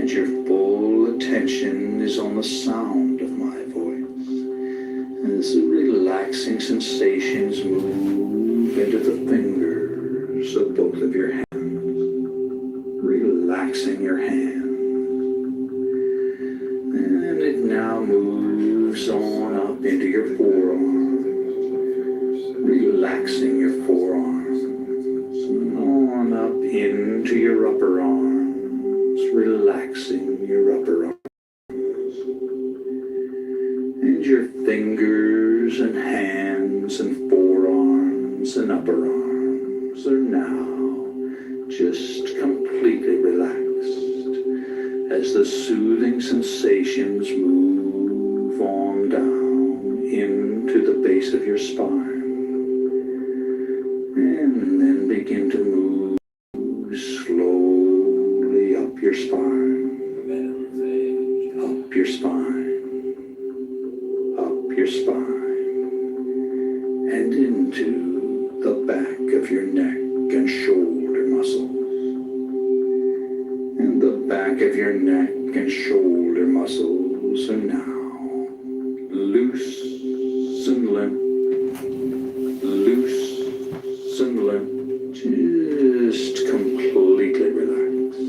and your full attention is on the sound of my voice. As the relaxing sensations move into the fingers of both of your hands, relaxing your hand. And it now moves on up into your forearms, relaxing your forearms, on up into your upper arms, relaxing your upper arms. And your fingers and hands and forearms and upper arms are now just completely relaxed as the soothing sensations move on down into the base of your spine, and then begin to move slowly up your spine, up your spine, up your spine, and into the back of your neck and shoulder muscles. And the back of your neck and shoulder muscles are now loose and limp, loose and limp, just completely relaxed.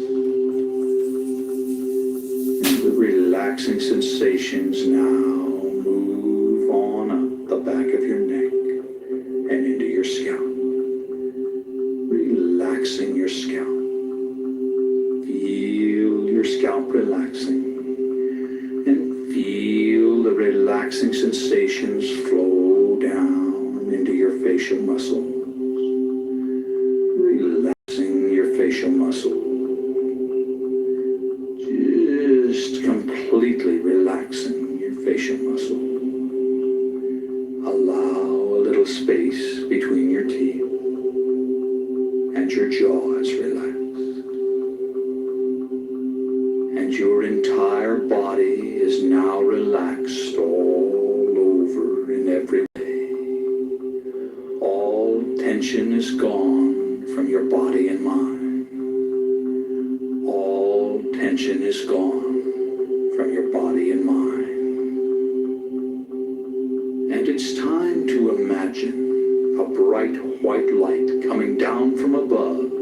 And the relaxing sensations now move on up the back of your neck and into your scalp, relaxing your scalp. Feel your scalp relaxing, and feel the relaxing sensations flow down into your facial muscles, relaxing your facial muscles, just completely relaxing your facial muscles. Allow a little space between your teeth, and your jaw is relaxed. And your entire body is now relaxed all over in every way. All tension is gone from your body and mind. All tension is gone from your body and mind. And it's time to imagine a bright white light coming down from above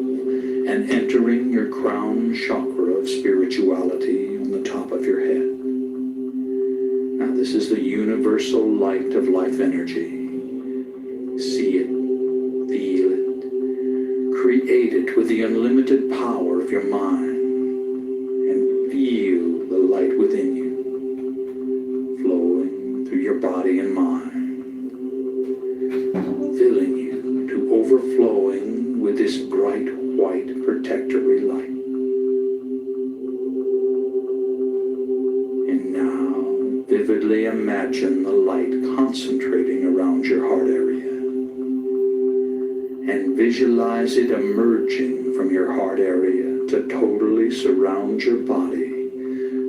and entering your crown chakra of spirituality on the top of your head. Now this is the universal light of life energy. See it, feel it, create it with the unlimited power of your mind, and feel the light within you, flowing through your body and mind, filling you to overflowing with this bright white protectory light. And now vividly imagine the light concentrating around your heart area, and visualize it emerging from your heart area to totally surround your body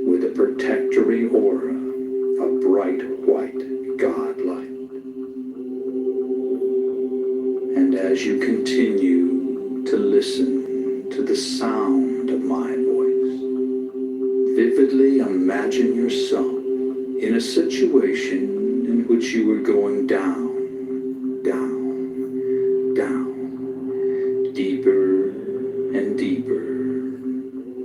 with a protectory aura of bright white God light. And as you continue to listen to the sound of my voice, vividly imagine yourself in a situation in which you are going down, down, down, deeper and deeper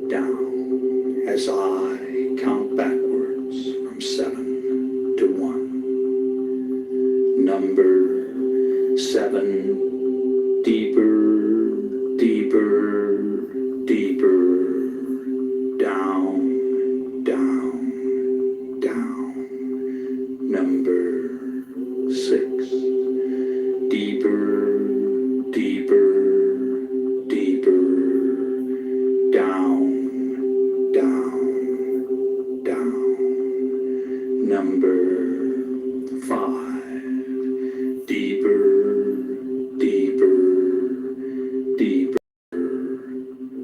down, as I count backwards from 7 to 1. Number 7, deeper, deeper, deeper, down, down, down. Number 6, deeper, deeper, deeper, down, down, down. Number 5, deeper, deeper, deeper,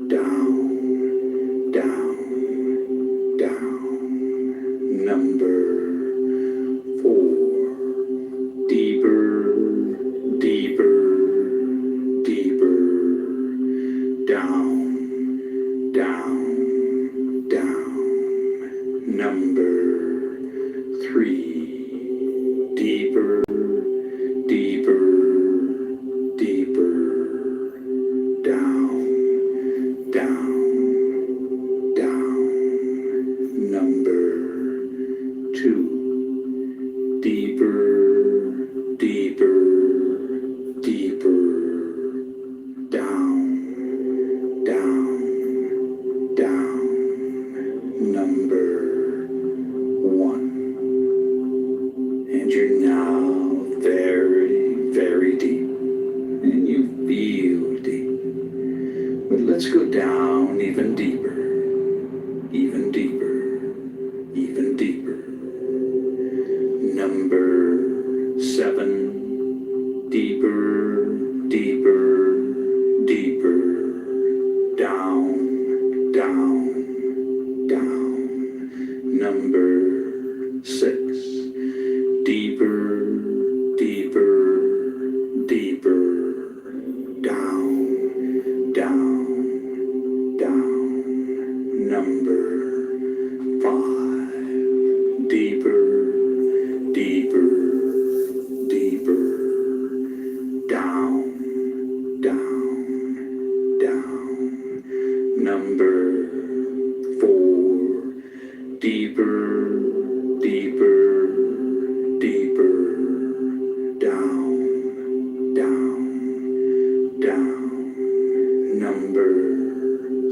down, down, down. Number 4, deeper, deeper, deeper, down, down, down. Number 3. Deeper, deeper, deeper. Down, down, down. Number 2. Deeper, deeper, deeper. Down, down, down. Number 1. And you're now very, very deep. And you feel deep. But let's go down even deeper, even deeper, even deeper. Number 7. Deeper, deeper, deeper. Down, down, down. Number 6. Deeper, deeper, deeper. Down, down, down. Number 5. Deeper, deeper, deeper. Down, down, down. Number 4. Deeper, deeper, deeper. Down, down, down. Number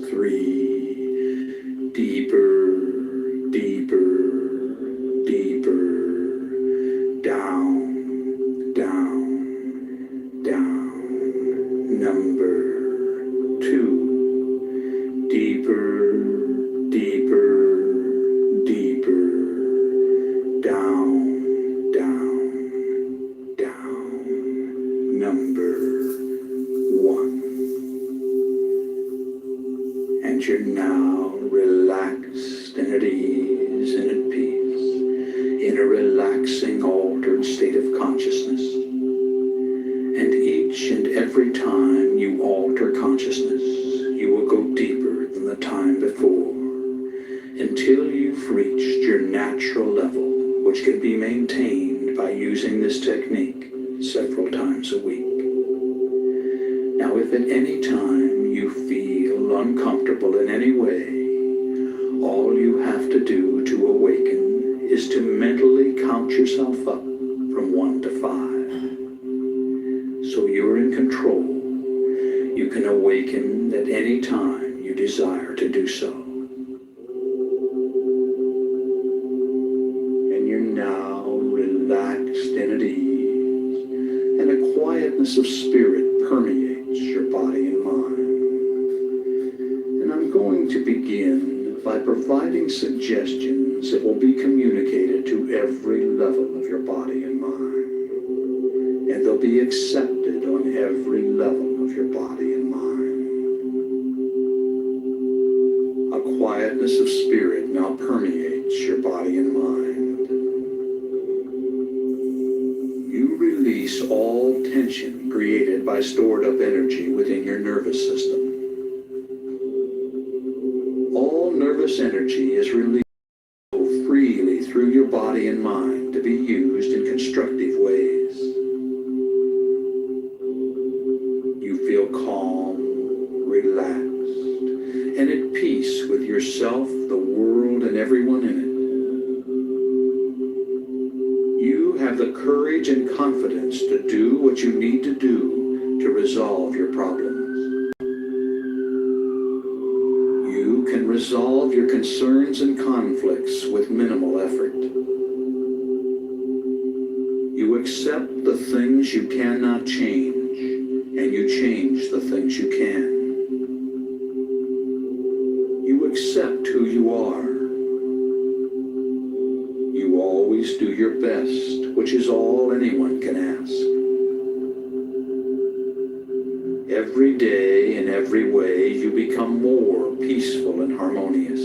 3. Deeper, deeper, deeper. Down, down, down. Number 2. Deeper, deeper, deeper. Down, down, down. Number 1. And you're now relaxed and at ease and at peace in a relaxing, altered state of consciousness. And each and every time you alter consciousness, you will go deeper than the time before, until you've reached your natural level, which can be maintained by using this technique several times a week. Now, if at any time you feel uncomfortable in any way, all you have to do to awaken is to mentally count yourself up from 1 to 5. So you're in control. You can awaken at any time you desire to do so. And you're now relaxed and at ease, and a quietness of spirit permeates your body and mind. And I'm going to begin by providing suggestions that will be communicated to every level of your body and mind. And they'll be accepted on every level of your body and mind. A quietness of spirit now permeates your body and mind. You release all tension created by stored up energy within your nervous system. All nervous energy is released freely through your body and mind to be used in constructive ways. You feel calm, relaxed, and at peace with yourself, the world, and everyone in it. You have the courage and confidence to do what you need to do to resolve your problems. You can resolve your concerns and conflicts with minimal effort. You accept the things you cannot change, and you change the things you can. You accept who you are. You always do your best, which is all anyone can ask. Every day, in every way, you become more peaceful and harmonious.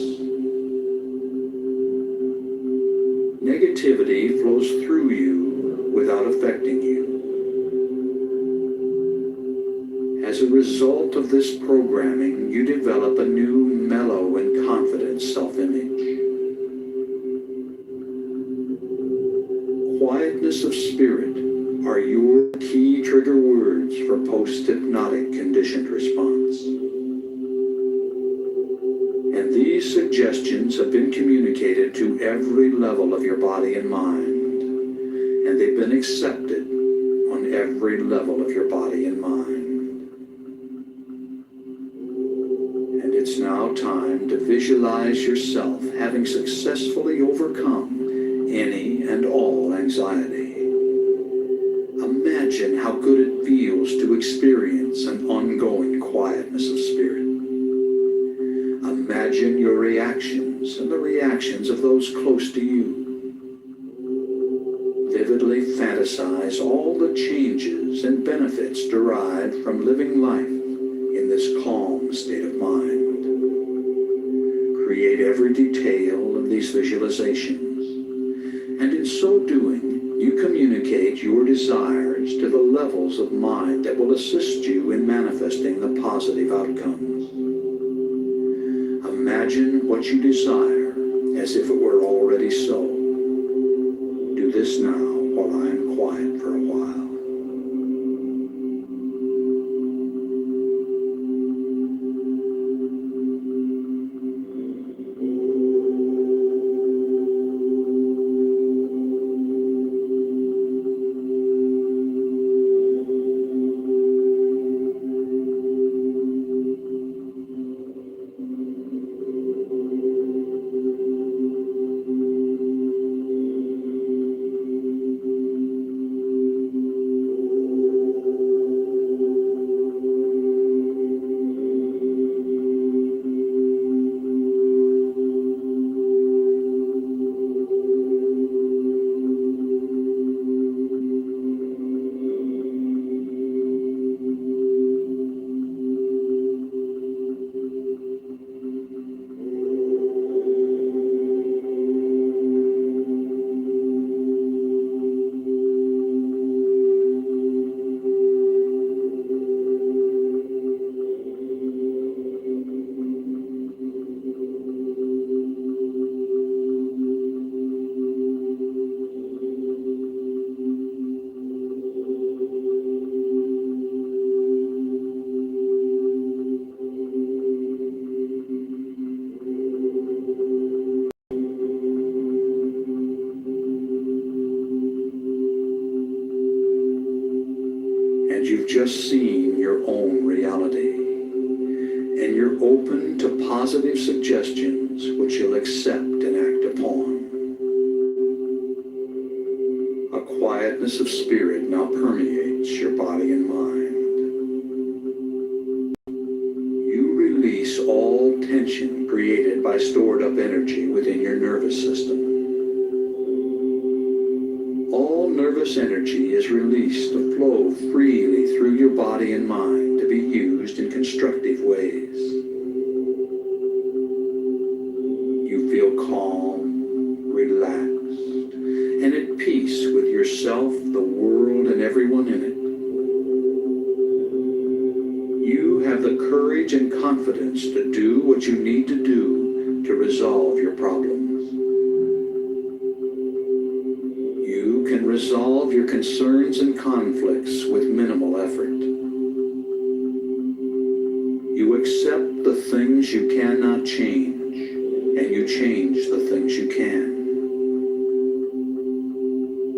Negativity flows through you without affecting you. As a result of this programming, you develop a new mellow and confident self-image. quietness of spirit are your key trigger words for post-hypnotic conditioned response. And these suggestions have been communicated to every level of your body and mind, and they've been accepted on every level of your body and mind. And it's now time to visualize yourself having successfully overcome any and all anxiety. Imagine how good it feels to experience an ongoing quietness of spirit. Imagine your reactions and the reactions of those close to you. Vividly fantasize all the changes and benefits derived from living life in this calm state of mind. Create every detail of these visualizations, and in so doing, you communicate your desires to the levels of mind that will assist you in manifesting the positive outcomes. Imagine what you desire as if it were already so. Do this now while I am quiet for a while. And you've just seen your own reality, and you're open to positive suggestions which you'll accept and act upon. A quietness of spirit now permeates your body and mind. You release all tension created by stored up energy within your nervous system. All nervous energy is released to flow freely through your body and mind to be used in constructive ways. You feel calm, relaxed, and at peace with yourself, the world, and everyone in it. You have the courage and confidence to do what you need to do to resolve your problems. You can resolve your concerns and conflicts with minimal effort. You accept the things you cannot change, and you change the things you can.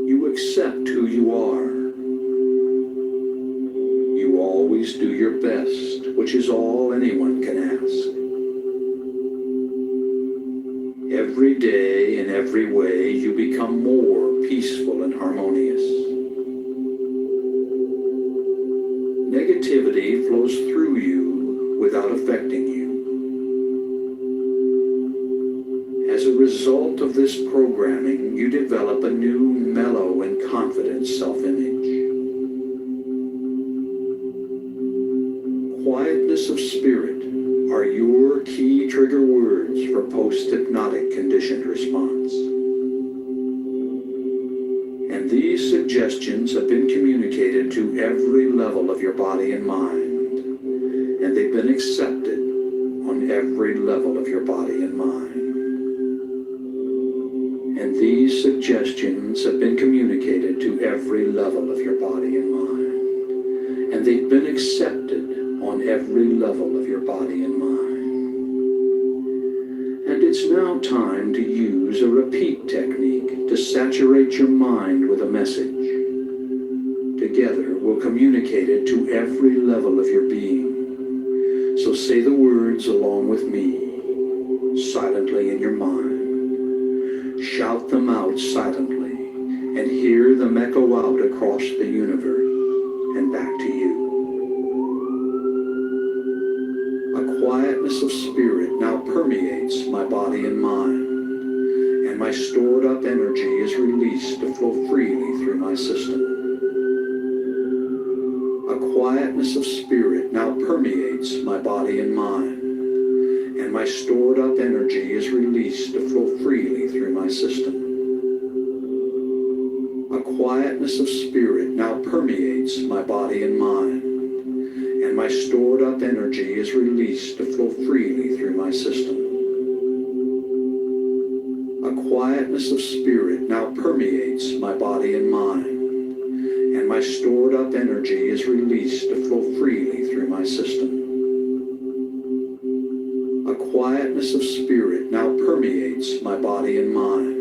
You accept who you are. You always do your best, which is all anyone can ask. Every day, in every way, you become more peaceful and harmonious. Negativity flows through you without affecting you. As a result of this programming, you develop a new, mellow, and confident self-image. Quietness of spirit are your key trigger words for post-hypnotic conditioned response. And these suggestions have been communicated to every level of your body and mind, and they've been accepted on every level of your body and mind. And these suggestions have been communicated to every level of your body and mind. And they've been accepted on every level of your body and mind. And it's now time to use a repeat technique to saturate your mind with a message. Together, we'll communicate it to every level of your being. So say the words along with me, silently in your mind. Shout them out silently, and hear them echo out across the universe and back to you. A quietness of spirit now permeates my body and mind, and my stored up energy is released to flow freely through my system. A quietness of spirit now permeates my body and mind, and my stored up energy is released to flow freely through my system. A quietness of spirit now permeates my body and mind, and my stored up energy is released to flow freely through my system. A quietness of spirit now permeates my body and mind, and my stored up energy is released to flow freely through my system. A quietness of spirit now permeates my body and mind,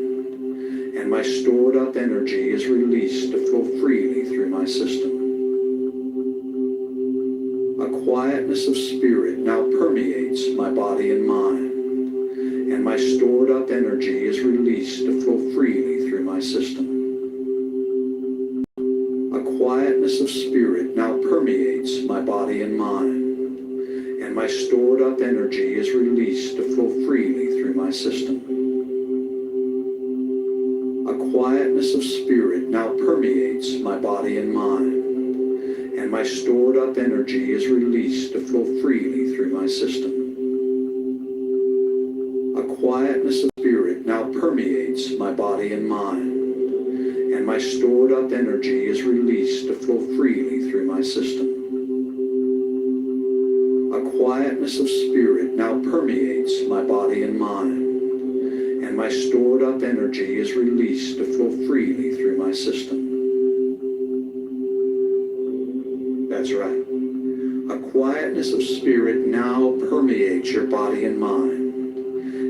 and my stored up energy is released to flow freely through my system. A quietness of spirit now permeates my body and mind, and my stored up energy is released to flow freely through my system. A quietness of spirit now permeates my body and mind, and my stored up energy is released to flow freely through my system. A quietness of spirit now permeates my body and mind, and my stored up energy is released to flow freely through my system. A quietness of spirit now permeates my body and mind, and my stored up energy is released to flow freely through my system. A quietness of spirit now permeates my body and mind, and my stored up energy is released to flow freely through my system. That's right. A quietness of spirit now permeates your body and mind,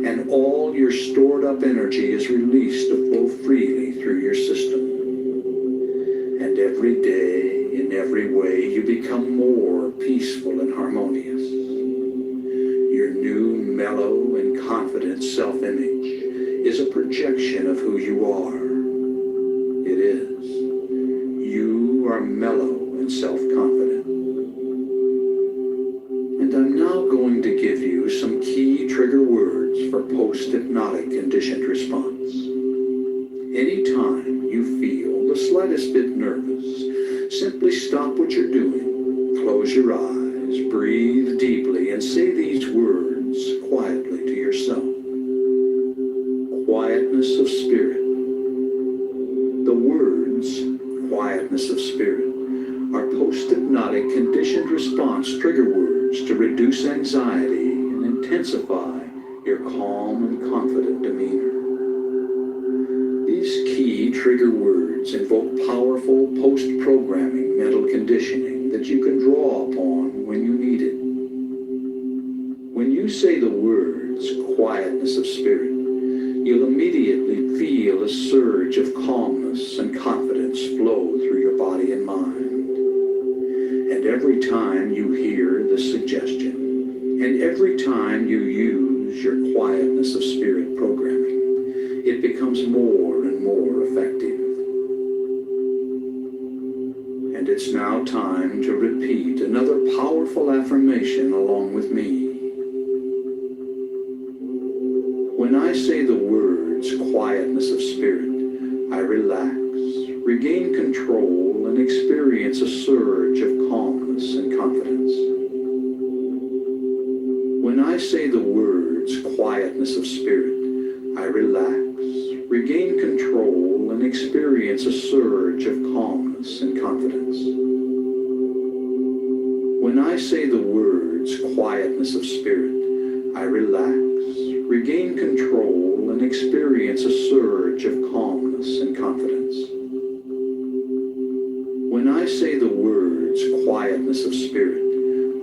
and all your stored up energy is released to flow freely through your system. And every day, in every way, you become more peaceful and harmonious. Your new, mellow, and confident self-image is a projection of who you are. It is. You are mellow and self-confident. And I'm now going to give you some key trigger words for post-hypnotic conditioned response. Anytime you feel the slightest bit nervous, simply stop what you're doing, close your eyes, breathe deeply, and say these words quietly to yourself. Quietness of spirit. The words quietness of spirit are post-hypnotic conditioned response trigger words to reduce anxiety and intensify your calm and confident demeanor. These key trigger words invoke powerful post-programming mental conditioning that you can draw upon when you need it. When you say the words quietness of spirit, you'll immediately feel a surge of calmness and confidence flow through your body and mind. And every time you hear the suggestion, and every time you use your quietness of spirit programming, it becomes more and more effective. And it's now time to repeat another powerful affirmation along with me. When I say the words quietness of spirit, I relax, regain control, and experience a surge of calmness and confidence. When I say the words quietness of spirit, I relax, regain control, and experience a surge of calmness and confidence. When I say the words quietness of spirit, I relax, regain control and experience a surge of calmness and confidence. When I say the words quietness of spirit,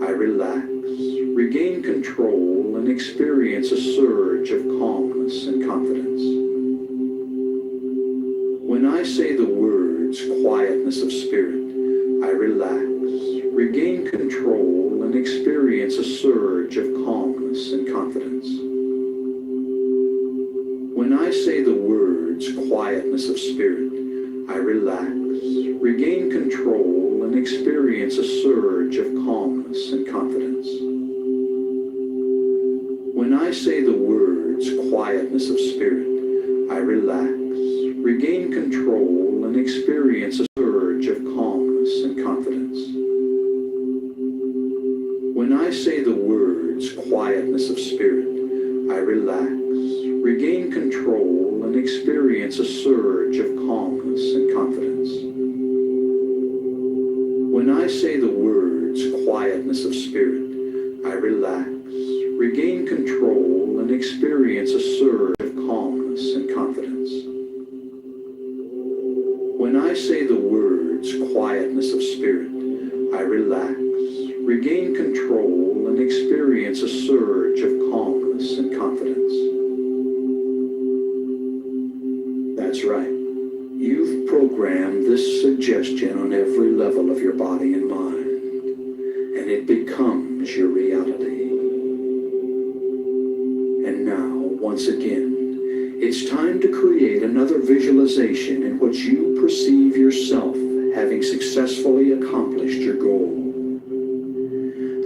I relax, regain control, and experience a surge of calmness and confidence. When I say the words quietness of spirit, I relax, regain control, and experience a surge of calmness and confidence. When I say the words quietness of spirit, I relax, regain control, and experience a surge of calmness and confidence. When I say the words quietness of spirit, I relax, regain control, and experience a surge of calmness and confidence. When I say the words quietness of spirit, I relax, regain control, and experience a surge of calmness and confidence. When I say the words quietness of spirit, I relax, regain control, and experience a surge of calmness and confidence. When I say the words quietness of spirit, I relax, regain control, and experience a surge of calmness and confidence. That's right. You've programmed this suggestion on every level of your body and mind, and it becomes your reality. And now, once again, it's time to create another visualization in which you perceive yourself having successfully accomplished your goal.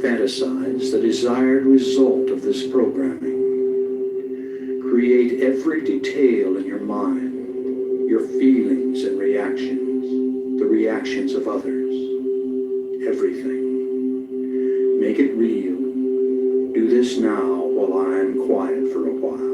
Fantasize the desired result of this programming. Create every detail in your mind, your feelings and reactions, the reactions of others, everything. Make it real. Do this now while I'm quiet for a while.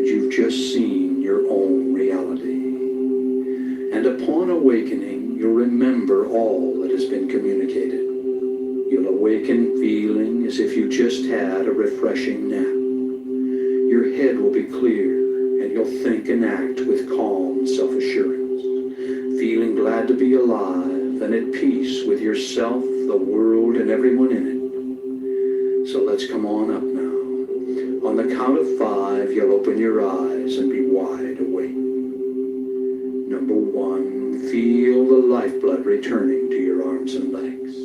You've just seen your own reality. And upon awakening, you'll remember all that has been communicated. You'll awaken feeling as if you just had a refreshing nap. Your head will be clear, and you'll think and act with calm self-assurance, feeling glad to be alive and at peace with yourself, the world, and everyone in it. So let's come on up now. On the count of 5, you'll open your eyes and be wide awake. Number 1, feel the lifeblood returning to your arms and legs.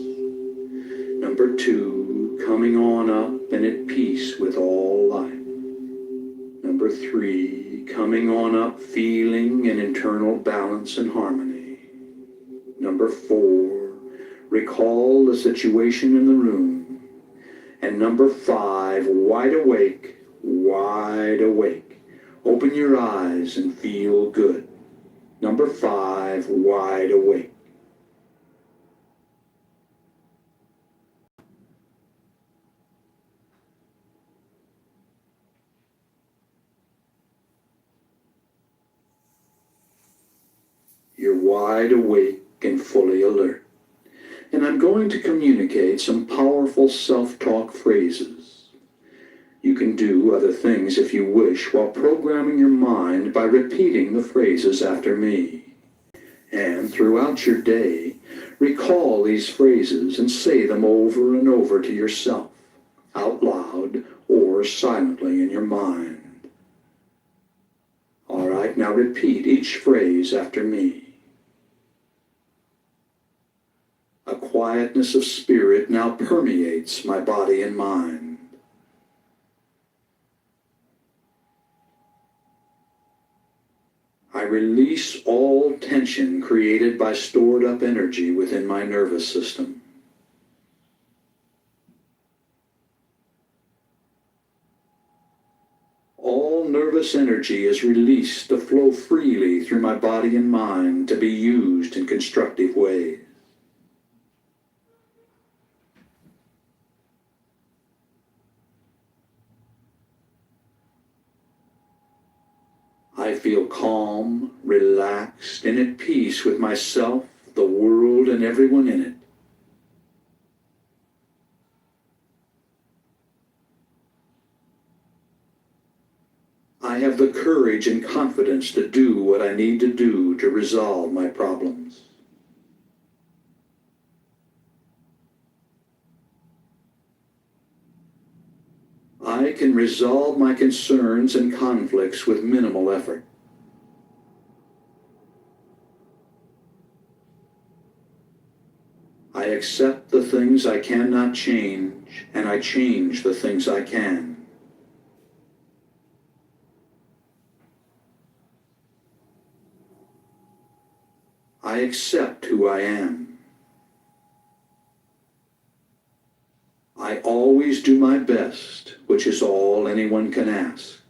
Number 2, coming on up and at peace with all life. Number 3, coming on up feeling an internal balance and harmony. Number 4, recall the situation in the room. And number 5, wide awake, wide awake. Open your eyes and feel good. Number 5, wide awake. You're wide awake and fully alert. And I'm going to communicate some powerful self-talk phrases. You can do other things if you wish while programming your mind by repeating the phrases after me. And throughout your day, recall these phrases and say them over and over to yourself, out loud or silently in your mind. All right, now repeat each phrase after me. A quietness of spirit now permeates my body and mind. I release all tension created by stored up energy within my nervous system. All nervous energy is released to flow freely through my body and mind to be used in constructive ways. I feel calm, relaxed, and at peace with myself, the world, and everyone in it. I have the courage and confidence to do what I need to do to resolve my problems. I can resolve my concerns and conflicts with minimal effort. I accept the things I cannot change, and I change the things I can. I accept who I am. I always do my best, which is all anyone can ask.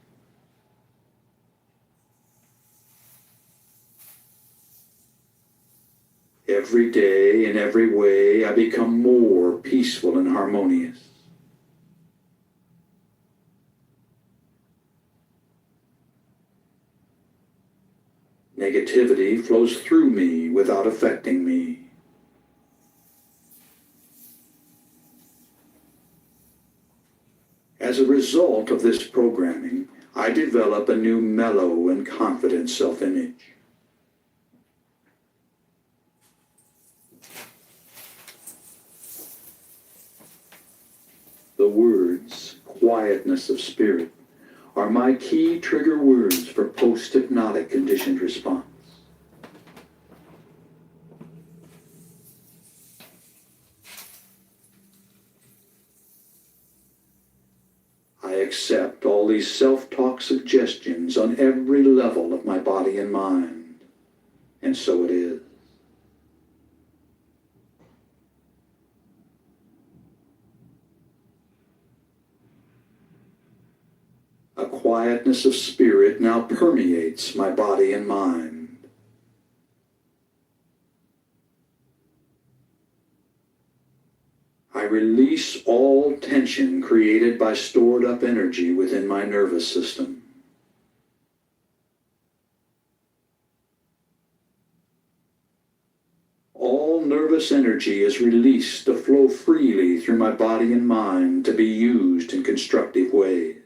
Every day, in every way, I become more peaceful and harmonious. Negativity flows through me without affecting me. As a result of this programming, I develop a new mellow and confident self-image. The words, quietness of spirit, are my key trigger words for post-hypnotic conditioned response. I accept all these self-talk suggestions on every level of my body and mind, and so it is. A quietness of spirit now permeates my body and mind. I release all tension created by stored up energy within my nervous system. All nervous energy is released to flow freely through my body and mind to be used in constructive ways.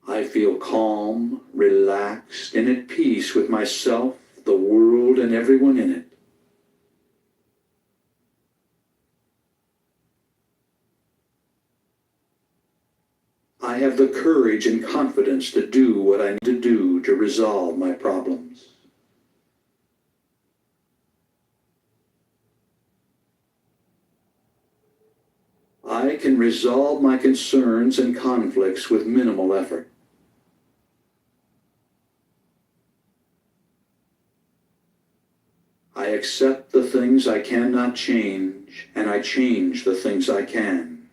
I feel calm, relaxed, and at peace with myself, the world, and everyone in it. I have the courage and confidence to do what I need to do to resolve my problems. I can resolve my concerns and conflicts with minimal effort. I accept the things I cannot change, and I change the things I can.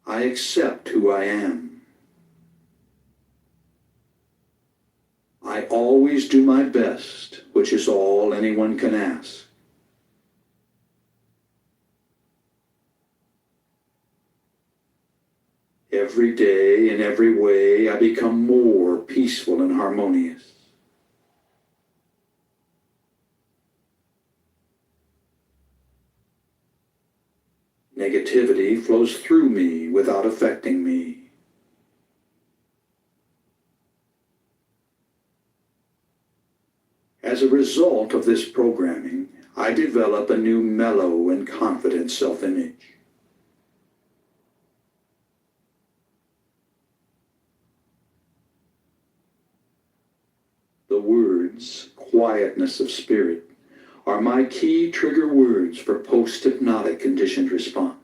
I accept who I am. I always do my best, which is all anyone can ask. Every day, in every way, I become more peaceful and harmonious. Negativity flows through me without affecting me. As a result of this programming, I develop a new mellow and confident self-image. The words, quietness of spirit, are my key trigger words for post-hypnotic conditioned response.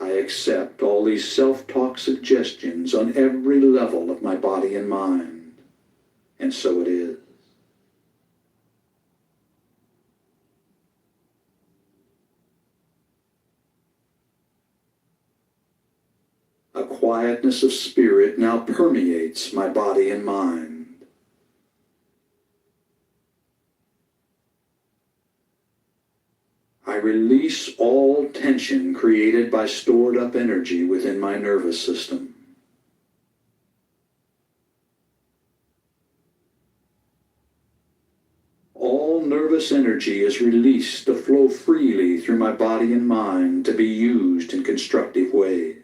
I accept all these self-talk suggestions on every level of my body and mind, and so it is. A quietness of spirit now permeates my body and mind. I release all tension created by stored up energy within my nervous system. All nervous energy is released to flow freely through my body and mind to be used in constructive ways.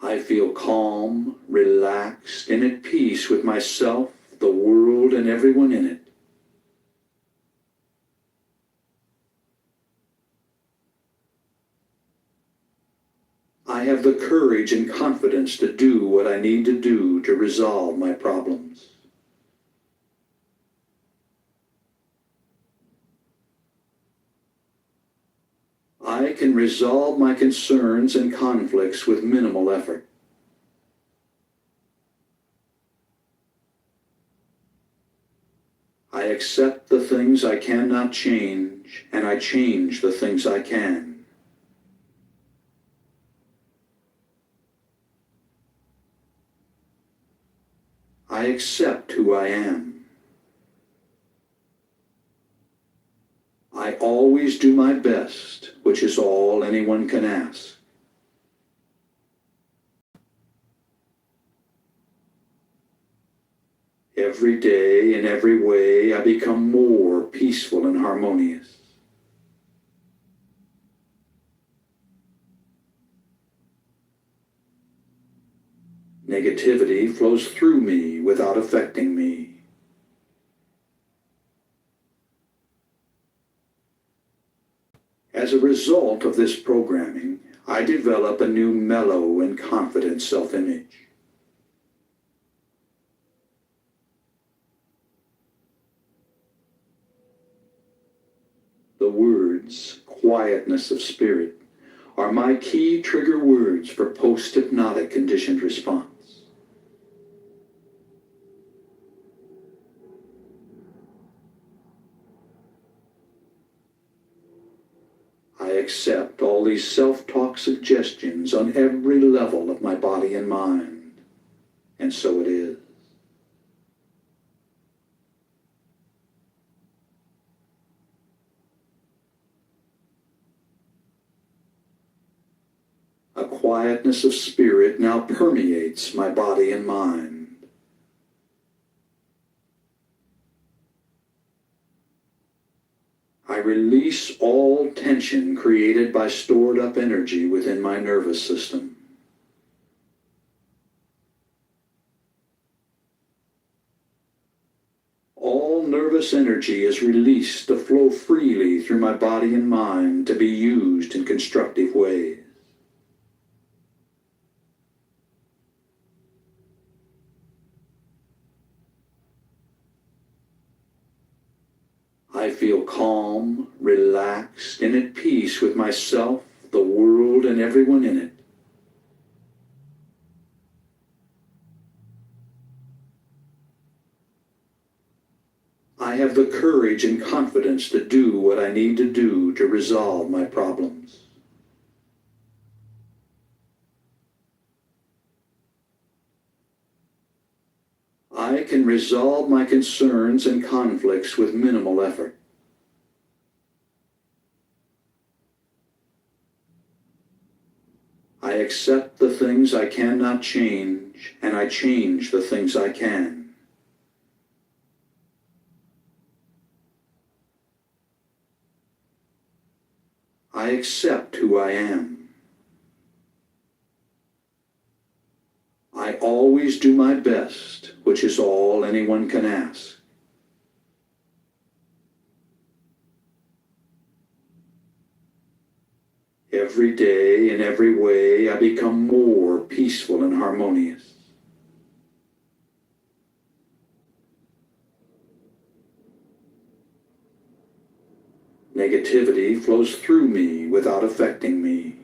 I feel calm, relaxed, and at peace with myself, the world, and everyone in it. I have the courage and confidence to do what I need to do to resolve my problems. I can resolve my concerns and conflicts with minimal effort. I accept the things I cannot change, and I change the things I can. I accept who I am. I always do my best, which is all anyone can ask. Every day, in every way, I become more peaceful and harmonious. Negativity flows through me without affecting me. As a result of this programming, I develop a new mellow and confident self-image. The words, quietness of spirit, are my key trigger words for post-hypnotic conditioned response. I accept all these self-talk suggestions on every level of my body and mind, and so it is. A quietness of spirit now permeates my body and mind. I release all tension created by stored up energy within my nervous system. All nervous energy is released to flow freely through my body and mind to be used in constructive ways. I feel calm, relaxed, and at peace with myself, the world, and everyone in it. I have the courage and confidence to do what I need to do to resolve my problems. I can resolve my concerns and conflicts with minimal effort. I accept the things I cannot change, and I change the things I can. I accept who I am. I always do my best, which is all anyone can ask. Every day, in every way, I become more peaceful and harmonious. Negativity flows through me without affecting me.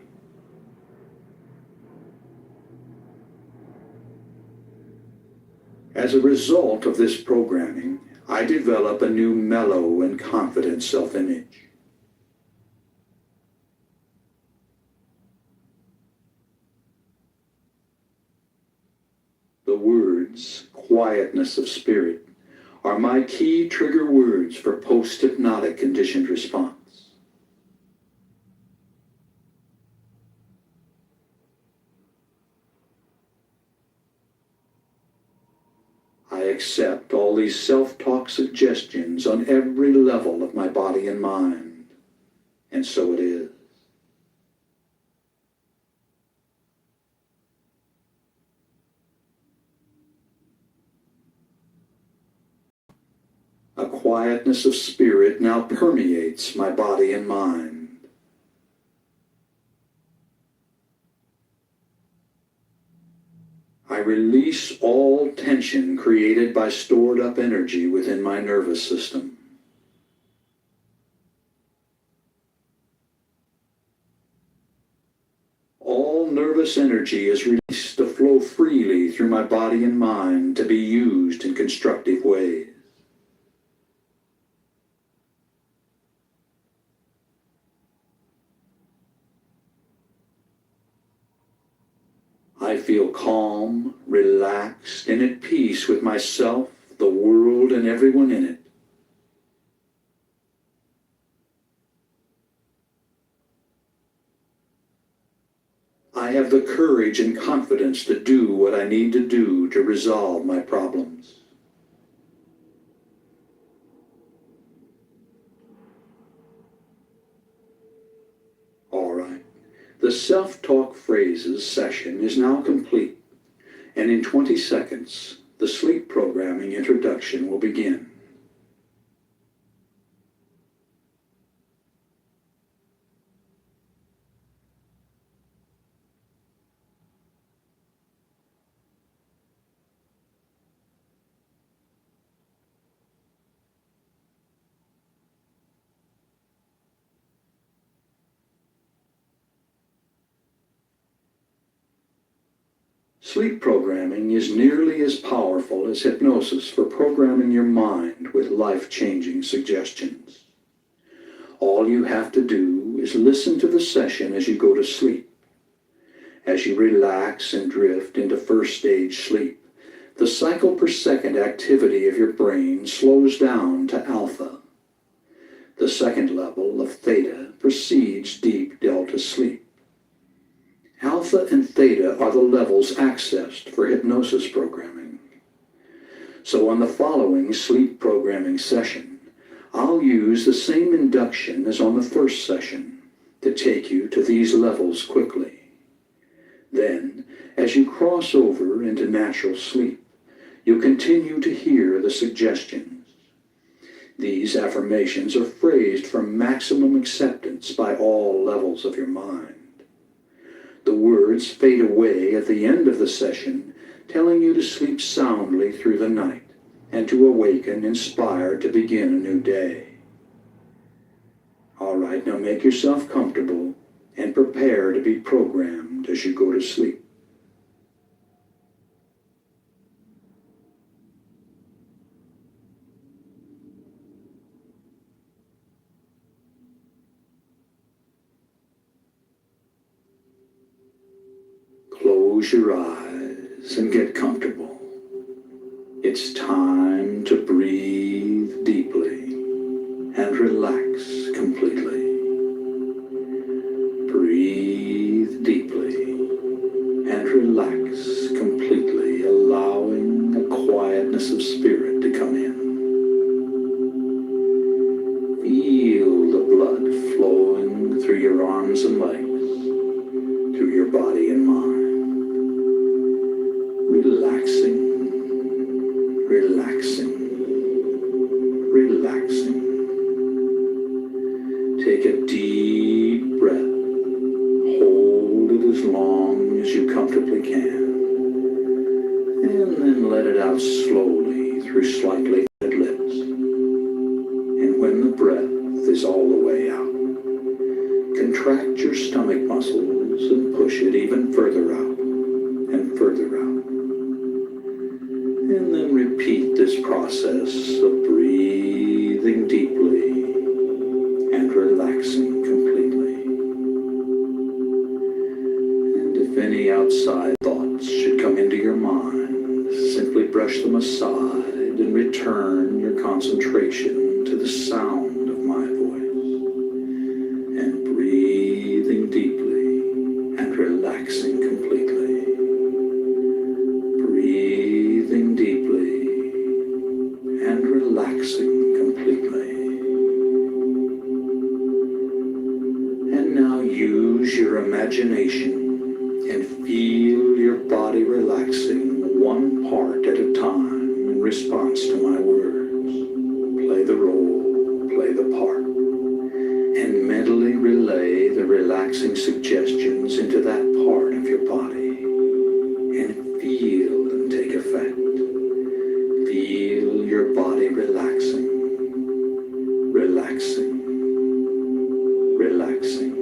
As a result of this programming, I develop a new mellow and confident self-image. The words, quietness of spirit, are my key trigger words for post-hypnotic conditioned response. I accept all these self-talk suggestions on every level of my body and mind, and so it is. A quietness of spirit now permeates my body and mind. I release all tension created by stored up energy within my nervous system. All nervous energy is released to flow freely through my body and mind to be used in constructive ways. I feel calm, relaxed, and at peace with myself, the world, and everyone in it. I have the courage and confidence to do what I need to do to resolve my problems. All right. The self-talk phrases session is now complete, and in 20 seconds, the sleep programming introduction will begin. Sleep programming is nearly as powerful as hypnosis for programming your mind with life-changing suggestions. All you have to do is listen to the session as you go to sleep. As you relax and drift into first stage sleep, the cycle per second activity of your brain slows down to alpha. The second level of theta precedes deep delta sleep. Alpha and theta are the levels accessed for hypnosis programming. So on the following sleep programming session, I'll use the same induction as on the first session to take you to these levels quickly. Then, as you cross over into natural sleep, you'll continue to hear the suggestions. These affirmations are phrased for maximum acceptance by all levels of your mind. The words fade away at the end of the session, telling you to sleep soundly through the night and to awaken inspired to begin a new day. All right, now make yourself comfortable and prepare to be programmed as you go to sleep. close your eyes and get comfortable. It's time to breathe deeply and relax completely. Breathe deeply and relax completely, allowing a quietness of spirit to come in. Feel the blood flowing through your arms and legs, through your body and mind. Relaxing, relaxing, relaxing. Take a deep breath. Hold it as long as you comfortably can. And then let it out slowly through slightly parted lips. And when the breath is all the way out, contract your stomach muscles and push it even further out and further out. And then repeat this process of breathing deeply and relaxing completely. And if any outside thoughts should come into your mind, simply brush them aside and return your concentration to the sound of my voice. And breathing deeply and relaxing completely. Breathing deeply and relaxing completely. And now use your imagination and feel your body relaxing one part at a time in response to my words. Play the role, play the part, and mentally relay the relaxing suggestions into that part of your body. And feel them take effect. Feel your body relaxing, relaxing, relaxing.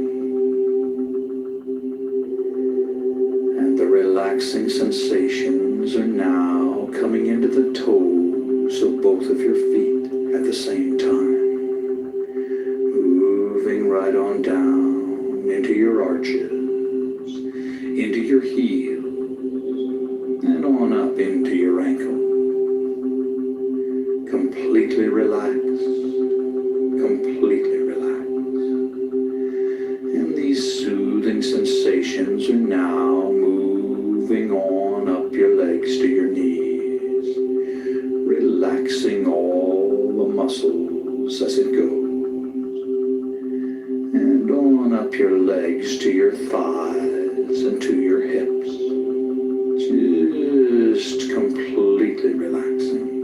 And the relaxing sensations are now coming into the toes of both of your feet at the same time. Moving right on down into your arches, into your heels, and on up into your ankle. Completely relaxed, completely relaxed. And these soothing sensations are now moving on up your legs to your knees, relaxing all the muscles as it goes. And on up your legs to your thighs and to your hips, just completely relaxing.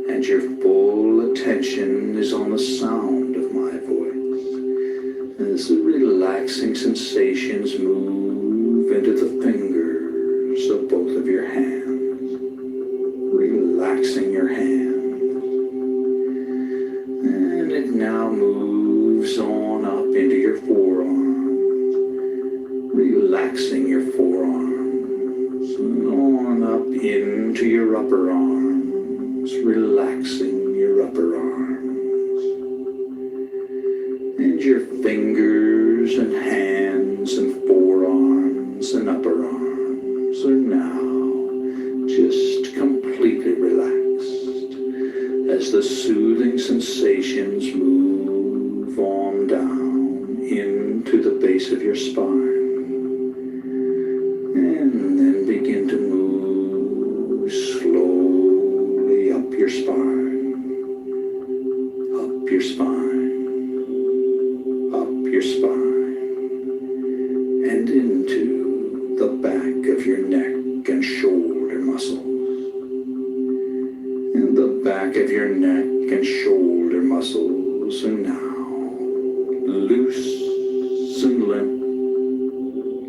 And your full attention is on the sound of my voice as the relaxing sensations move into the fingers of both of your hands, relaxing your hands. And it now moves on up into your forearms, relaxing your forearms, and on up into your upper arms, relaxing your upper arms. And your fingers and hands and forearms and upper arms are now just completely relaxed as the soothing sensations move on down into the base of your spine. And then begin to move slowly up your spine, up your spine, up your spine, and into the back of your neck and shoulder muscles. And the back of your neck and shoulder muscles are now loose and limp,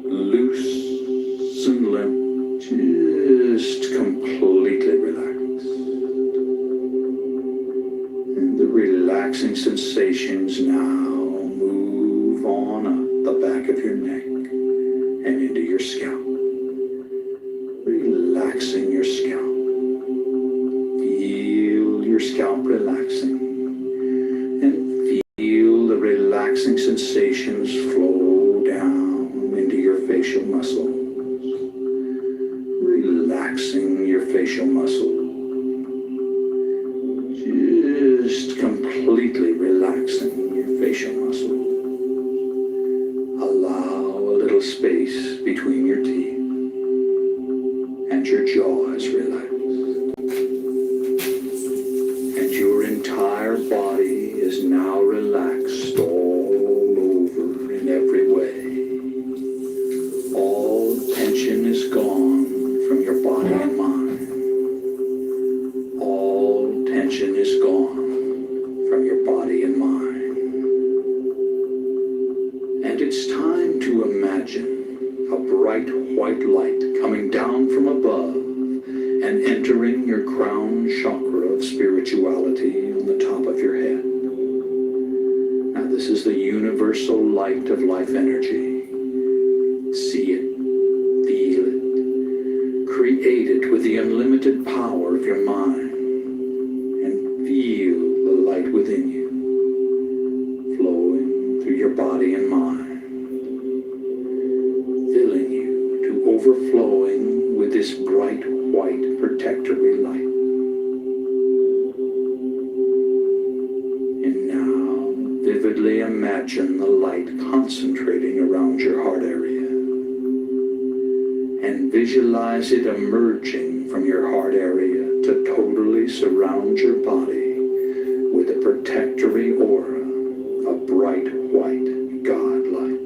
loose and limp, just completely relaxed. And the relaxing sensations now move on up the back of your neck and into your scalp, relaxing your scalp. Feel your scalp relaxing, and feel the relaxing sensations flow down into your facial facial muscle. Just completely relaxing your facial muscle. Allow a little space between your teeth, and your jaw is relaxed. And your entire body is now relaxed all over in every way. All tension is gone from your body and mind. All tension is gone from your body and mind. And it's time to imagine a bright white light coming down from above and entering your crown chakra of spirituality on the top of your head. Now this is the universal light of life energy. See it, feel it, create it with the unlimited power of your mind, and feel the light within you, flowing through your body and mind, filling you to overflowing with this bright white protectory light. And now, vividly imagine the light concentrating around your heart area, and visualize it emerging from your heart area to totally surround your body with a protectory aura of bright white God light.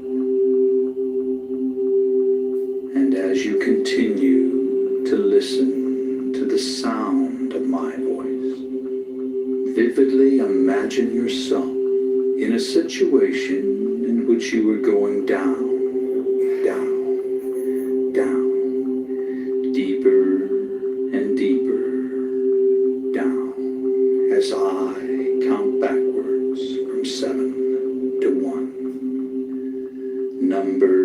And as you continue to listen to the sound of my voice, vividly imagine yourself in a situation in which you are going down, deeper and deeper down, as I count backwards from 7 to 1. Number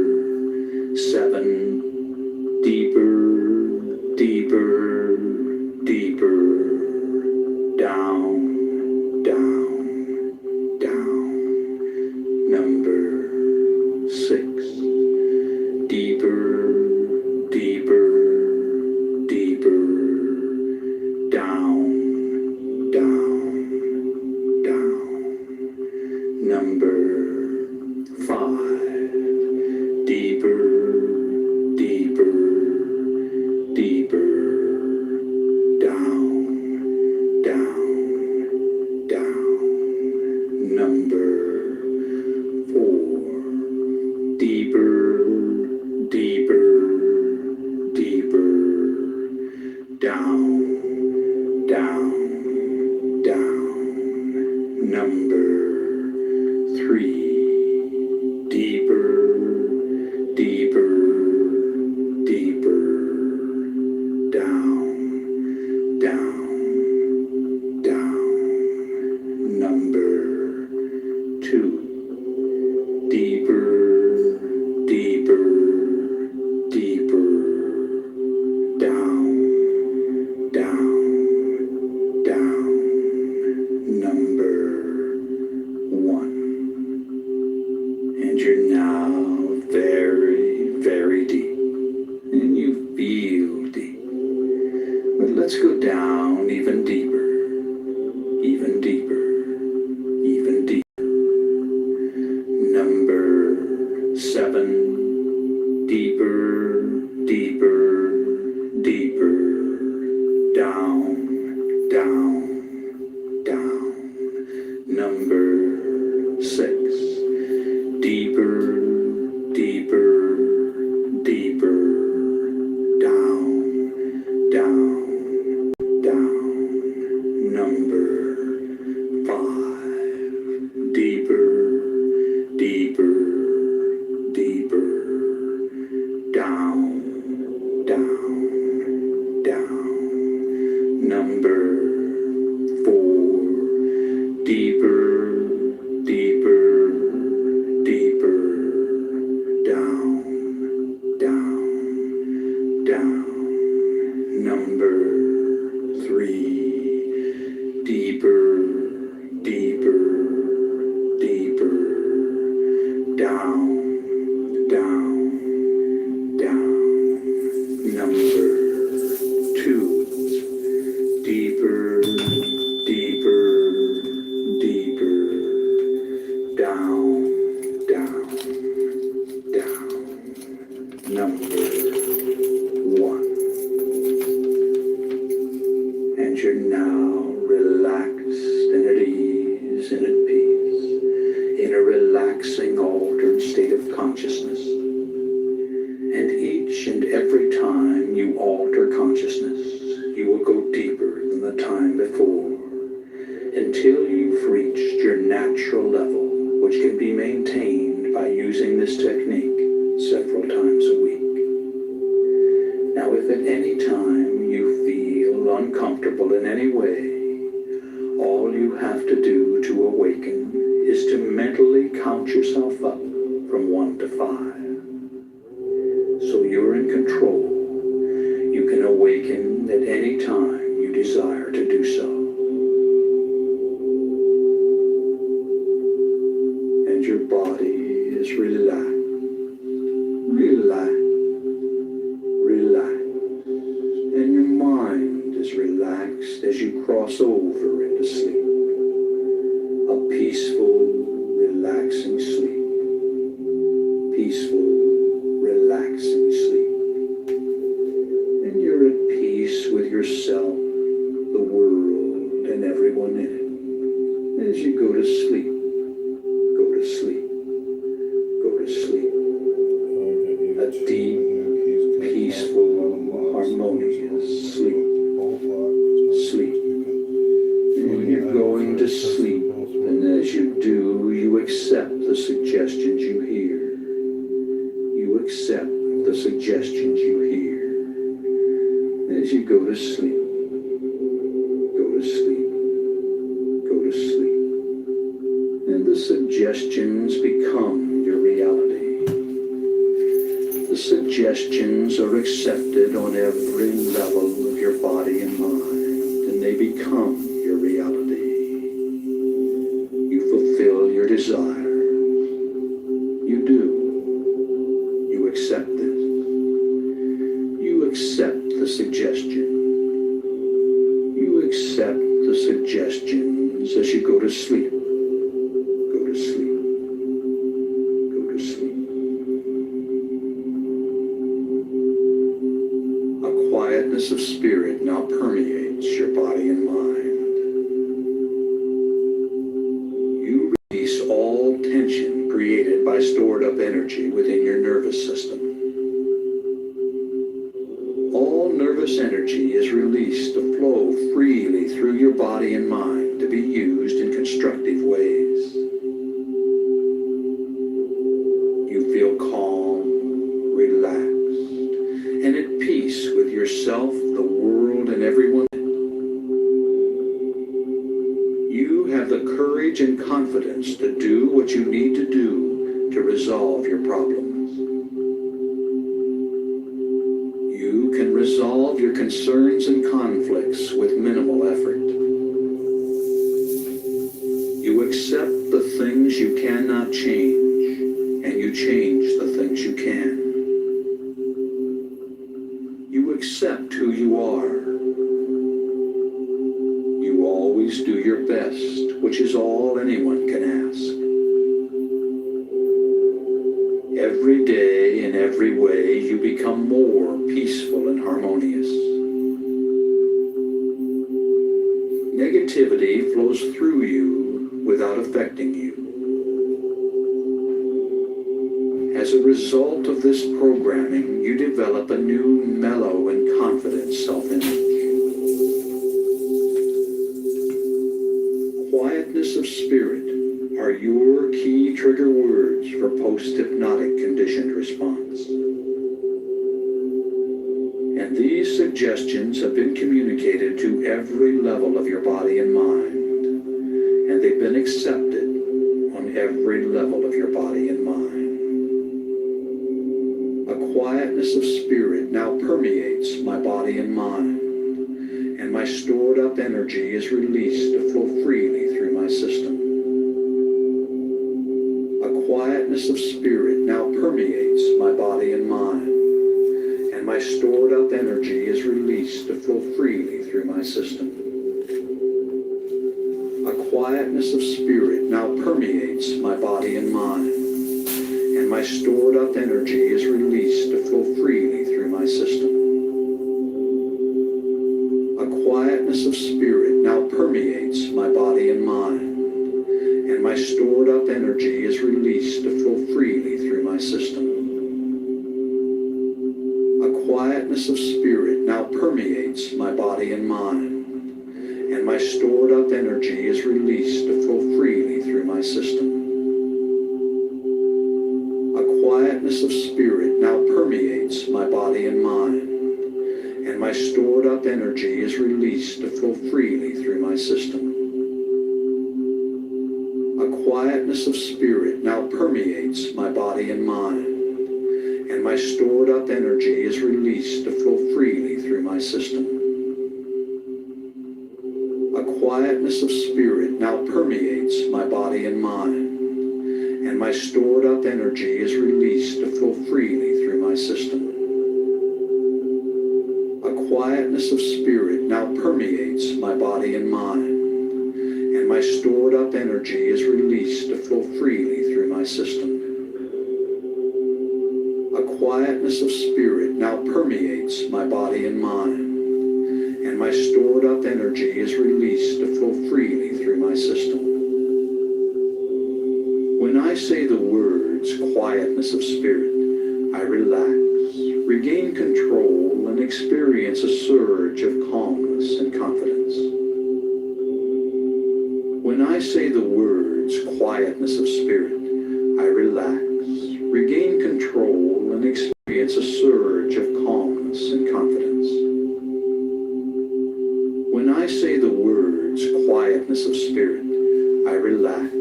7, deeper, deeper, deeper, down, down, down. Number 6, deeper, deeper, down, down, down. Number 5, deeper, deeper, deeper, down, down, down. Number 4, deeper, deeper, deeper, down, down, down. Number 3, deeper, deeper, deeper, down, down, down. Number 2, deeper, deeper, deeper, down, down, down. Number 1. And you're now very, very deep, and you feel deep. But let's go down even deeper, even deeper, even deeper. Number 7, deeper, deeper, deeper, down, down, down. Number 6, deeper, deeper, deeper, down, down, down. Number 5, deeper, deeper, deeper, down, down, down. Number 4, deeper, deeper, deeper, down, down, down. Number 3, deeper, deeper, deeper, down, down, down. Number 2, And each and every time you alter consciousness, you will go deeper than the time before, until you've reached your natural level, which can be maintained by using this technique several times a week. Now, if at any time you feel uncomfortable in any way, all you have to do to awaken is to mentally count yourself up from 1 to 5. So you're in control. You can awaken at any time you desire to do so. And your body is relaxed, relaxed, relaxed. And your mind is relaxed as you cross over into sleep. A peaceful, relaxing sleep. Peaceful, relaxing sleep. And you're at peace with yourself, the world, and everyone in it. As you go to sleep, go to sleep, go to sleep. A deep, peaceful, harmonious sleep. Sleep. And you're going to sleep, and as you do, you accept the suggestions you hear. You accept the suggestions you hear. As you go to sleep, go to sleep, go to sleep. And the suggestions become your reality. The suggestions are accepted on every level of your body and mind, and they become your reality. You fulfill your desire. You do. You accept this. You accept the suggestion. You accept the suggestions as you go to sleep. Go to sleep. Go to sleep. A quietness of spirit now permeates your body and mind. You release all tension created by stored up energy within your nervous system. All nervous energy is released to flow freely through your body and mind to be used in constructive ways. You feel calm, relaxed, and at peace with yourself, the world, and everyone. You have the courage and confidence to do what you need to do to resolve your problems. You can resolve your concerns and conflicts with minimal effort. You accept the things you cannot change, and you change the things you can. You accept who you are. You always do your best, which is all anyone can ask. Every day, in every way, you become more peaceful and harmonious. Negativity flows through you without affecting you. As a result of this programming, you develop a new mellow and confident self-image. Quietness of spirit are your key trigger words for post-hypnotic conditioned response. And these suggestions have been communicated to every level of your body and mind, and they've been accepted on every level of your body and mind. A quietness of spirit now permeates my body and mind, and my stored up energy is released to flow freely through my system. A quietness of spirit now permeates my body and mind, and my stored up energy is released to flow freely through my system. A quietness of spirit now permeates my body and mind, and my stored up energy is released to flow freely through my system. A quietness of spirit now permeates my body and mind, and my stored up energy is released to flow freely through my system. quietness of spirit now permeates my body and mind, and my stored up energy is released to flow freely through my system. A quietness of spirit now permeates my body and mind, and my stored up energy is released to flow freely through my system. A quietness of spirit now permeates my body and mind, and my stored up energy is released to flow freely through my system. A quietness of spirit now permeates my body and mind, and my stored up energy is released to flow freely through my system. A quietness of spirit now permeates my body and mind, and my stored up energy is released to flow freely through my system. A quietness of spirit now permeates my body and mind, and my stored up energy is released to flow freely through my system. When I say the words quietness of spirit, I relax, regain control, and experience a surge of calmness and confidence. When I say the words quietness of spirit, I relax, regain control, and experience a surge of calmness and confidence. When I say the words quietness of spirit, I relax,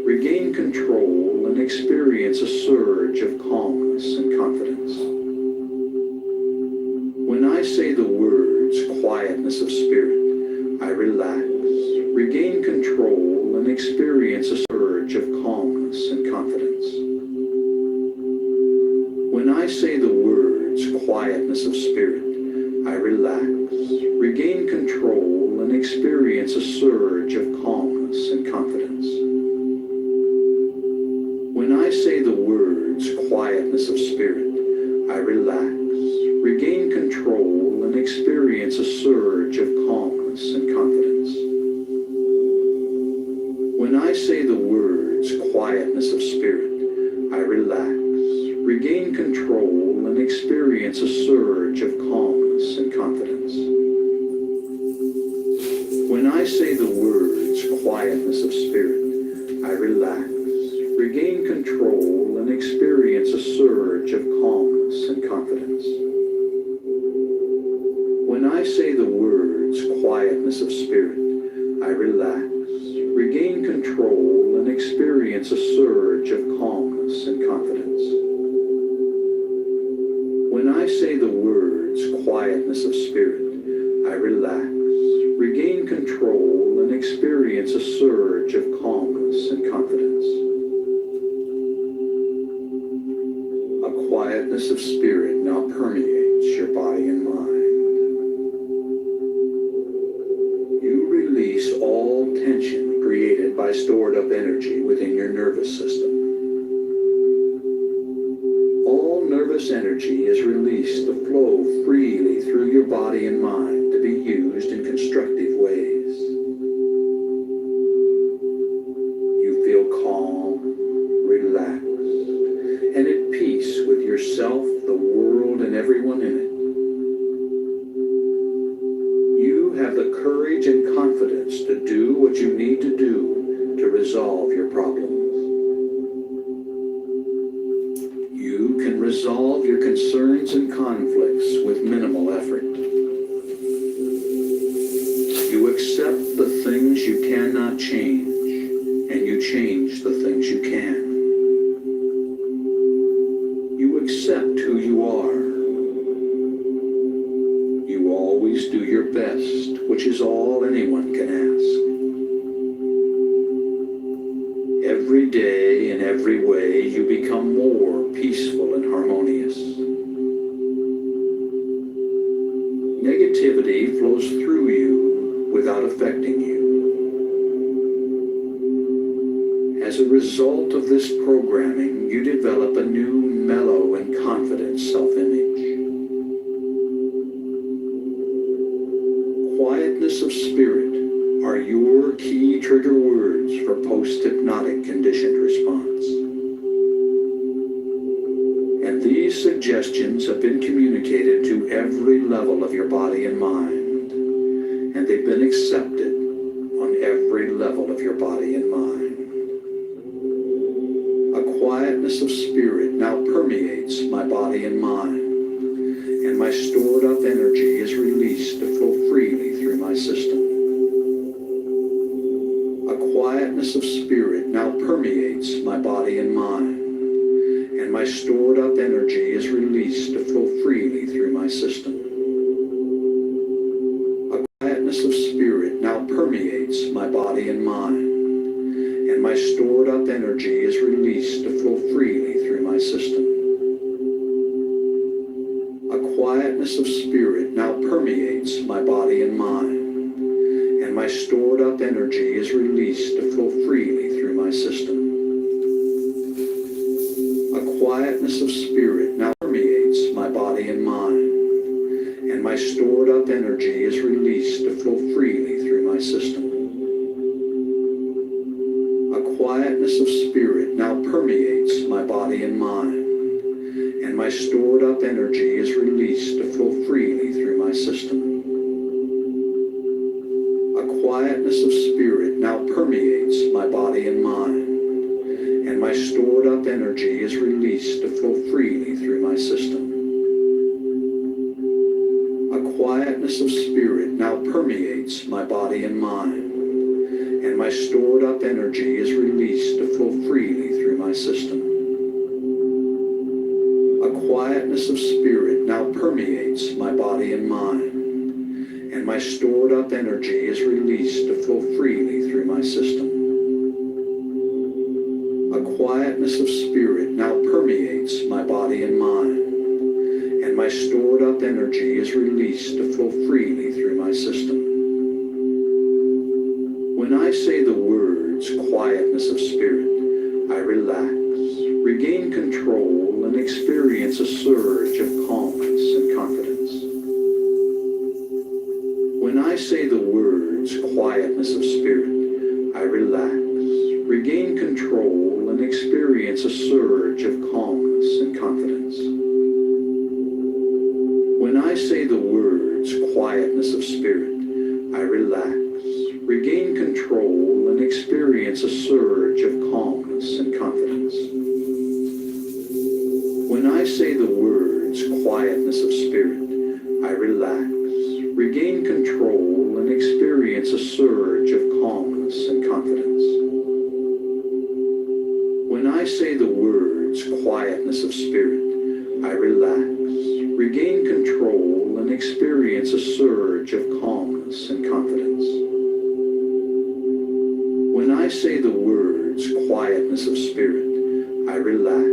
regain control, and experience a surge of calmness and confidence. When I say the words quietness of spirit, I relax, regain control, and experience a surge of calmness and confidence. When I say the words quietness of spirit, I relax, regain control, and experience a surge of calmness and confidence. When I say the words quietness of spirit, I relax, regain control, and experience a surge of calmness and confidence. When I say the words quietness of spirit, I relax, regain control, and experience a surge of calmness and confidence. When I say the words quietness of spirit, I relax, regain control, and experience a surge of calmness and confidence. When I say the words quietness of spirit, I relax, regain control, and experience a surge of calmness and confidence. When I say the words quietness of spirit, I relax, regain control, and experience a surge of calmness and confidence. A quietness of spirit now permeates your body and mind. You release all tension created by stored up energy within your nervous system. All nervous energy is released to flow freely through your body and mind to be used in constructive ways. You feel calm, relaxed, and at peace with yourself, the world, and everyone in it. You have the courage and confidence to do what you need to do to resolve your problems. You can resolve your concerns and conflicts with minimal effort. You accept the things you cannot change, and you change the things you can. You accept who you are. You always do your best, which is all anyone can ask. Every day, in every way, you become more peaceful and harmonious. Negativity flows through you without affecting you. As a result of this programming, you develop a new, mellow, and confident self-image. Quietness of spirit are your key trigger words for post-hypnotic conditioned response. And these These suggestions have been communicated to every level of your body and mind, and they've been accepted on every level of your body and mind. A quietness of spirit now permeates my body and mind, and my stored up energy is released to flow freely through my system. A quietness of spirit now permeates my body and mind, and my stored up energy is released to flow freely through my system. A quietness of spirit now permeates my body and mind, and my stored up energy is released to flow freely through my system. A quietness of spirit now permeates my body and mind, and my stored up energy is released to flow freely through my system. A quietness of spirit now permeates my body and mind, and my stored up energy is released to flow freely through my system. A quietness of spirit now permeates my body and mind, and my stored up energy is released to flow freely through my system. A quietness of spirit now permeates my body and mind, and my stored up energy is released to flow freely through my system. A quietness of spirit now permeates my body and mind, and my stored up energy is released to flow freely through my system. A quietness of spirit now permeates my body and mind, and my stored up energy is released to flow freely through my system. A quietness of spirit now permeates my body and mind, and my stored up energy is released to flow freely through my system. When I say the words quietness of spirit, I relax, regain control, and experience a surge of calmness and confidence. When I say the words quietness of spirit, I relax, regain control, and experience a surge of calmness and confidence. When I say the words quietness of spirit, I relax, regain control, and experience a surge of calmness and confidence. When I say the words quietness of spirit, I relax, regain control, and experience a surge of calmness and confidence. When I say the words quietness of spirit, I relax, regain control, and experience a surge of calmness and confidence. When I say the words quietness of spirit, I relax,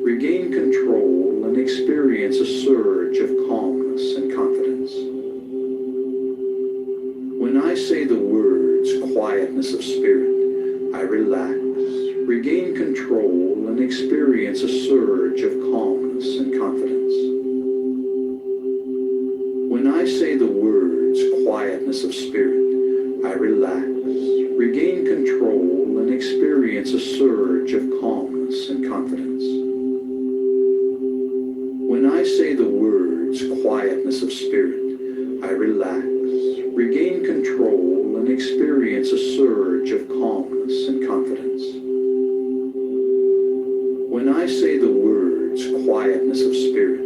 regain control, and experience a surge of calmness and confidence. When I say the words quietness of spirit, I relax, regain control, and experience a surge of calmness and confidence. When I say the words quietness of spirit, I relax, regain control, and experience a surge of calmness and confidence. When I say the words quietness of spirit, I relax, regain control, and experience a surge of calmness and confidence. When I say the words quietness of spirit,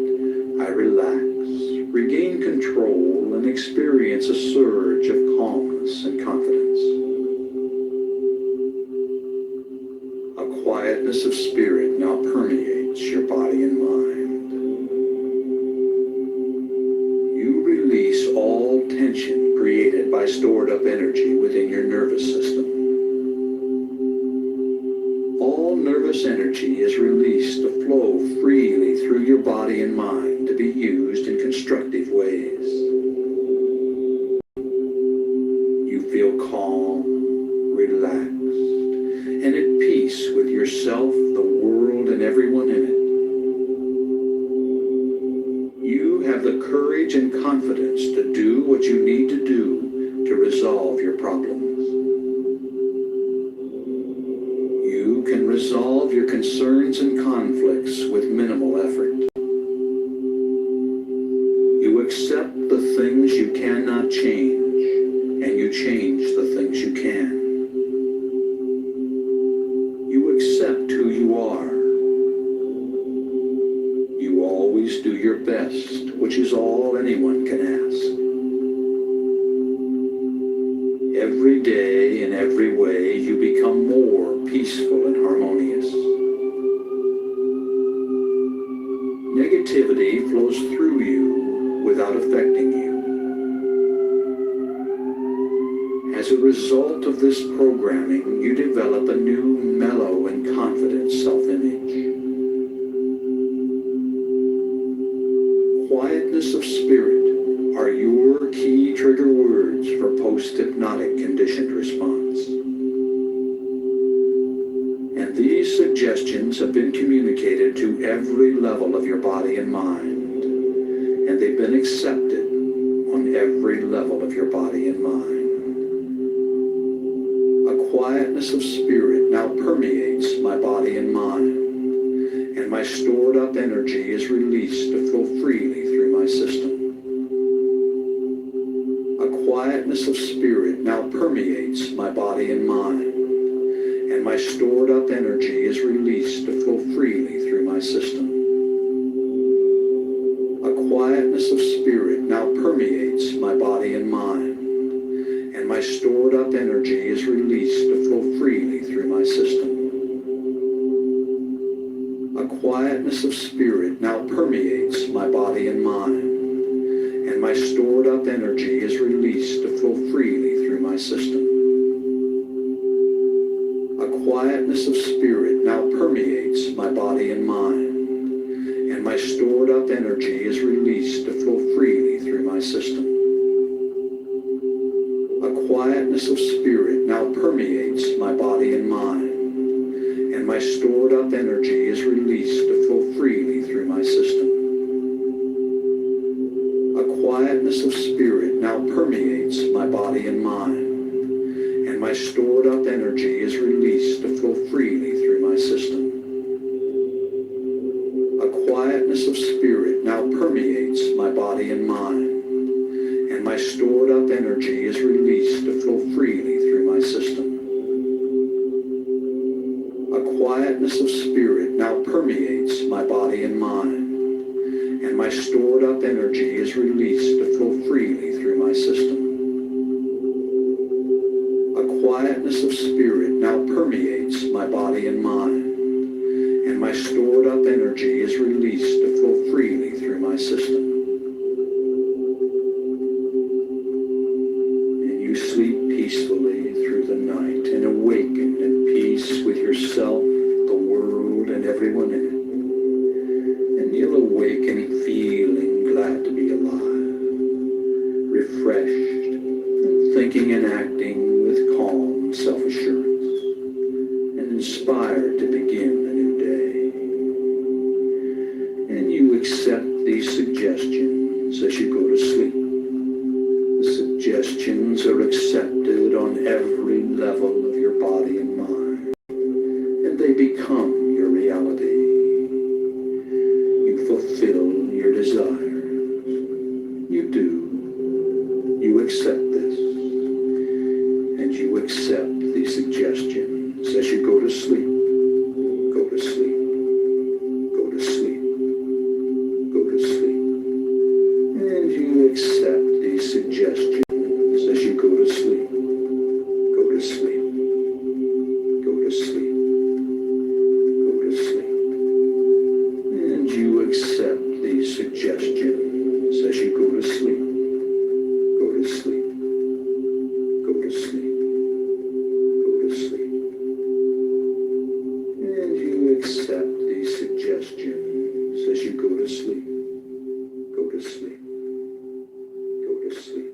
I relax, regain control, and experience a surge of calmness and confidence. A quietness of spirit now permeates your body and mind. You release all tension created by stored up energy within your nervous system. All nervous energy is released to flow freely through your body and mind to be used in constructive ways. You feel calm, relaxed, and at peace with yourself, the world, and everyone in it. You have the courage and confidence to do what you need to do to resolve your problems. You can resolve your concerns and conflicts with minimal effort. to change the things you can. You accept who you are. You always do your best, which is all anyone can ask. Every day, in every way, you become more peaceful and harmonious. Negativity flows through you without affecting you. As a result of this programming, you develop a new, mellow, and confident self-image. Quietness of spirit are your key trigger words for post-hypnotic conditioned response. And these suggestions have been communicated to every level of your body and mind, and they've been accepted on every level of your body and mind. A quietness of spirit now permeates my body and mind, and my stored up energy is released to flow freely through my system. Quietness of spirit now permeates my body and mind, and my stored up energy is released to flow freely through my system. A quietness of spirit now permeates my body and mind, and my stored up energy is released to flow freely through my system. A quietness of spirit now permeates my body and mind, and my stored up energy is released to flow freely through my system. A quietness of spirit now permeates my body and mind, and my stored up energy is released to flow freely through my system. A quietness of spirit now permeates my body and mind, and my stored up energy is released to flow freely through my system. Quietness of spirit now permeates my body and mind, and my stored up energy is released to flow freely through my system. A quietness of spirit now permeates my body and mind, and my stored up energy is released to flow freely through my system. A quietness of spirit now permeates my body and mind, and my stored up energy is released to flow freely through my system. A quietness of spirit now permeates my body and mind, and my stored up energy is released to flow freely through my system. And you sleep peacefully through the night and awaken in peace with yourself, the world, and everyone in it. And you'll awaken feeling glad to be alive, refreshed, and thinking and acting with calm self-assurance, and inspired to begin a new day. And you accept these suggestions as you go to sleep. The suggestions are accepted on every level of your body and mind, and they become your reality. Fulfill your desires. You do. You accept this. And you accept these suggestions as you go to sleep. Go to sleep. Go to sleep. Go to sleep. And you accept these suggestions as you go to sleep. Go to sleep. Go to sleep. Go to sleep. And you accept these suggestions as you go to sleep. Go to sleep. Go to sleep. Go to sleep. And you accept these suggestions as you go to sleep. Go to sleep. Go to sleep.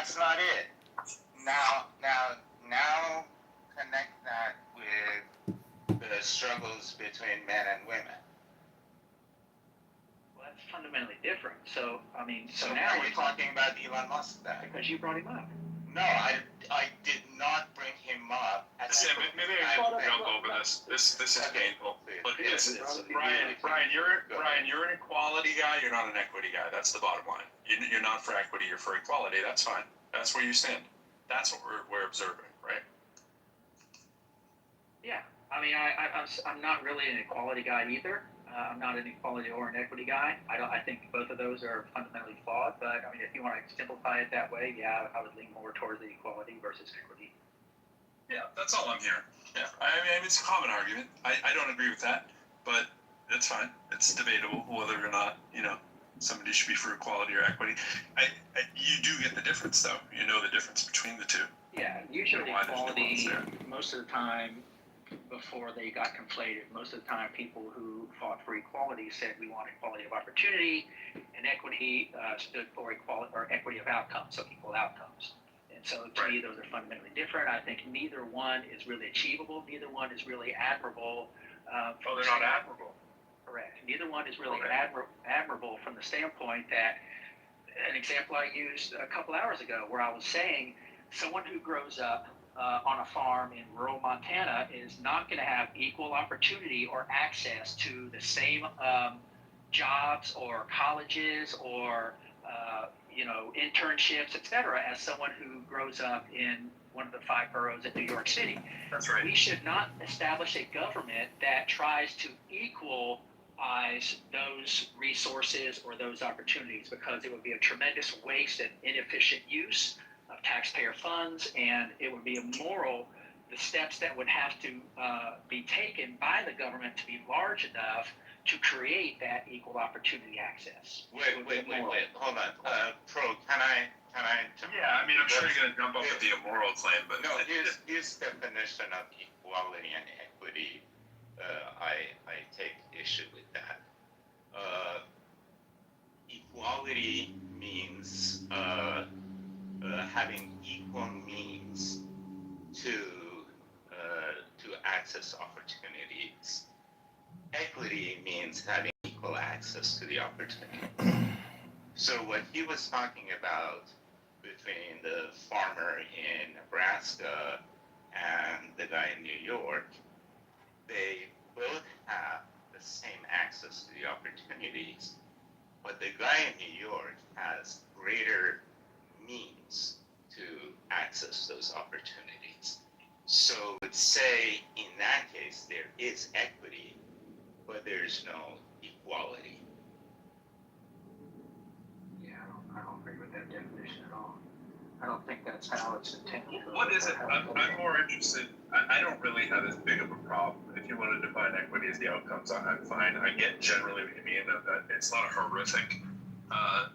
that's not it. Now, connect that with the struggles between men and women. Well, that's fundamentally different. So, I mean, So now now we're you're talking about Elon Musk then? because you brought him up. No, I did not bring him up. Maybe I can jump over this. This is painful. But it's Brian, you're an equality guy. You're not an equity guy. That's the bottom line. You're not for equity. You're for equality. That's fine. That's where you stand. That's what we're observing, right? Yeah, I mean, I'm not really an equality guy either. I'm not an equality or an equity guy. I think both of those are fundamentally flawed. But I mean, if you want to simplify it that way, yeah, I would lean more towards the equality versus equity. Yeah, that's all I'm hearing. Yeah, I mean, it's a common argument. I don't agree with that, but it's fine. It's debatable whether or not somebody should be for equality or equity. You do get the difference, though. You know the difference between the two. Yeah, usually equality, most of the time, before they got conflated, most of the time people who fought for equality said we want equality of opportunity, and equity stood for equality or equity of outcomes, so equal outcomes. And so to me, those are fundamentally different. I think neither one is really achievable. Neither one is really admirable. They're not admirable. Correct. Neither one is really admirable from the standpoint that an example I used a couple hours ago where I was saying someone who grows up on a farm in rural Montana is not going to have equal opportunity or access to the same jobs or colleges or internships, etc., as someone who grows up in one of the 5 boroughs in New York City. That's right. We should not establish a government that tries to equalize those resources or those opportunities, because it would be a tremendous waste and inefficient use of taxpayer funds, and it would be immoral. The steps that would have to be taken by the government to be large enough to create that equal opportunity access. Wait, hold on. Pro, can I? Yeah, I mean, I'm sure you're going to jump up with the immoral claim, but no, his definition of equality and equity, I take issue with that. Equality means having equal means to access opportunities. Equity means having equal access to the opportunity. So what he was talking about between the farmer in Nebraska and the guy in New York, they both have the same access to the opportunities, but the guy in New York has greater means to access those opportunities. So let's say in that case there is equity, but there's no equality. Yeah, I don't agree with that definition at all. I don't think that's how it's intended. What is it? I'm more interested. I don't really have as big of a problem. If you want to define equity as the outcomes, I'm fine. I get generally what you mean, that it's not a horrific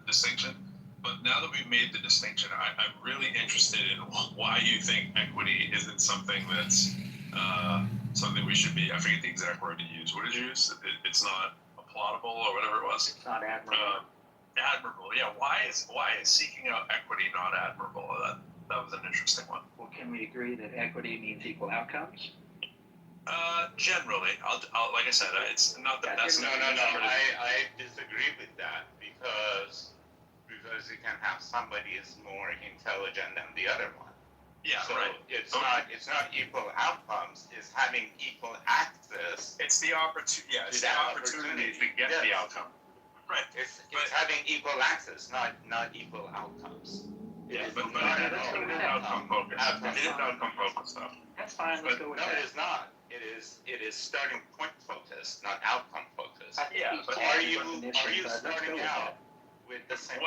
distinction. But now that we've made the distinction, I'm really interested in why you think equity isn't something that's something we should be. I forget the exact word you use. What did you use? It's not applaudable or whatever it was. It's not admirable. Admirable, yeah. Why is seeking out equity not admirable? That was an interesting one. Well, can we agree that equity means equal outcomes? Generally, I'll like I said, it's not the best. No. I disagree with that because you can have somebody is more intelligent than the other one. Yeah, so right. It's not equal outcomes. It's having equal access. It's the opportunity. Yeah, it's the opportunity to get the outcome. Right. It's having equal access, not equal outcomes. Yeah, but it is outcome focused. It is outcome focused, though. That's fine. Let's go with that. No, it is not. It is starting point focused, not outcome focused. Yeah, but are you starting out with the same?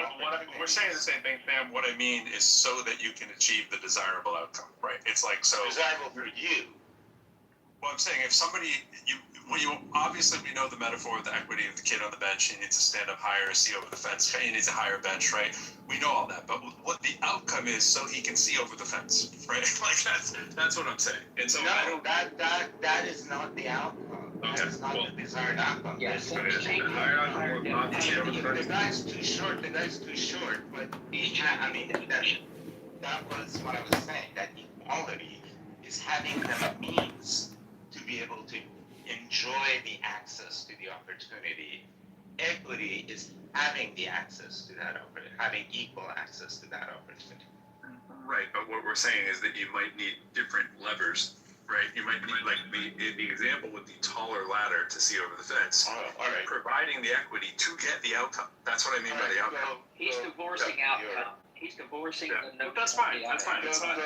We're saying the same thing, Sam. What I mean is so that you can achieve the desirable outcome, right? It's like so desirable for you. Well, I'm saying if somebody obviously we know the metaphor of the equity of the kid on the bench. He needs to stand up higher, see over the fence. He needs a higher bench, right? We know all that, but what the outcome is, so he can see over the fence, right? Like that's what I'm saying. And so no, that is not the outcome. Okay. That's not the desired outcome. Yes. The higher outcome. The guy's too short. But I mean, that was what I was saying, that equality is having them a means to be able to enjoy the access to the opportunity. Equity is having the access to that opportunity, having equal access to that opportunity. Right, but what we're saying is that you might need different levers, right? You might need, like, the example with the taller ladder to see over the fence. Oh, all right. Providing the equity to get the outcome. That's what I mean by the outcome. He's divorcing outcome. He's divorcing the notion. That's fine. of the That's fine. outcome. That's fine.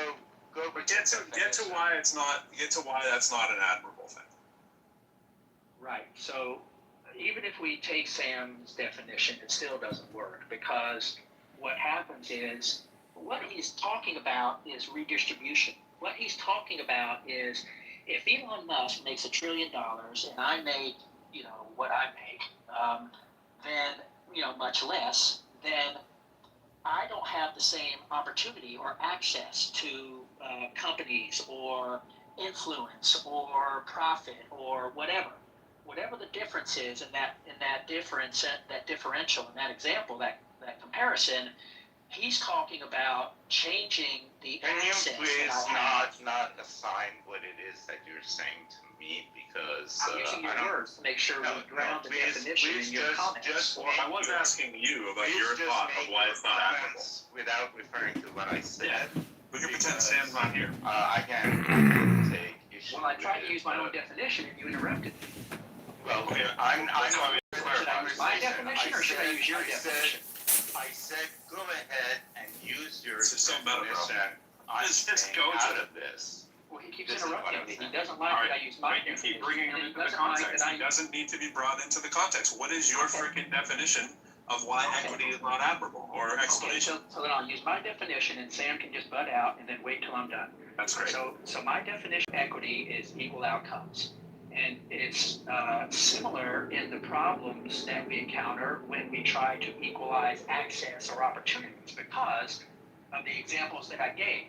Go But get to why it's not. Get to why that's not an admirable thing. Right. So even if we take Sam's definition, it still doesn't work, because what happens is what he's talking about is redistribution. What he's talking about is if Elon Musk makes $1 trillion and I make, what I make, then, much less, then I don't have the same opportunity or access to companies or influence or profit or whatever the difference is in that difference, that differential, in that example, that comparison. He's talking about changing the Can you access please that I have. not assign what it is that you're saying to me, because I'm using your I don't. words to make sure we ground the please definition in your comments. Well, I was asking you about Please your just thought make of why your it's not admirable. comments without referring to what I said. We can pretend Sam's not here. I can take issue. Well, I tried with to use my own definition and you interrupted me. Well, I'm going to Should I use my definition or should I use your definition? I said, go ahead and use your This is so meta, bro. definition. I'm Let's just staying go to out it. of this. Well, he keeps This is what interrupting I'm me. He saying. doesn't like All that right, I use my but you definition. keep bringing him and he into the doesn't like context. that He doesn't need to be brought into the context. What is your freaking definition of why equity is not admirable, or Okay, explanation? so then I'll use my definition and Sam can just butt out and then wait till I'm done. That's great. So my definition of equity is equal outcomes. And it's similar in the problems that we encounter when we try to equalize access or opportunities because of the examples that I gave.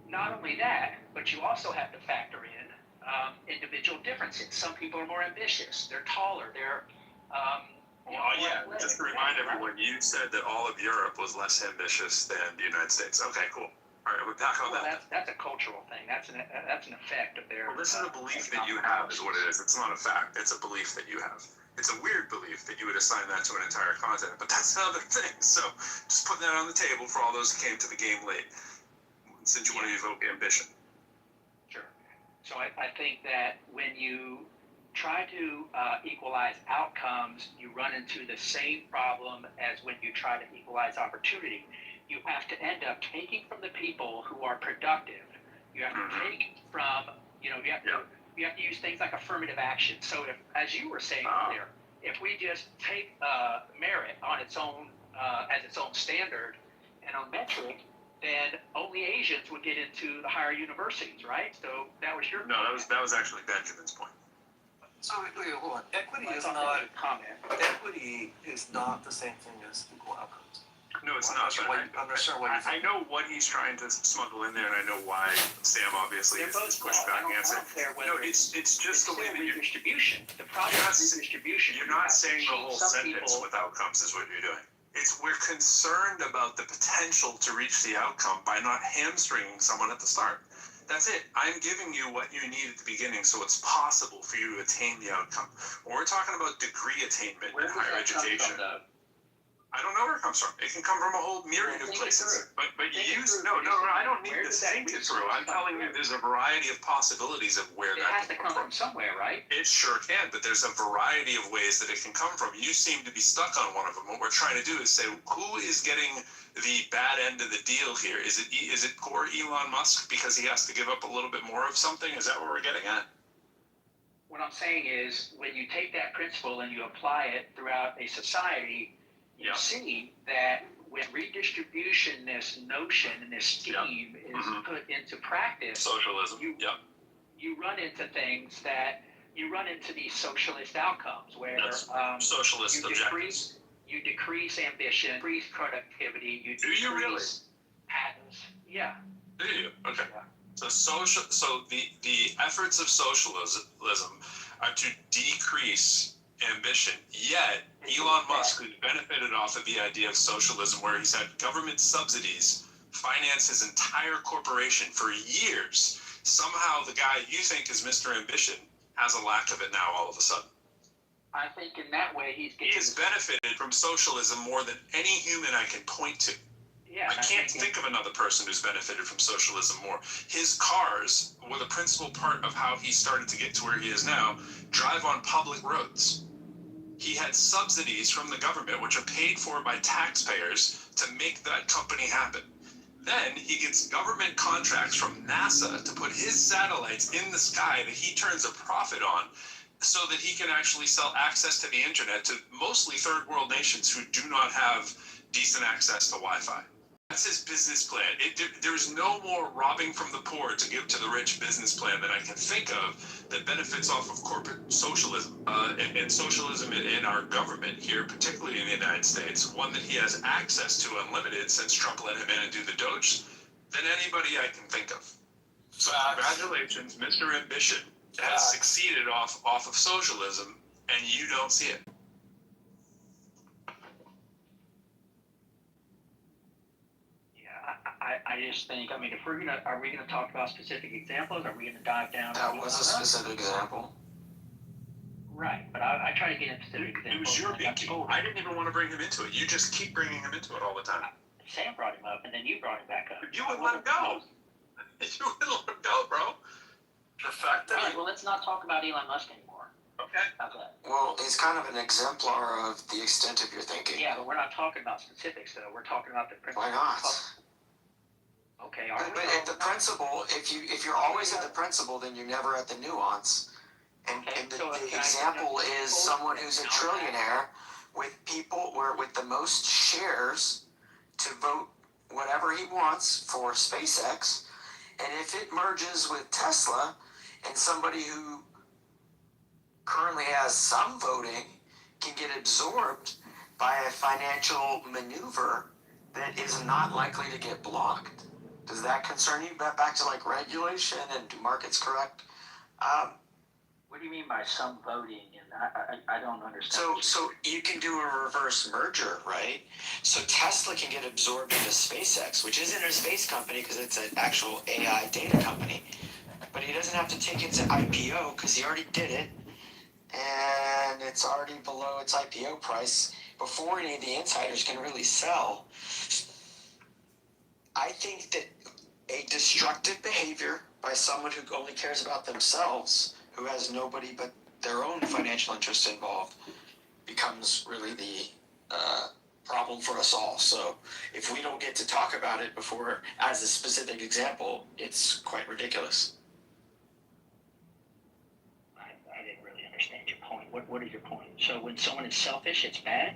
Not only that, but you also have to factor in individual differences. Some people are more ambitious. They're taller. They're Well, yeah, just to remind everyone, you said that all of Europe was less ambitious than the United States. Okay, cool. All right, we're back on Well, that. that's a cultural thing. That's an effect of their. Well, this is a belief that you have, is what it is. It's not a fact. It's a belief that you have. It's a weird belief that you would assign that to an entire continent, but that's another thing. So just putting that on the table for all those who came to the game late, since you want to evoke ambition. Sure. So I think that when you try to equalize outcomes, you run into the same problem as when you try to equalize opportunity. You have to end up taking from the people who are productive. You have to take from, you have to use things like affirmative action. So if, as you were saying earlier, if we just take merit on its own, as its own standard and on metric, then only Asians would get into the higher universities, right? So that was your No, that was actually Benjamin's point. So wait, hold on. Equity I is thought not that was a comment. equity is not the same thing as equal outcomes. No, it's I'm not. not sure what I know what he's trying to smuggle in there, and I know why Sam obviously They're is both pushing flawed. back I answer. don't care No, whether it's just the way that you're. redistribution. The problem is redistribution. You're not You have to saying the cheat whole some sentence people. with outcomes is what you're doing. It's we're concerned about the potential to reach the outcome by not hamstringing someone at the start. That's it. I'm giving you what you need at the beginning so it's possible for you to attain the outcome. When we're talking about degree attainment Where in does higher that come education, from, though? I don't know where it comes from. It can come from a whole myriad of Think it places. through. But Think it you through. no, I don't need Where to does that think it resource through. I'm come telling you from? there's a variety of possibilities of where It that has to can come from somewhere, right? It sure can, but there's a variety of ways that it can come from. You seem to be stuck on one of them. What we're trying to do is say, who is getting the bad end of the deal here? Is it poor Elon Musk because he has to give up a little bit more of something? Is that what we're getting at? What I'm saying is, when you take that principle and you apply it throughout a society, you see that when redistribution, this notion and this scheme is put into practice, Socialism. you run into things that you run into these socialist outcomes where Socialist objectives. you decrease ambition, decrease productivity, you Do you really? patents. Yeah. Do you? Okay. Yeah. So the efforts of socialism are to decrease ambition, yet Elon Musk, who benefited off of the idea of socialism, where he's had government subsidies finance his entire corporation for years. Somehow the guy you think is Mr. Ambition has a lack of it now all of a sudden. I think in that way He has benefited from socialism more than any human I can point to. Yeah, I can't think of another person who's benefited from socialism more. His cars were the principal part of how he started to get to where he is now, drive on public roads. He had subsidies from the government, which are paid for by taxpayers, to make that company happen. Then he gets government contracts from NASA to put his satellites in the sky that he turns a profit on, so that he can actually sell access to the internet to mostly third world nations who do not have decent access to Wi-Fi. That's his business plan. There's no more robbing from the poor to give to the rich business plan that I can think of that benefits off of corporate socialism and socialism in our government here, particularly in the United States, one that he has access to unlimited since Trump let him in and do the Doge, than anybody I can think of. So congratulations, Mr. Ambition has succeeded off of socialism, and you don't see it. I just think, I mean, if we're gonna, are we gonna talk about specific examples? Are we gonna dive down? That was a specific example. Right, but I try to get into specific examples. It was your big. I didn't even want to bring him into it. You just keep bringing him into it all the time. Sam brought him up, and then you brought him back up. You wouldn't let him go. You wouldn't let him go, bro. The fact that. All right, well, let's not talk about Elon Musk anymore. Okay. How's that? Well, he's kind of an exemplar of the extent of your thinking. Yeah, but we're not talking about specifics, though. We're talking about the principle. Why not? Okay, But at the principle, if you're always at the principle, then you're never at the nuance. And the example is someone who's a trillionaire with the most shares to vote whatever he wants for SpaceX. And if it merges with Tesla and somebody who currently has some voting can get absorbed by a financial maneuver that is not likely to get blocked. Does that concern you? Back to like regulation and do markets correct? What do you mean by some voting? And I don't understand. So you can do a reverse merger, right? So Tesla can get absorbed into SpaceX, which isn't a space company because it's an actual AI data company. But he doesn't have to take its IPO because he already did it. And it's already below its IPO price before any of the insiders can really sell. I think that a destructive behavior by someone who only cares about themselves, who has nobody but their own financial interests involved, becomes really the problem for us all. So if we don't get to talk about it before, as a specific example, it's quite ridiculous. I didn't really understand your point. What is your point? So when someone is selfish, it's bad?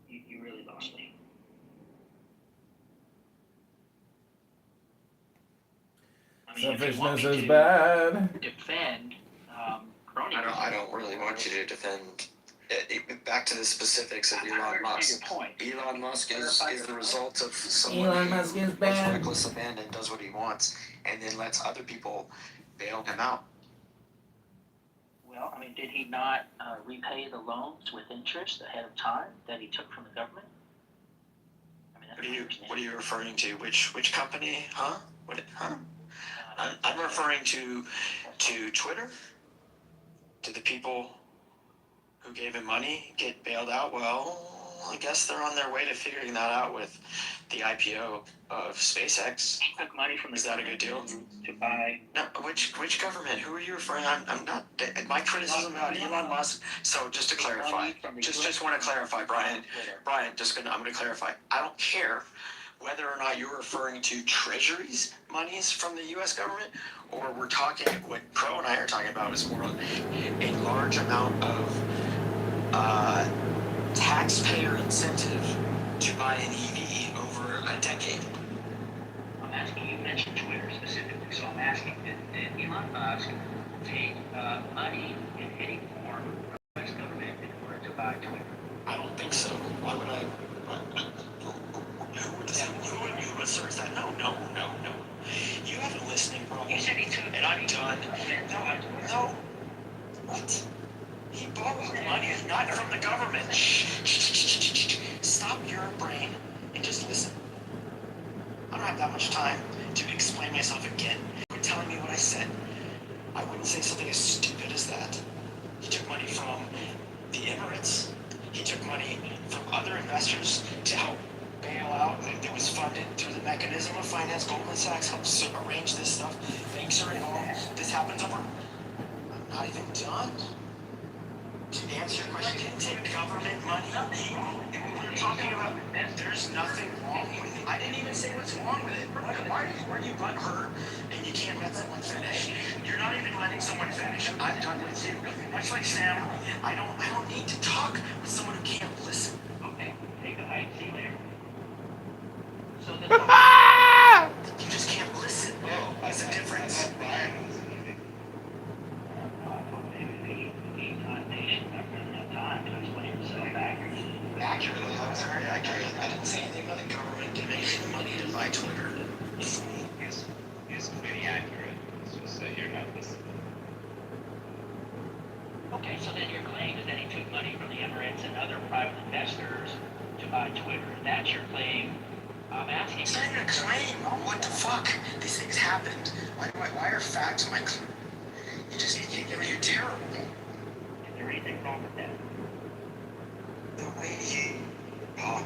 You really lost me. I mean, Selfishness is bad. Defend crony. I don't really want you to defend. Back to the specifics of Elon Musk. Your point. Elon Musk is the result of someone Elon who Musk is is bad. reckless abandon, does what he wants, and then lets other people bail him out. Well, I mean, did he not repay the loans with interest ahead of time that he took from the government? I mean, that's What are you referring to? Which company? Huh? I'm referring to Twitter. To the people who gave him money get bailed out. Well, I guess they're on their way to figuring that out with the IPO of SpaceX. He took money from the Is that a good deal? to buy. No, which government? Who are you referring? I'm not. My criticism about Elon Musk. So just to clarify, just want to clarify, Brian. I'm going to clarify. I don't care whether or not you're referring to treasuries monies from the U.S. government, or we're talking, what Pro and I are talking about is more a large amount of taxpayer incentive to buy an EV over a decade. I'm asking, you mentioned Twitter specifically, so I'm asking, did Elon Musk take money in any form from the U.S. government in order to buy Twitter? I don't think so. Why would I? Who asserts that? No. You have a listening problem. You said he took. And I'm done. No. No. What? He borrowed money, not from the government. Shh. Stop your brain and just listen. I don't have that much time to explain myself again. Quit telling me what I said. I wouldn't say something as stupid as that. He took money from the Emirates. He took money from other investors to help bail out. It was funded through the mechanism of finance. Goldman Sachs helps arrange this stuff. Banks are involved. This happens over. I'm not even done. To answer your question, he didn't take government money. We were talking about there's nothing wrong with it. I didn't even say what's wrong with it. Why were you butthurt and you can't let someone finish? You're not even letting someone finish. I'm done with you. Much like Sam, I don't need to talk with someone who can't listen. Okay, take a hike, see you later. So then, You just can't listen. That's the difference. Accurately, I was very accurate. I didn't say anything about the government giving money to buy Twitter. He's pretty accurate. It's just that you're not listening. Okay, so then your claim is that he took money from the Emirates and other private investors to buy Twitter. That's your claim. I'm asking. It's not even a claim. What the fuck? These things happened. Why are facts my claim? You're terrible. Is there anything wrong with that? The way he. Oh.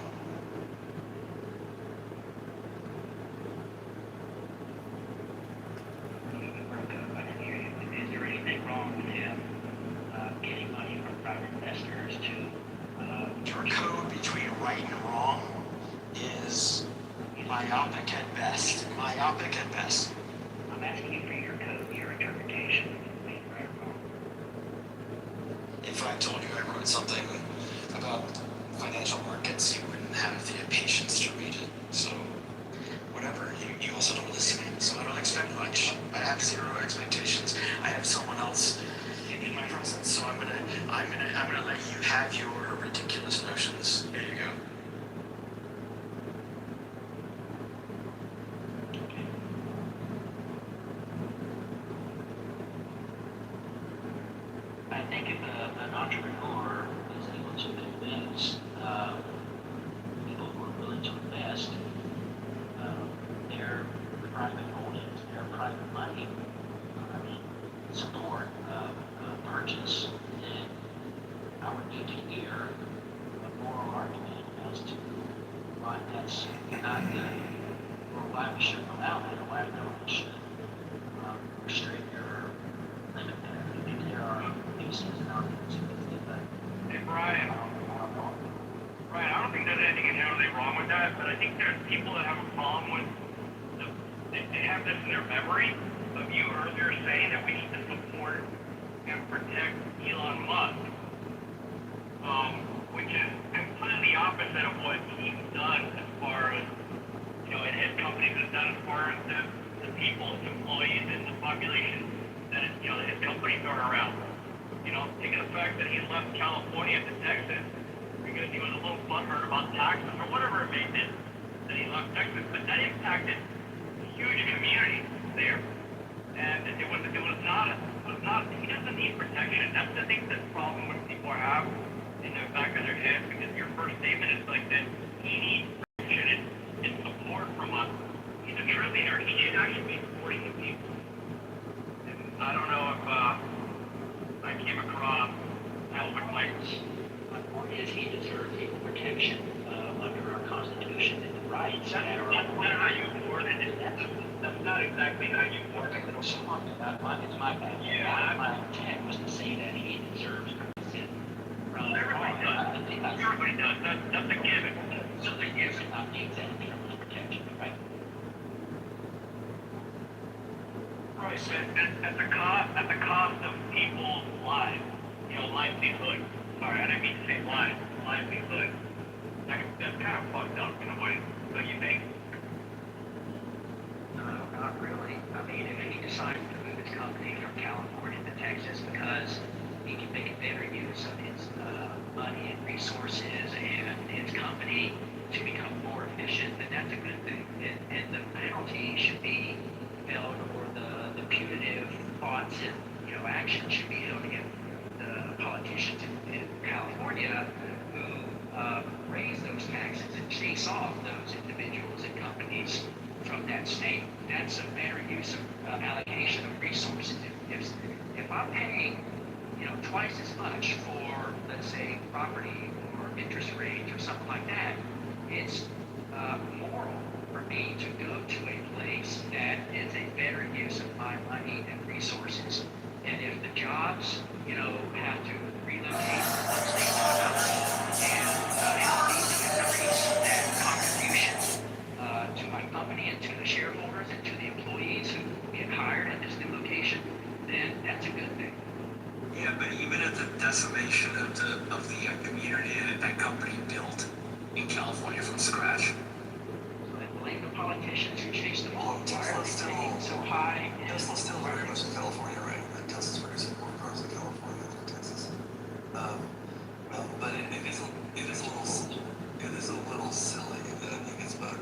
Is there anything wrong with him getting money from private investors to Your code between right and wrong is myopic at best. Myopic at best. I'm asking you for your code, your interpretation. Right or wrong? If I told you I wrote something about financial markets, you wouldn't have the patience to read it. So, whatever. You also don't listen, so I don't expect much. I have zero expectations. I have someone else in my presence, so I'm gonna let you have your ridiculous notions. Here you go. I think if an entrepreneur is able to convince people who are willing to invest their private holdings, their private money, support purchase, then I would need to hear a moral argument as to why that's not good, or why we should allow that, or why the government should restrict or limit that. Maybe there are uses and arguments against it, but Hey, Brian. Brian, I don't think there's anything inherently wrong with that, but I think there's people that have a problem with they have this in their memory of you earlier saying that we need to support and protect Elon Musk, which is completely opposite of what he's done as far as, and his companies have done as far as the people, his employees, and the population that his companies are around. Taking the fact that he left California to Texas because he was a little butthurt about taxes or whatever it may be, that he left Texas, but that impacted huge communities there. And it was not, he doesn't need protection. That's the thing, the problem when people have in the back of their head, because your first statement is like that he needs protection and support from us. He's a trillionaire. He should actually be supporting the people. And I don't know if I came across eloquently. my point is he deserves equal protection under our Constitution and the rights that are. That's not how you worded it. That's not exactly how you worded it. It's my bad. Yeah. My intent was to say that he deserves protection from. Everybody does. Everybody does. That's a given. So the given, not the exact term of protection, right? Right, at the cost of people's lives, livelihood. Sorry, I didn't mean to say lives, livelihood. That's kind of fucked up in a way. Don't you think? No, not really. I mean, if he decides to move his company from California to Texas because he can make a better use of his money and resources and his company to become more efficient, then that's a good thing. And the penalty should be held, or the punitive thoughts and action should be held against the politicians in California who raise those taxes and chase off those individuals and companies from that state. That's a better use of allocation of resources. If I'm paying, twice as much for, let's say, property or interest rates or something like that, it's moral for me to go to a place that is a better use of my money and resources. And if the jobs, have to relocate from one state to another, and help me to increase that contribution to my company and to the shareholders and to the employees who get hired at this new location, then that's a good thing. Yeah, but even at the decimation of the community that company built in California from scratch. So I blame the politicians who chase them all. Why are they paying so high? Tesla's still very much in California, right? Tesla's producing more cars in California than in Texas. But it is a little silly that I think it's better.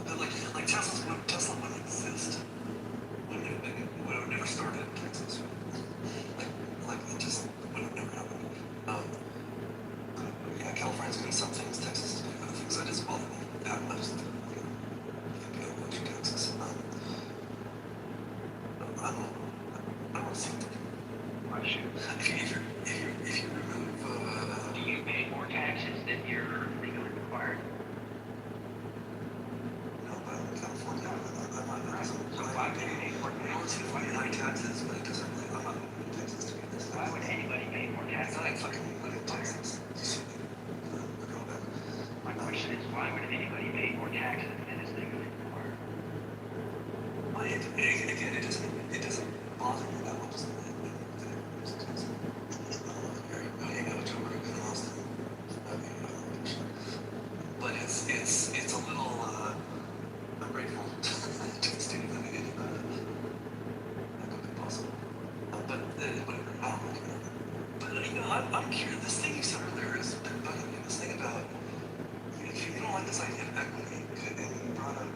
But like Tesla wouldn't exist. Would have never started in Texas. Like it just would have never happened. Yeah, California's doing some things, Texas is doing other things. So it doesn't bother me that much. Go to Texas. I don't think that if you remove Do you pay more taxes than you're legally required? no, but I'm in California. I'm not So why would you pay more I want taxes? to pay high taxes, but it doesn't really, I'm not moving to Texas to get this. Why would anybody pay more I taxes? thought I fucking live in Texas. Go back. My question is, why would anybody pay more taxes than is legally required? Well, again, it doesn't bother me that much. I hang out with Joe Rogan in Austin. But it's a little, I'm grateful to the state of living that could be possible. But whatever, I don't really care. But I'm curious, this thing you said earlier is bugging me. This thing about, if you don't like this idea of equity, and you brought up,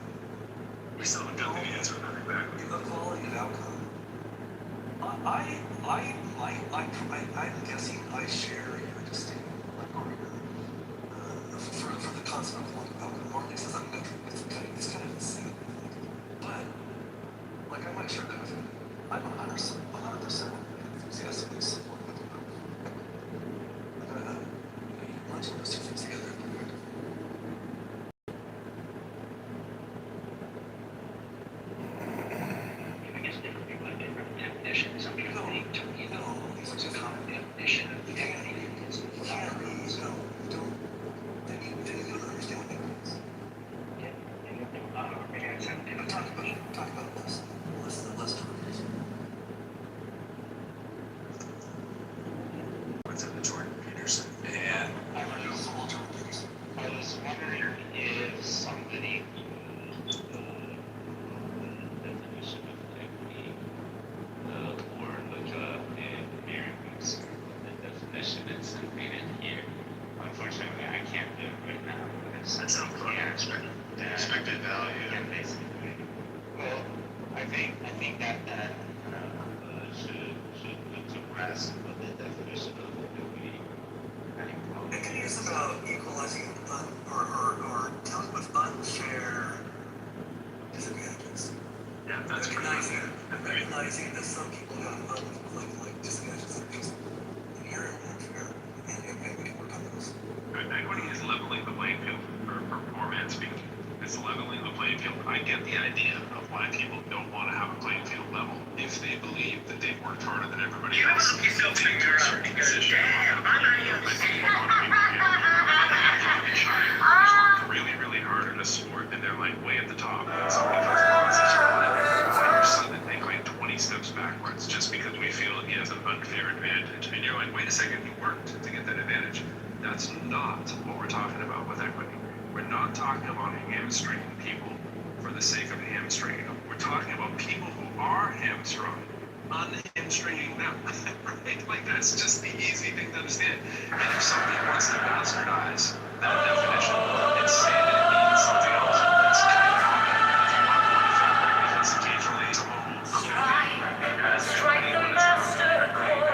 We still haven't got the answer to that exactly. the quality of outcome. I'm guessing I share your distinct argument for the concept of quality of outcome, or at least as I'm measuring it's kind of insane. But like I might share that with you. I'm 100% enthusiastically supportive of merging those two things together. I guess different people have different definitions. Some people think, what's a common definition of equity is They don't understand what that means. maybe I just haven't Talk about it less terms. What's in the Jordan Peterson? And I don't know some Jordan Peterson. I was wondering if somebody definition of equity or look up in Merriam's the definition that's included here. Unfortunately, I can't do it right now. that sounds like expected value. Yeah, basically. Well, I think that should look to grasp what the definition of equity and It can use about equalizing or dealing with unfair disadvantages. Yeah, that's Recognizing that some people have like disadvantages that just inherently unfair, and we can work on those. Equity is leveling the playing field for poor man speaking. It's leveling the playing field. I get the idea of why people don't want to have a playing field level if they believe that they've worked harder than everybody You else. ever look yourself in the mirror and go, damn, I'm not even Really, really hard in a sport, and they're like way at the top. And somebody comes along and says, and you see that they went 20 steps backwards just because we feel he has an unfair advantage. And you're like, wait a second, he worked to get that advantage. That's not what we're talking about with equity. We're not talking about hamstringing people for the sake of hamstringing them. We're talking about people who are hamstrung, unhamstringing them. Right? Like that's just the easy thing to understand. And if somebody wants to bastardize that definition and say that it means something else, that's kind of because occasionally someone will Strike the master chord.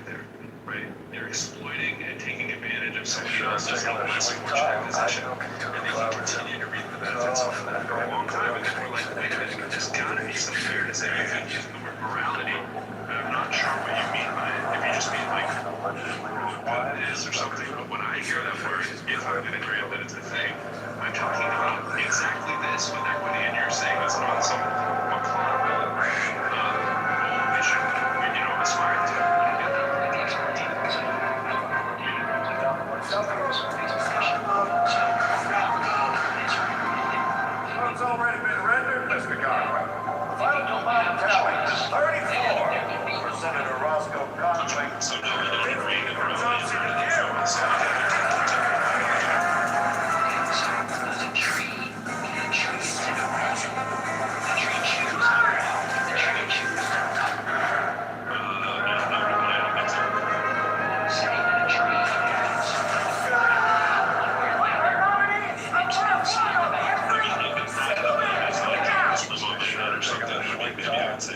right there, right? You're exploiting and taking advantage of somebody else's less fortunate position, and they can continue to reap the benefits of that for a long time. And then we're like, wait a minute, there's got to be some fairness. If you keep using the word morality, and I'm not sure what you mean by it. If you just mean like what it is or something, but when I hear that word, if I'm going to grant that it's a thing, I'm talking about exactly this with equity, and you're saying it's not some macabre goal we should, aspire to. It's already been rendered, Mr. Conway. Final tally is 34 for Senator Roscoe Conway. So no, I don't agree that we're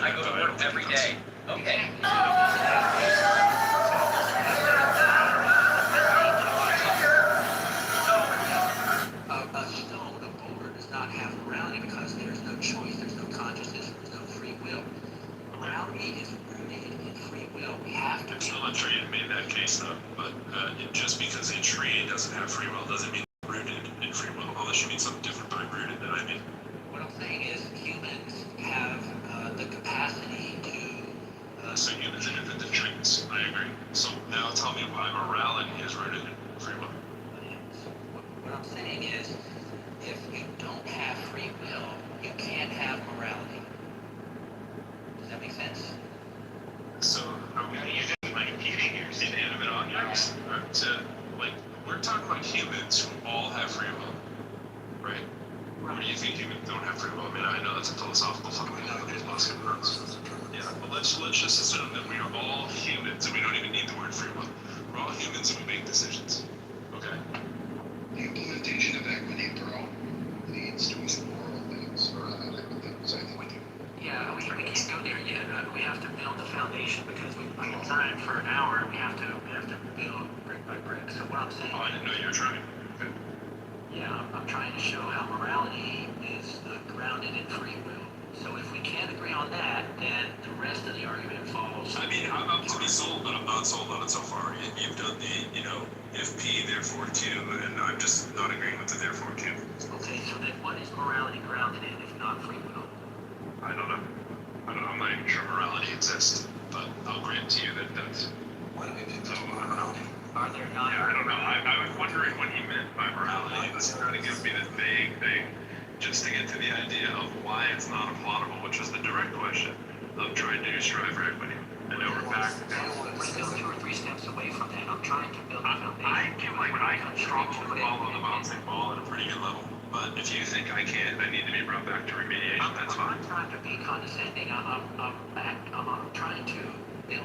I go to work every day. Okay. A stone, a boulder, does not have morality because there's no choice, there's no consciousness, there's no free will. Morality is rooted in free will. We have to. I'm still not sure you made that case though, but just because a tree doesn't have free will doesn't mean rooted in free will, unless you mean something different by rooted than I mean. What I'm saying is humans have the capacity to. So humans are different than trees. I agree. So now tell me why morality is rooted in free will. What I'm saying is, if you don't have free will, you can't have morality. Does that make sense? So are we using like inanimate objects to we're talking about humans who all have free will, right? Or do you think humans don't have free will? I mean, I know that's a philosophical fucking yeah, but let's just assume that we are all humans and we don't even need the word free will. We're all humans and we make decisions. Okay. The implementation of equity for all leads to moral things or unethical things. I think we do. Yeah, we can't go there yet. We have to build the foundation because we put time for an hour and we have to build brick by brick. So what I'm saying. Oh, I didn't know you were trying. Okay. Yeah, I'm trying to show how morality is grounded in free will. So if we can't agree on that, then the rest of the argument falls. I mean, I'm up to be sold, but I'm not sold on it so far. You've done the, if P, therefore Q, and I'm just not agreeing with the therefore Q. Okay, so then what is morality grounded in if not free will? I don't know. I'm not even sure morality exists, but I'll grant to you that that's. Why do we pick So, morality? Are there not? Yeah, I don't know. I was wondering what he meant by morality. This is trying to give me this vague thing, just to get to the idea of why it's not applaudable, which is the direct question of trying to strive for equity. I know we're back. We're still 2 or 3 steps away from that. I'm trying to build a foundation. I feel like I can struggle with following the bouncing ball at a pretty good level. But if you think I can't, I need to be brought back to remediation. That's fine. I'm trying to be condescending. I'm trying to build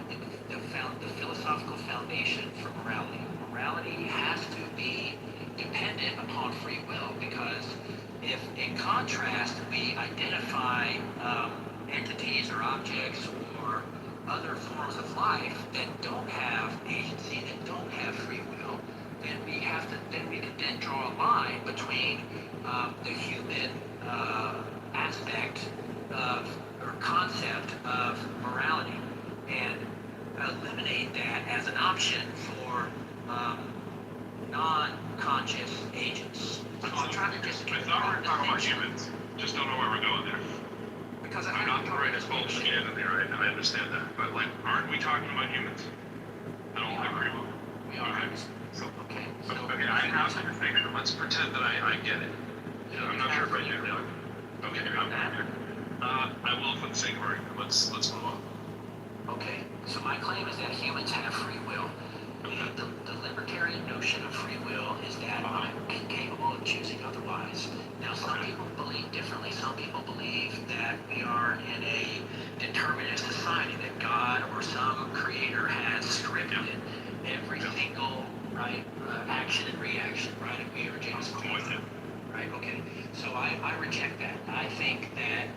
the philosophical foundation for morality. Morality has to be dependent upon free will because if, in contrast, we identify entities or objects or other forms of life that don't have agency, that don't have free will, then we can then draw a line between the human aspect of or concept of morality and eliminate that as an option for non-conscious agents. So I'm trying to just I thought we were talking about humans. Just don't know where we're going there. because I'm not the greatest politician in there, I understand that. But aren't we talking about humans? I don't agree with. We are. Okay. So, Okay. okay, I have to think. Let's pretend that I get it. I'm not sure if I do. Okay, I'm here. I will for the sake of argument. Let's move on. Okay, so my claim is that humans have free will. The libertarian notion of free will is that I'm capable of choosing otherwise. Now, some people believe differently. Some people believe that we are in a determinist society, that God or some creator has scripted every single action and reaction, right? And we are just right? Okay. So I reject that. I think that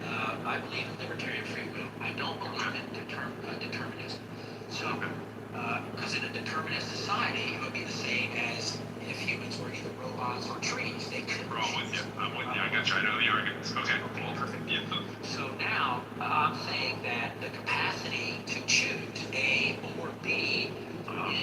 I believe in libertarian free will. I don't believe in determinism. So in a determinist society, it would be the same as if humans were either robots or trees. They could. I'm with you. I got you. I know the arguments. Okay, cool. Perfect. Yeah. So now I'm saying that the capacity to choose A or B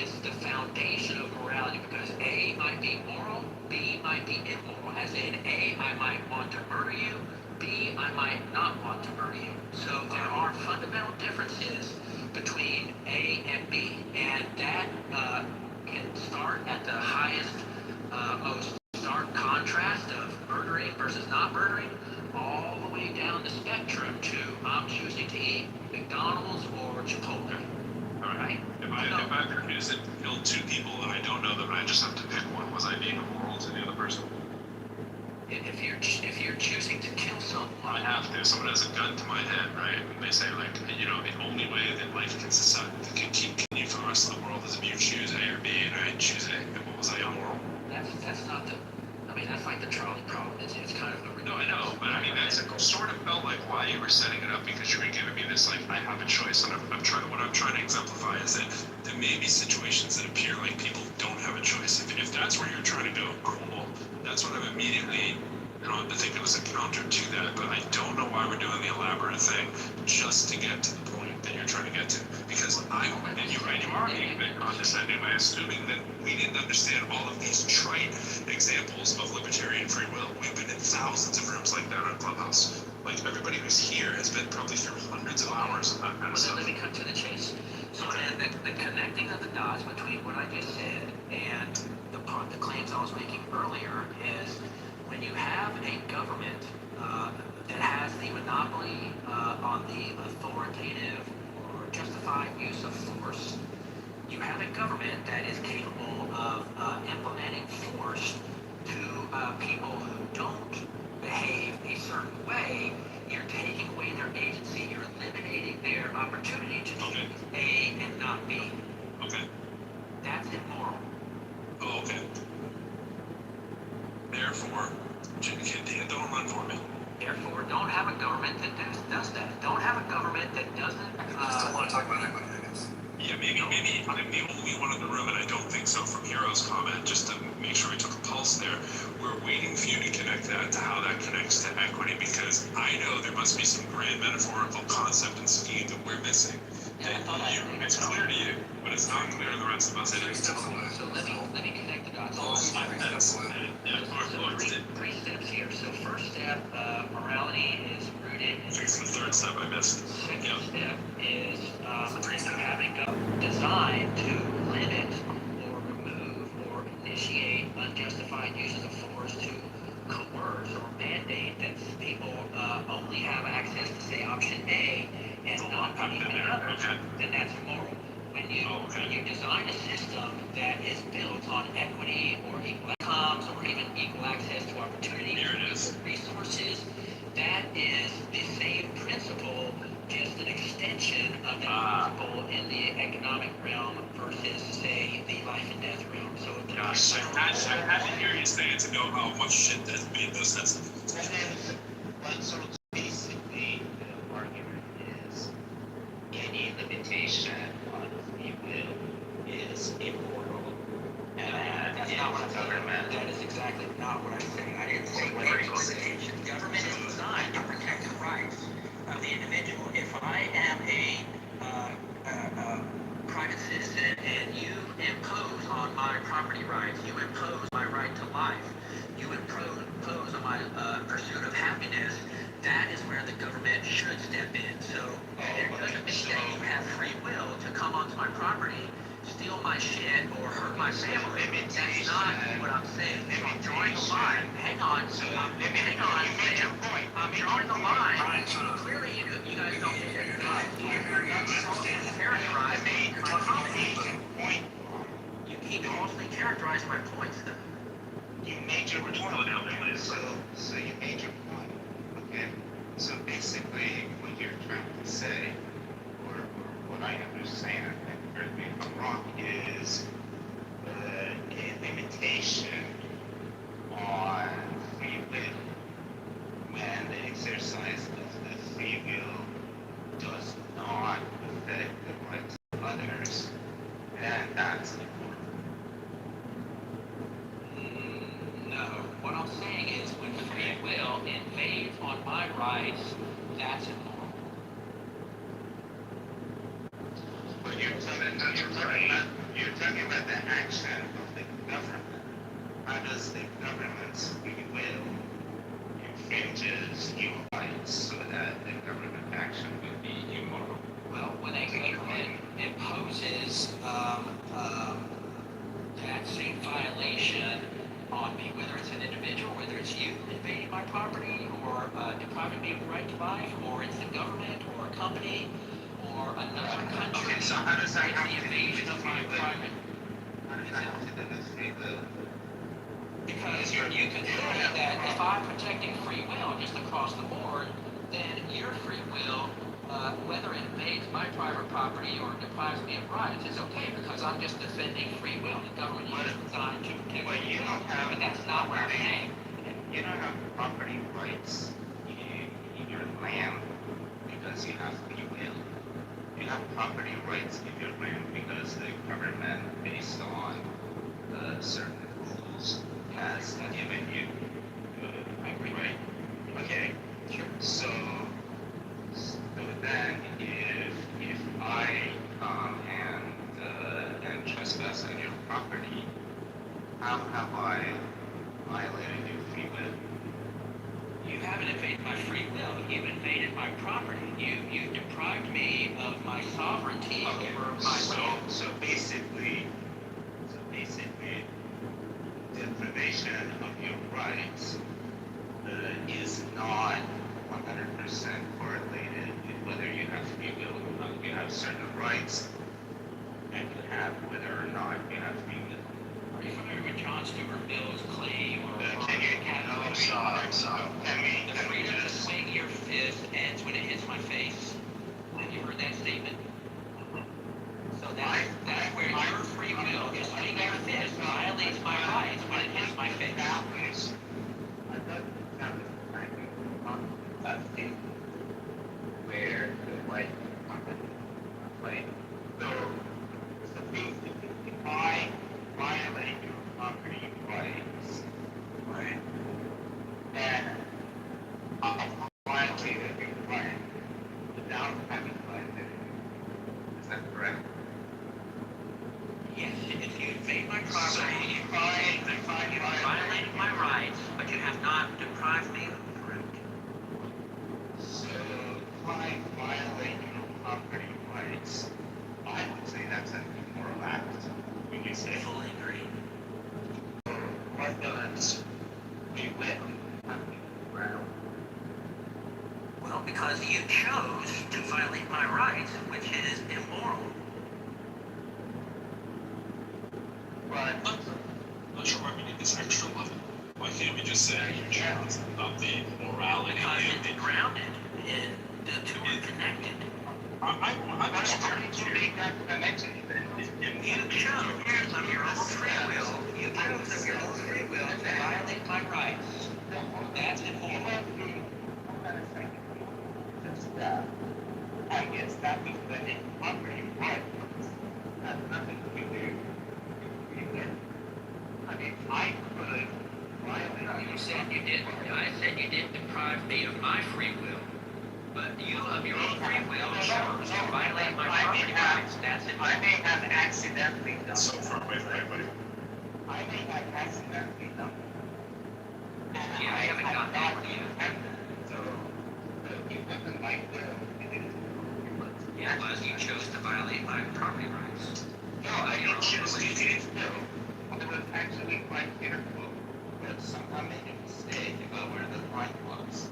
is the foundation of morality, because A might be moral, B might be immoral. As in, A, I might want to murder you, B, I might not want to murder you. So there are fundamental differences between A and B, and that can start at the highest, most stark contrast of murdering versus not murdering, all the way down the spectrum to I'm choosing to eat McDonald's or Chipotle. All right. If I produce it, killed two people and I don't know them, and I just have to pick one, was I being immoral to the other person? If you're choosing to kill someone, I have to. If someone has a gun to my head, right? And they say, like, you know, the only way that life can continue for the rest of the world is if you choose A or B, and I choose A. And what was I immoral? that's not the. I mean, that's like the trolley problem. It's kind of the. No, I know, but I mean, that's sort of felt like why you were setting it up, because you were giving me this, like, I have a choice, and what I'm trying to exemplify is that there may be situations that appear like people don't have a choice. If that's where you're trying to go, cool. That's what I'm immediately, I think it was a counter to that, but I don't know why we're doing the elaborate thing just to get to the point that you're trying to get to. Because and you are being a bit condescending by assuming that we didn't understand all of these trite examples of libertarian free will. We've been in thousands of rooms like that on Clubhouse. Like, everybody who's here has been probably through hundreds of hours of that kind of stuff. Let me cut to the chase. So then the connecting of the dots between what I just said and the claims I was making earlier is when you have a government that has the monopoly on the authoritative or justified use of force, you have a government that is capable of implementing force to people who don't behave a certain way. You're taking away their agency. You're eliminating their opportunity to do A and not B. Okay. That's immoral. Oh, okay. Therefore, don't run for me. Therefore, don't have a government that does that. Don't have a government that doesn't. I still want to talk about equity, I guess. Yeah, maybe I'm the only one in the room, and I don't think so from Hero's comment, just to make sure we took a pulse there. We're waiting for you to connect that to how that connects to equity, because I know there must be some grand metaphorical concept and scheme that we're missing. It's clear to you, but it's not clear to the rest of us. It is. So let me connect the dots. Three steps here. So first step, morality is rooted in. The third step I missed. Second step is having a design to limit or remove or initiate unjustified uses of force to coerce or mandate that people only have access to, say, option A and not anything other, then that's immoral. When you design a system that is built on equity or equal outcomes or even equal access to opportunity resources, that is the same principle, just an extension of that principle in the economic realm versus, say, the life and death realm. So gosh, I had to hear you say it to know how much shit that made those sense. So basically, the argument is any limitation on free will is immoral. And that's not what I'm saying. That is exactly not what I'm saying. I didn't say limitation. Government is designed to protect the rights of the individual. If I am a private citizen and you impose on my property rights, you impose my right to life, you impose on my pursuit of happiness, that is where the government should step in. So it doesn't mean that you have free will to come onto my property, steal my shit, or hurt my family. That's not what I'm saying. I'm drawing the line. Hang on. Hang on, Sam. I'm drawing the line. Clearly, you guys don't get it. You characterize my point. You keep falsely characterizing my points, though. You made your point. So you made your point. Okay. So basically, what you're trying to say, or what I understand, and correct me if I'm wrong, is a limitation on free will when the exercise of the free will does not You're talking about the action of the government. How does the government's free will infringes human rights so that the government action would be immoral? Well, when a government imposes that same violation on me, whether it's an individual, whether it's you invading my property, or depriving me of the right to life, or it's the government, or a company, or another country, Okay, so how does that it's have the to do invasion with of my free will? private. How does that have to do with free will? Because you can say that if I'm protecting free will just across the board, then your free will, whether it invades my private property or deprives me of rights, is okay because I'm just defending free will. The government is designed to protect But free you will, don't have but that's not what I'm saying. You don't have property rights in your land because you have free will. You have property rights in your land because the government, based on certain rules, has given you right. Okay. Sure. So then, if I come and trespass on your property, how have I violated your free will? You haven't invaded my free will. You've invaded my property. You deprived me of my sovereignty over my land. So basically, deprivation of your rights is not 100% correlated with whether you have free will or not. You have certain rights, and you have whether or not you have free will. Are you familiar with John Stuart Mill's claim or Can you the freedom to swing your fist ends when it hits my face? Have you heard that statement? So that's where your free will to swing your fist violates my rights when it hits my face. Where the right play. So basically, if I violate your property rights, right, and I violated your right without having violated it. Is that correct? Yes, if you invade my property, So if I you have violated my rights, but you have not deprived me of the fruit. So if I violate your property rights, I would say that's an immoral act. Would you say? Fully agree. What does free will have to do with that? Well, because you chose to violate my rights, which is immoral. But Not sure why we need this extra level. Why can't we just say about the morality Because and it's grounded in the two are connected. I'm just trying to make that connection. You chose of your own free will. You chose of your own free will to violate my rights. That's immoral. I guess that means that it's property rights has nothing to do with free will. I mean, I could violate. You said you didn't. I said you didn't deprive me of my free will. But you, of your own free will, chose to violate my property rights. That's I immoral. may have accidentally done. so far away from everybody. I may have accidentally done. Yeah, I haven't gotten that one yet. So, it wasn't my will. Yeah, it was. You chose to violate my property rights. No, I didn't choose to do it. I was actually quite careful, but somehow made a mistake about where the line was.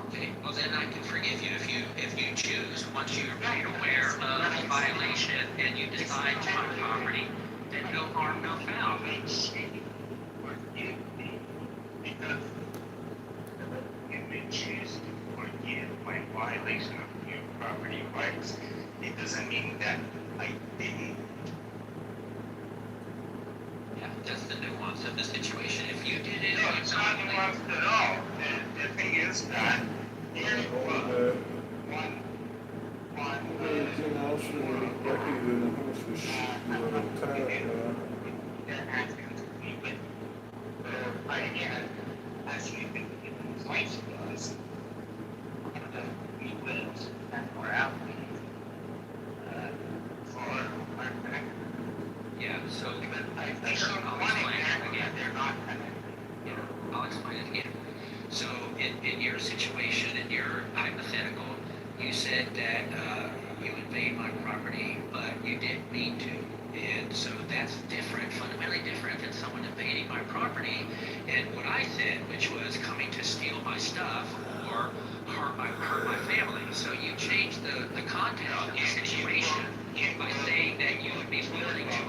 Okay, well then I can forgive you if you choose, once you're made aware of the violation and you decide to own property, then no harm, no foul. Forgive me, because you may choose to forgive my violation of your property rights. It doesn't mean that I didn't. Yeah, that's the nuance of the situation. If you did it, No, it's not nuanced at all. The thing is that here's one they're asking to be with. So I again, as you think the place was, one of the we lived and morality for our They show I'll one explain it example again. that they're not connected. I'll explain it again. So in your situation, in your hypothetical, you said that you invade my property, but you didn't mean to. And so that's different, fundamentally different than someone invading my property. And what I said, which was coming to steal my stuff or hurt my family. So you changed the context of the situation by saying that you would be willing to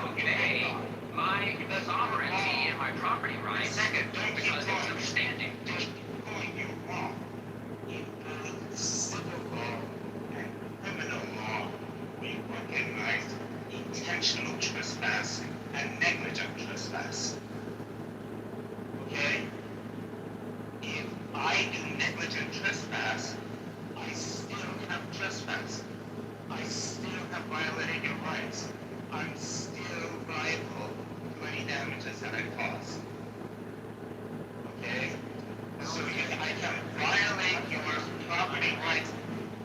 obey my sovereignty and my property rights because it's understanding. You wrong. In both civil law and criminal law, we recognize intentional trespass and negligent trespass. Okay? If I do negligent trespass, I still have trespass. I still have violated your rights. I'm still liable to any damages that I cause. Okay? So I can violate your property rights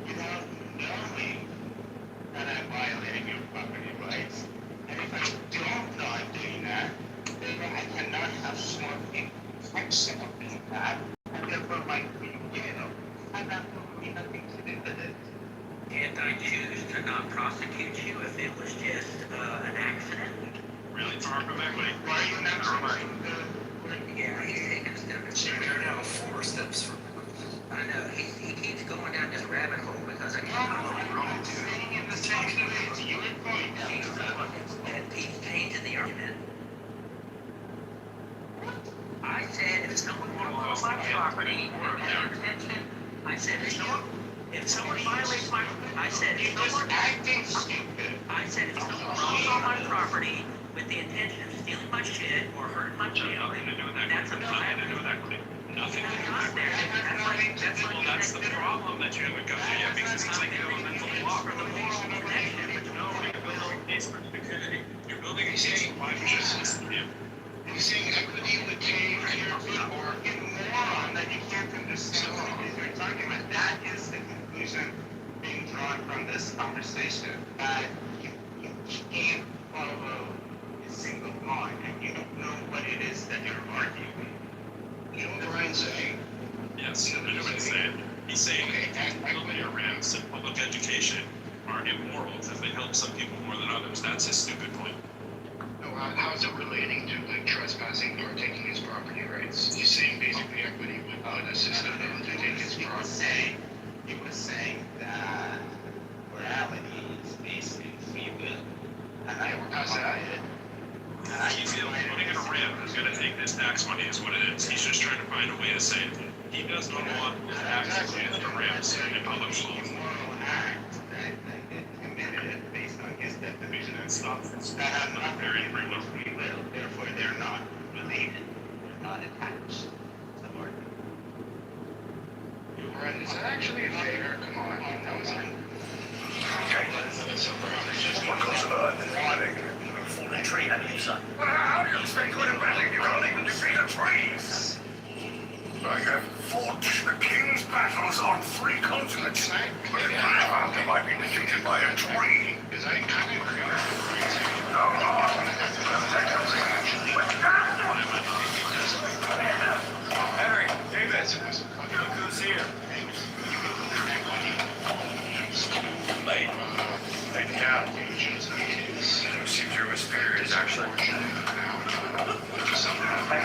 without knowing that I'm violating your property rights. And if I don't know I'm doing that, then I cannot have sworn protection of being that, and therefore my free will has absolutely nothing to do with it. Can't I choose to not prosecute you if it was just an accident? Really far from equity. Why are you not trying to Yeah, he's taking a step. You're now 4 steps from. I know, he keeps going down this rabbit hole because I can't. I'm saying in the same way as you were going down. And he's changing the argument. I said if someone wants my property and their intention, I said if someone violates my, I said if someone Acting stupid. I said if someone rolls on my property with the intention of stealing my shit or hurting my family, Nothing to do with that. that's a Nothing to do with that. Nothing to do with not there. That's like Well, that's the problem that you haven't got to yet because it's like elemental law. for the moral connection between No, you're building a case for stupidity. You're building a case for why we should system you. He's saying equity would change your or You moron that you can't understand what it is you're talking about. That is the conclusion being drawn from this conversation. That you can't follow a single line and you don't know what it is that you're arguing. you know what Ryan's saying. Yes, I know what he's saying. He's saying equity rents and public education are immoral because they help some people more than others. That's his stupid point. No, how is it relating to like trespassing or taking his property rights? He's saying basically equity would put a system in to take his property. He was saying that morality is based in free will. And I we're past that. He feels putting in a ramp is going to take this tax money is what it is. He's just trying to find a way to say it. He does not want his taxes used to ramps in public schools. moral act that committed based on his definition And stuff. that have not very free will. Therefore, they're not related. They're not attached to the market. Ryan, is that actually a fair? Come on, that was a. What goes on in running? Falling tree at you, son. Well, how do you expect good and bad if you can't even defeat a tree? I have fought the king's battles on 3 continents. I might be defeated by a tree. Because I kind of agree with you. No, Henry, David, look who's here. Mate, take it down. Seems your spirit is actually. I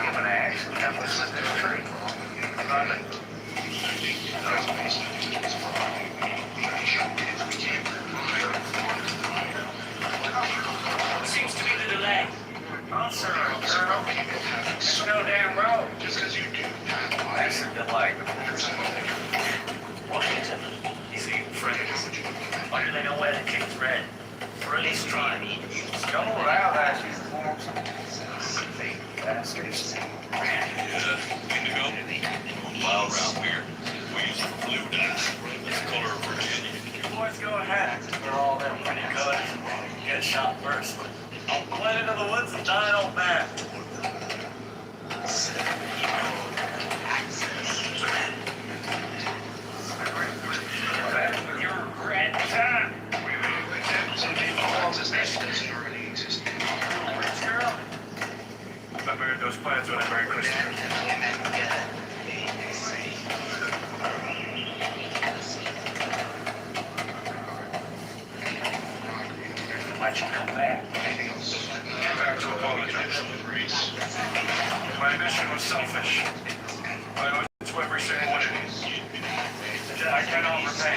give an axe and have to slip this tree. Run it. Seems to be the delay. Oh, sir, Colonel. There's no damn road. Just because you do that, That's the delay. Washington, see, friends. Why do they know where the king's red? Or at least try. Go around as you form some fake bastards. Indigo, wild around here. We use blue dye. It's the color of Virginia. You boys go ahead. We're all there pretty good. Get shot first. I'll blend into the woods and die an old man. Your red time. Wait. That doesn't already exist. Why don't you come back? Came back to apologize. My mission was selfish. I owe it to every single one of you. I cannot repay.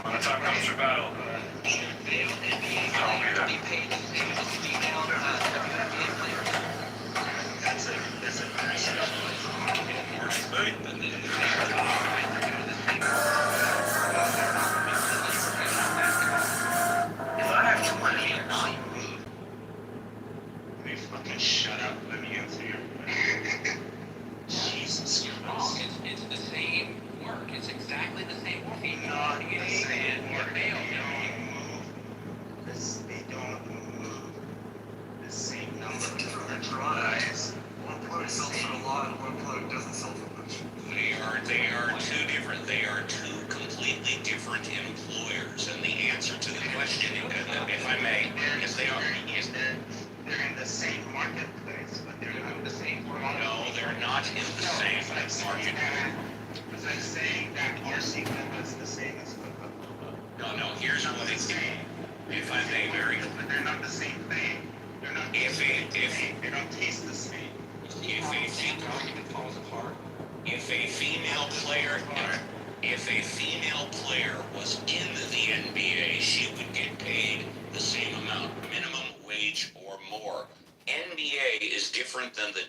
When the time comes for battle, I'll be there. If I have 20 years, Will you fucking shut up? Let me answer your question. Jesus Christ. It's the same work. It's exactly the same work. Not the same work. They don't move. They don't move the same number It's a different of product. guys. One product sells for a lot, and one product doesn't sell for much. They are two different. They are two completely different employers, and the answer to the question, if I may, is they are. They're in the same marketplace, but they're not the same product. No, they're not in the same market. It's like saying that RC Cola is the same as Coca-Cola. No, here's what it's. If I may, very. But they're not the same thing. They're not. If they don't taste the same. If a female player was in the NBA, she would get paid the same amount, minimum wage or more. NBA is different than the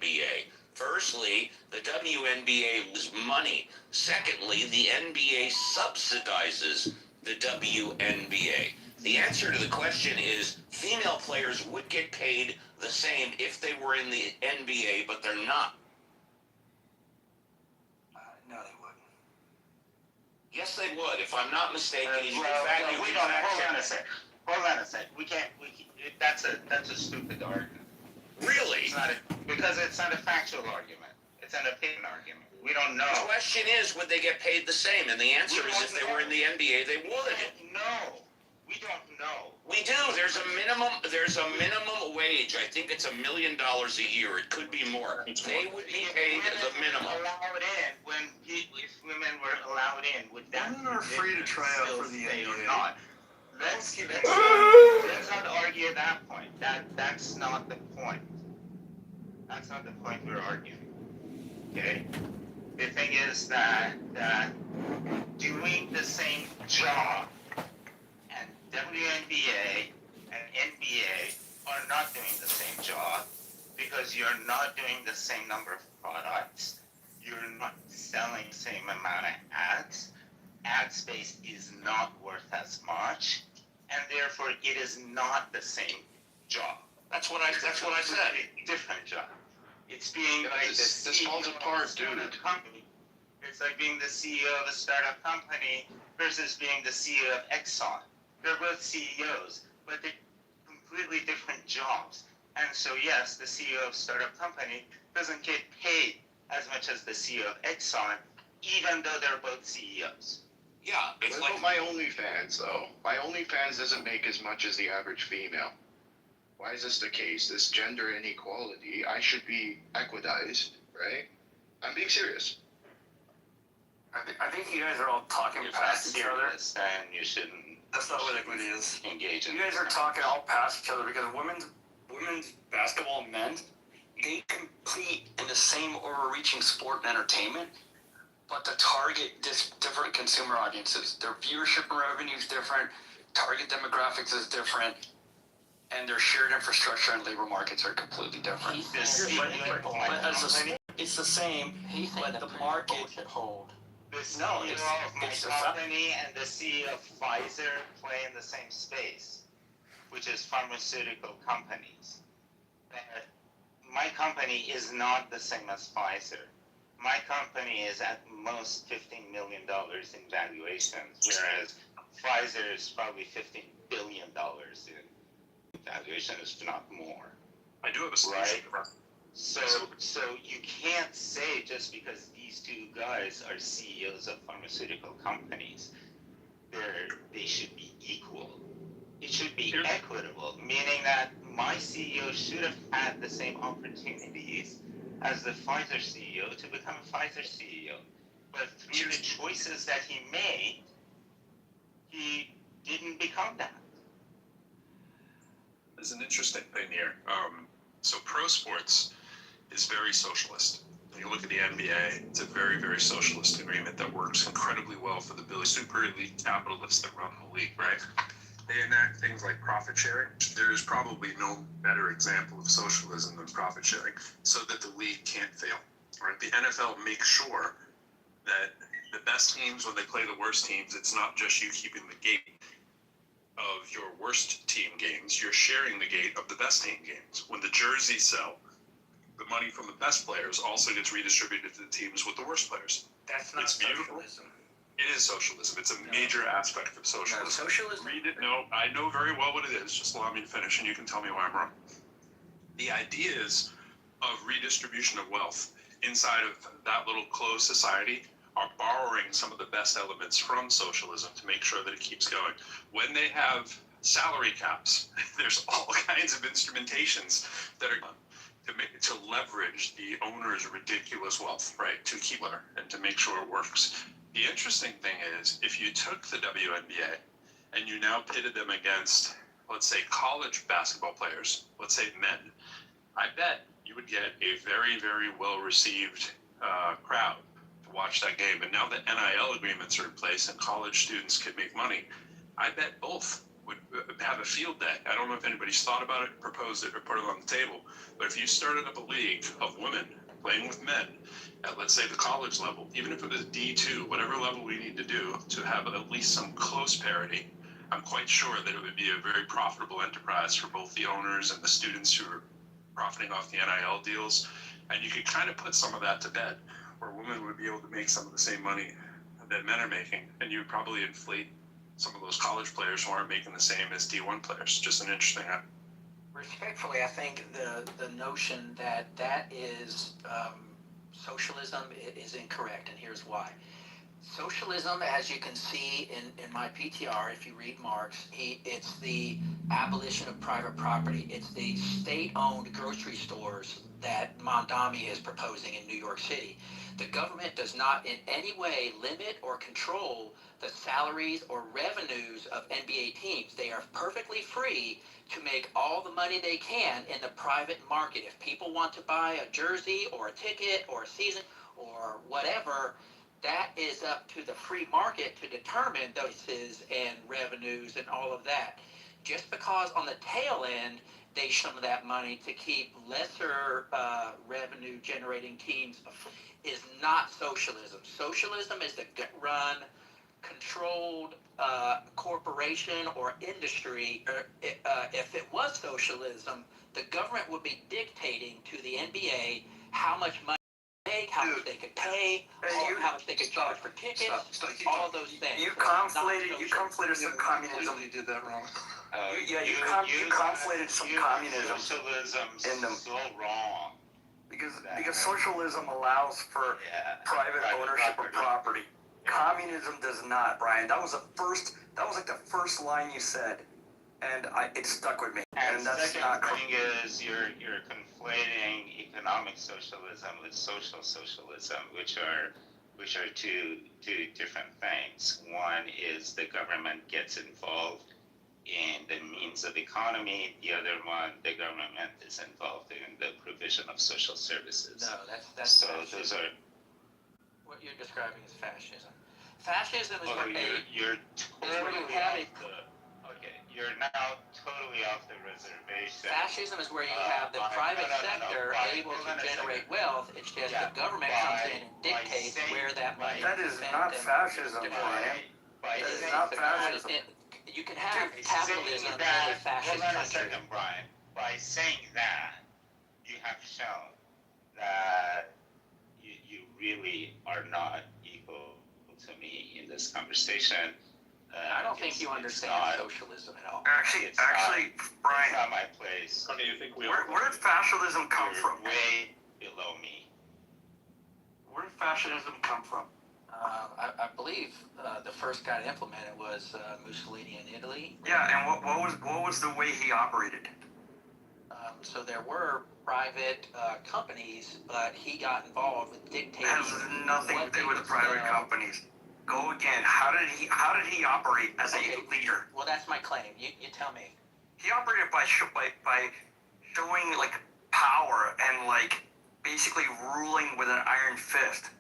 NBA. Firstly, the WNBA loses money. Secondly, the NBA subsidizes the WNBA. The answer to the question is female players would get paid the same if they were in the NBA, but they're not. No, they wouldn't. Yes, they would. If I'm not mistaken, Hold on a sec. That's a stupid argument. Really? Because it's not a factual argument. It's an opinion argument. We don't know. The question is, would they get paid the same? And the answer is, if they were in the NBA, they would. No. We don't know. We do. There's a minimum wage. I think it's $1 million a year. It could be more. They would be paid the minimum. Allowed in if women were allowed in, would that Women are free to try out for the NBA or NBA. not? Let's not argue that point. That's not the point. That's not the point we're arguing. Okay? The thing is that doing the same job and WNBA and NBA are not doing the same job because you're not doing the same number of products. You're not selling the same amount of ads. Ad space is not worth as much, and therefore it is not the same job. That's what I said. It's a different job. It's being like this the CEO falls apart, of a startup dude. company. It's like being the CEO of a startup company versus being the CEO of Exxon. They're both CEOs, but they're completely different jobs. And so yes, the CEO of startup company doesn't get paid as much as the CEO of Exxon, even though they're both CEOs. Yeah, What it's like about my OnlyFans, though? My OnlyFans doesn't make as much as the average female. Why is this the case? This gender inequality, I should be equitized, right? I'm being serious. I think you guys are all talking If past that's each other. serious, then you shouldn't That's not what equity is. engage in You guys are talking all past each other because women's basketball and men's, they compete in the same overreaching sport and entertainment, but to target different consumer audiences. Their viewership and revenue is different, target demographics is different, and their shared infrastructure and labor markets are completely different. But it's the same, but the market should hold. The CEO of my company and the CEO of Pfizer play in the same space, which is pharmaceutical companies. My company is not the same as Pfizer. My company is at most $15 million in valuations, whereas Pfizer is probably $15 billion in valuations, if not more. I do have a Right? solution. So you can't say just because these two guys are CEOs of pharmaceutical companies, they should be equal. It should be equitable, meaning that my CEO should have had the same opportunities as the Pfizer CEO to become a Pfizer CEO. But through the choices that he made, he didn't become that. There's an interesting thing here. So pro sports is very socialist. When you look at the NBA, it's a very, very socialist agreement that works incredibly well for the super elite capitalists that run the league, right? They enact things like profit sharing. There is probably no better example of socialism than profit sharing, so that the league can't fail. Right? The NFL makes sure that the best teams, when they play the worst teams, it's not just you keeping the gate of your worst team games, you're sharing the gate of the best team games. When the jerseys sell, the money from the best players also gets redistributed to the teams with the worst players. That's not socialism. It is socialism. It's a major aspect of socialism. No, socialism? Read it. No, I know very well what it is. Just allow me to finish, and you can tell me why I'm wrong. The ideas of redistribution of wealth inside of that little closed society are borrowing some of the best elements from socialism to make sure that it keeps going. When they have salary caps, there's all kinds of instrumentations that are to leverage the owner's ridiculous wealth, right, to keep it and to make sure it works. The interesting thing is, if you took the WNBA and you now pitted them against, let's say, college basketball players, let's say men, I bet you would get a very, very well-received crowd to watch that game. And now that NIL agreements are in place and college students can make money, I bet both would have a field day. I don't know if anybody's thought about it, proposed it, or put it on the table, but if you started up a league of women playing with men at, let's say, the college level, even if it was D2, whatever level we need to do to have at least some close parity, I'm quite sure that it would be a very profitable enterprise for both the owners and the students who are profiting off the NIL deals. And you could kind of put some of that to bed, where women would be able to make some of the same money that men are making, and you would probably inflate some of those college players who aren't making the same as D1 players. Just an interesting. Respectfully, I think the notion that is socialism is incorrect, and here's why. Socialism, as you can see in my PTR, if you read Marx, it's the abolition of private property. It's the state-owned grocery stores that Mondami is proposing in New York City. The government does not in any way limit or control the salaries or revenues of NBA teams. They are perfectly free to make all the money they can in the private market. If people want to buy a jersey or a ticket or a season or whatever, that is up to the free market to determine doses and revenues and all of that. Just because on the tail end they some of that money to keep lesser revenue generating teams is not socialism. Socialism is the gut-run, controlled corporation or industry. If it was socialism, the government would be dictating to the NBA how much money how much they could pay, how much they could charge for tickets, all of those things. You conflated some communism. You did that wrong. You conflated some communism Socialism in them. so wrong. Because socialism allows for private ownership of property. Communism does not, Brian. That was like the first line you said, and it stuck with me. And the that's second not thing is you're conflating economic socialism with social socialism, which are two different things. One is the government gets involved in the means of economy. The other one, the government is involved in the provision of social services. No, that's so fascism. those are What you're describing is fascism. Fascism is you're totally you're now totally off the reservation. Fascism is where you have the private sector able to generate wealth. It's just the government comes in and dictates where that money That is not fascism, Brian. That is not fascism. You can have capitalism in a fascist hold on a country. second, Brian. By saying that, you have shown that you really are not equal to me in this conversation. I don't think you understand socialism at all. Actually, Brian, it's not my place. How do you think where did fascism come You're from? way below me. Where did fascism come from? I believe the first guy to implement it was Mussolini in Italy. Yeah, and what was the way he operated? So there were private companies, but he got involved with dictating. It has nothing to do with the private companies. Go again. How did he operate as a leader? Well, that's my claim. You tell me. He operated by showing like power and like basically ruling with an iron fist.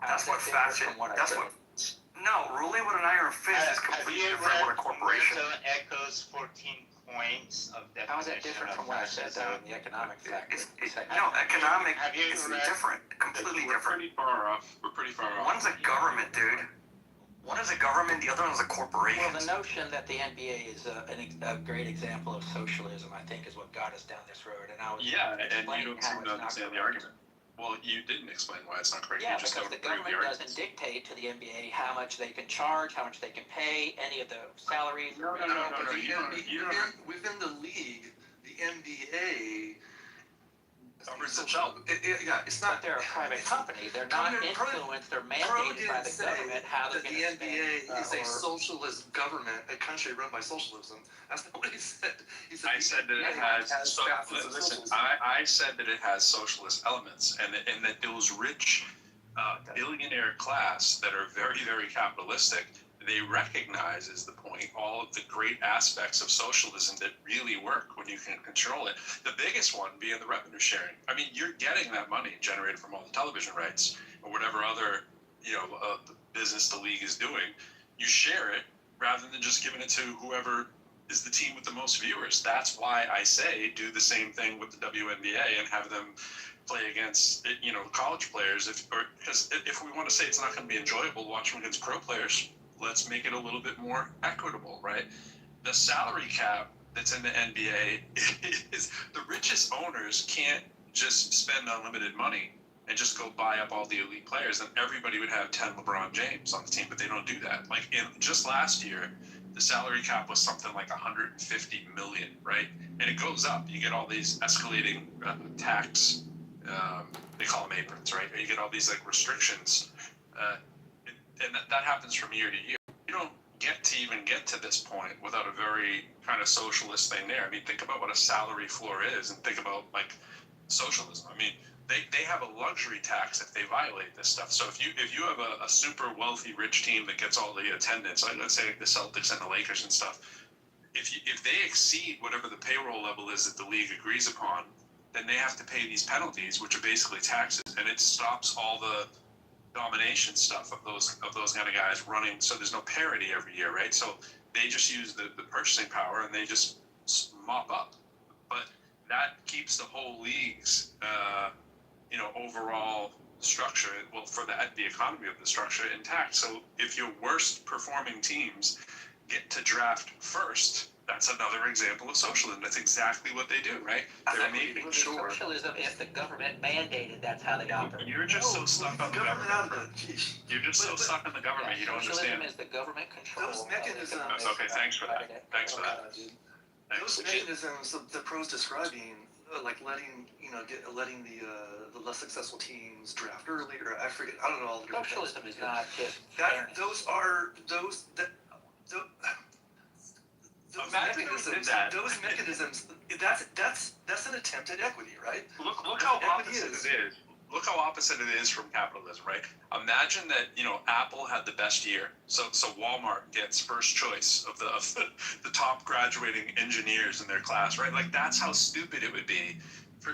That's what fashion. No, ruling with an iron fist is completely different with a corporation. Echo's 14 points of definition. How is that different from what I said though in the economic factor? Economic is different, completely different. We're pretty far off. One's a government, dude. One is a government, the other one's a corporation. Well, the notion that the NBA is a great example of socialism, I think, is what got us down this road. And I was and you don't seem to understand the argument. Well, you didn't explain why it's not correct. Yeah, you just because the government doesn't dictate to the NBA how much they can charge, how much they can pay, any of the salaries. No. Within the league, the NBA. It's not. They're a private company. They're not influenced. They're mandated by the government how they're going to spend. The NBA is a socialist government, a country run by socialism. That's not what he said. He said I said that it has. I said that it has socialist elements, and that those rich billionaire class that are very, very capitalistic, they recognize, is the point, all of the great aspects of socialism that really work when you can control it. The biggest one being the revenue sharing. I mean, you're getting that money generated from all the television rights or whatever other, business the league is doing. You share it rather than just giving it to whoever is the team with the most viewers. That's why I say do the same thing with the WNBA and have them play against, college players. Because if we want to say it's not going to be enjoyable watching against pro players, let's make it a little bit more equitable, right? The salary cap that's in the NBA is the richest owners can't just spend unlimited money and just go buy up all the elite players. Then everybody would have 10 LeBron James on the team, but they don't do that. Like just last year, the salary cap was something like 150 million, right? And it goes up. You get all these escalating tax, they call them aprons, right? You get all these like restrictions. And that happens from year to year. You don't get to this point without a very kind of socialist thing there. I mean, think about what a salary floor is, and think about like socialism. I mean, they have a luxury tax if they violate this stuff. So if you have a super wealthy rich team that gets all the attendance, like let's say the Celtics and the Lakers and stuff, if they exceed whatever the payroll level is that the league agrees upon, then they have to pay these penalties, which are basically taxes, and it stops all the domination stuff of those kind of guys running, so there's no parity every year, right? So they just use the purchasing power and they just mop up. But that keeps the whole league's overall structure, well, for the economy of the structure intact. So if your worst performing teams get to draft first, that's another example of socialism. That's exactly what they do, right? They're making sure. Socialism, if the government mandated, that's how they operate. You're just so stuck on the government. You're just so stuck on the government. You don't understand. Socialism is the government control. Those mechanisms. Okay, thanks for that. Those mechanisms the pros describing, like letting the less successful teams draft earlier. I forget. I don't know all the different socialism is not just those mechanisms. That's an attempt at equity, right? Look how opposite it is. Look how opposite it is from capitalism, right? Imagine that Apple had the best year, so Walmart gets first choice of the top graduating engineers in their class, right? Like that's how stupid it would be.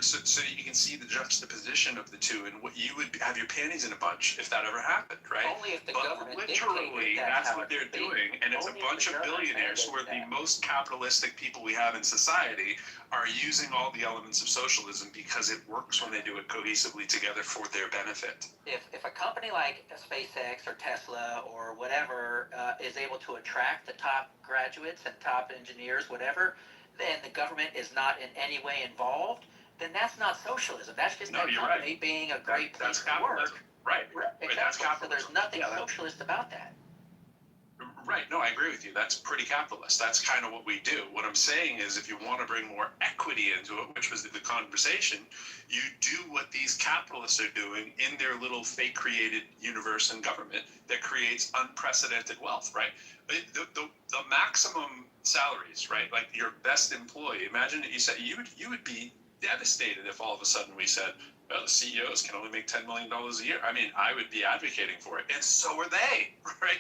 So that you can see the juxtaposition of the two, and what you would have your panties in a bunch if that ever happened, right? Only if the but government literally, that's what they're doing, and it's a bunch of billionaires who are the most capitalistic people we have in society are using all the elements of socialism because it works when they do it cohesively together for their benefit. If a company like SpaceX or Tesla or whatever is able to attract the top graduates and top engineers, whatever, then the government is not in any way involved, then that's not socialism. That's just that company being a great place to work. Right. Exactly. That's capitalism. So there's nothing socialist about that. Right. No, I agree with you. That's pretty capitalist. That's kind of what we do. What I'm saying is if you want to bring more equity into it, which was the conversation, you do what these capitalists are doing in their little fake created universe and government that creates unprecedented wealth, right? The maximum salaries, right? Like your best employee. Imagine that you said you would be devastated if all of a sudden we said, well, the CEOs can only make $10 million a year. I mean, I would be advocating for it, and so are they, right?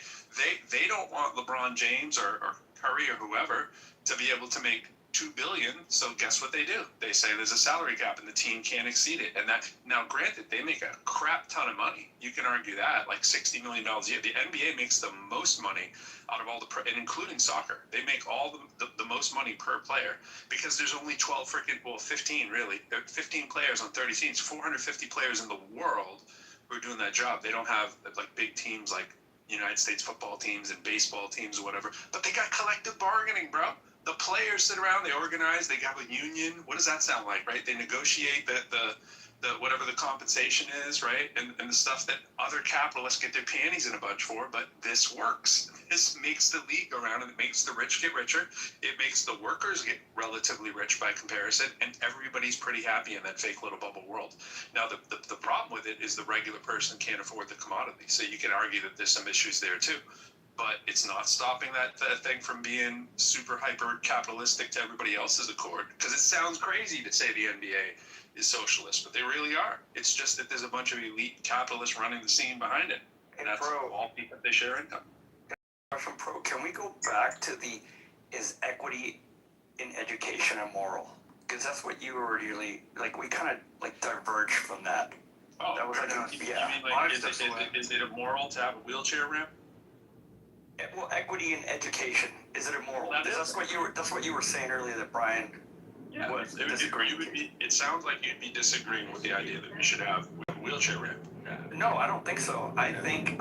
They don't want LeBron James or Curry or whoever to be able to make $2 billion. So guess what they do? They say there's a salary cap and the team can't exceed it. And that, now granted, they make a crap ton of money. You can argue that, like $60 million a year. The NBA makes the most money out of all and including soccer. They make all the most money per player because there's only 15 really. There are 15 players on 30 teams, 450 players in the world who are doing that job. They don't have like big teams like United States football teams and baseball teams or whatever, but they got collective bargaining, bro. The players sit around, they organize, they have a union. What does that sound like, right? They negotiate the whatever the compensation is, right? And the stuff that other capitalists get their panties in a bunch for, but this works. This makes the league go around, and it makes the rich get richer. It makes the workers get relatively rich by comparison, and everybody's pretty happy in that fake little bubble world. Now, the problem with it is the regular person can't afford the commodity. So you can argue that there's some issues there too. But it's not stopping that thing from being super hyper capitalistic to everybody else's accord. Because it sounds crazy to say the NBA is socialist, but they really are. It's just that there's a bunch of elite capitalists running the scene behind it. And that's all people, they share income. Question, Pro, can we go back to is equity in education immoral? Because that's what you were really, like, we kind of, like, diverged from that. Oh, that was, you mean like, is it immoral to have a wheelchair ramp? Well, equity in education, is it immoral? That's what you were saying earlier that Brian was disagreeing. It sounds like you'd be disagreeing with the idea that we should have a wheelchair ramp. No, I don't think so. I think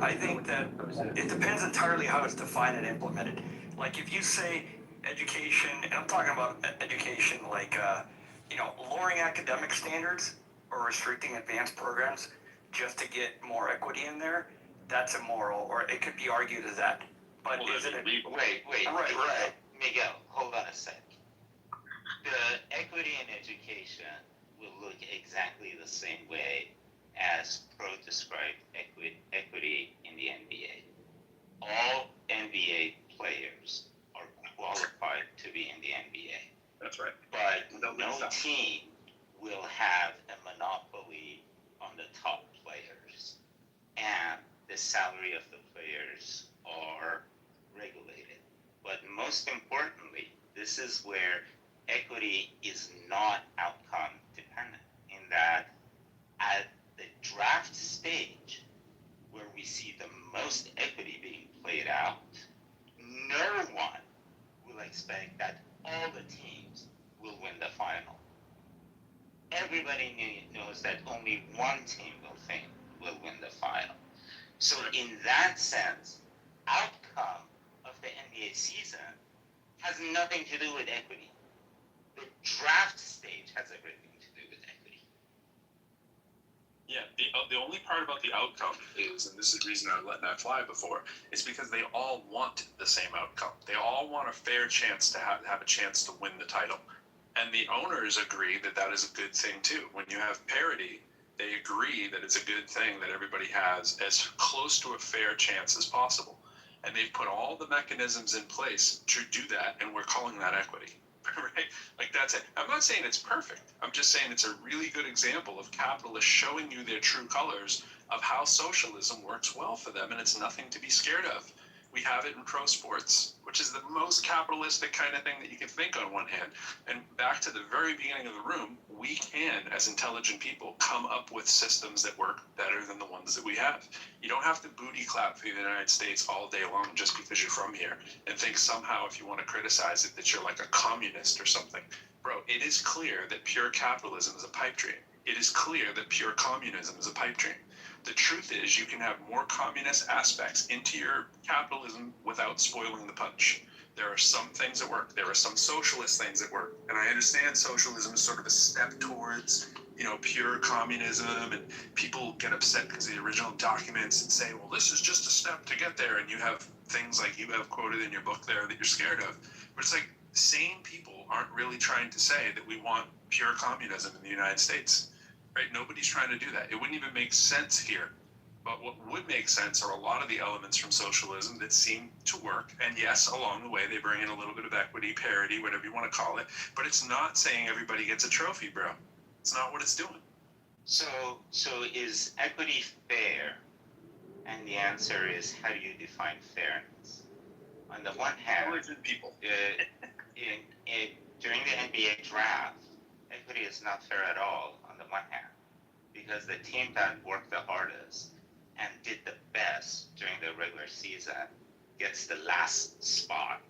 that it depends entirely how it's defined and implemented. Like if you say education, and I'm talking about education like lowering academic standards or restricting advanced programs just to get more equity in there, that's immoral, or it could be argued as that. But well, is it illegal? Wait, right. Miguel, hold on a sec. The equity in education will look exactly the same way as Pro described equity in the NBA. All NBA players are qualified to be in the NBA. That's right. But no team will have a monopoly on the top players. And the salary of the players are regulated. But most importantly, this is where equity is not outcome dependent, in that at the draft stage, where we see the most equity being played out, no one will expect that all the teams will win the final. Everybody knows that only one team will win the final. So in that sense, outcome of the NBA season has nothing to do with equity. The draft stage has everything to do with equity. Yeah, the only part about the outcome is, and this is the reason I let that fly before, is because they all want the same outcome. They all want a fair chance to have a chance to win the title. And the owners agree that that is a good thing too. When you have parity, they agree that it's a good thing that everybody has as close to a fair chance as possible. And they've put all the mechanisms in place to do that, and we're calling that equity. Right? Like that's it. I'm not saying it's perfect. I'm just saying it's a really good example of capitalists showing you their true colors of how socialism works well for them, and it's nothing to be scared of. We have it in pro sports, which is the most capitalistic kind of thing that you can think on one hand. And back to the very beginning of the room, we can, as intelligent people, come up with systems that work better than the ones that we have. You don't have to booty clap for the United States all day long just because you're from here and think somehow if you want to criticize it that you're like a communist or something. Bro, it is clear that pure capitalism is a pipe dream. It is clear that pure communism is a pipe dream. The truth is you can have more communist aspects into your capitalism without spoiling the punch. There are some things that work. There are some socialist things that work. And I understand socialism is sort of a step towards, pure communism, and people get upset because of the original documents and say, well, this is just a step to get there. And you have things like you have quoted in your book there that you're scared of. But it's like sane people aren't really trying to say that we want pure communism in the United States. Right? Nobody's trying to do that. It wouldn't even make sense here. But what would make sense are a lot of the elements from socialism that seem to work. And yes, along the way, they bring in a little bit of equity, parity, whatever you want to call it. But it's not saying everybody gets a trophy, bro. It's not what it's doing. So is equity fair? And the answer is, how do you define fairness? On the one hand, people. During the NBA draft, equity is not fair at all on the one hand, because the team that worked the hardest and did the best during the regular season gets the last spot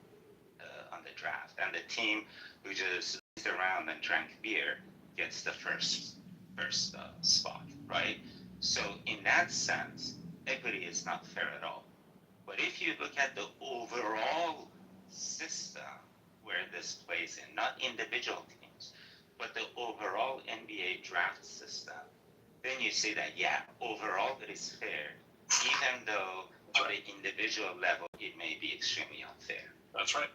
on the draft, and the team who just sat around and drank beer gets the first spot, right? So in that sense, equity is not fair at all. But if you look at the overall system where this plays in, not individual teams, but the overall NBA draft system, then you see that, yeah, overall it is fair, even though on the individual level it may be extremely unfair. That's right.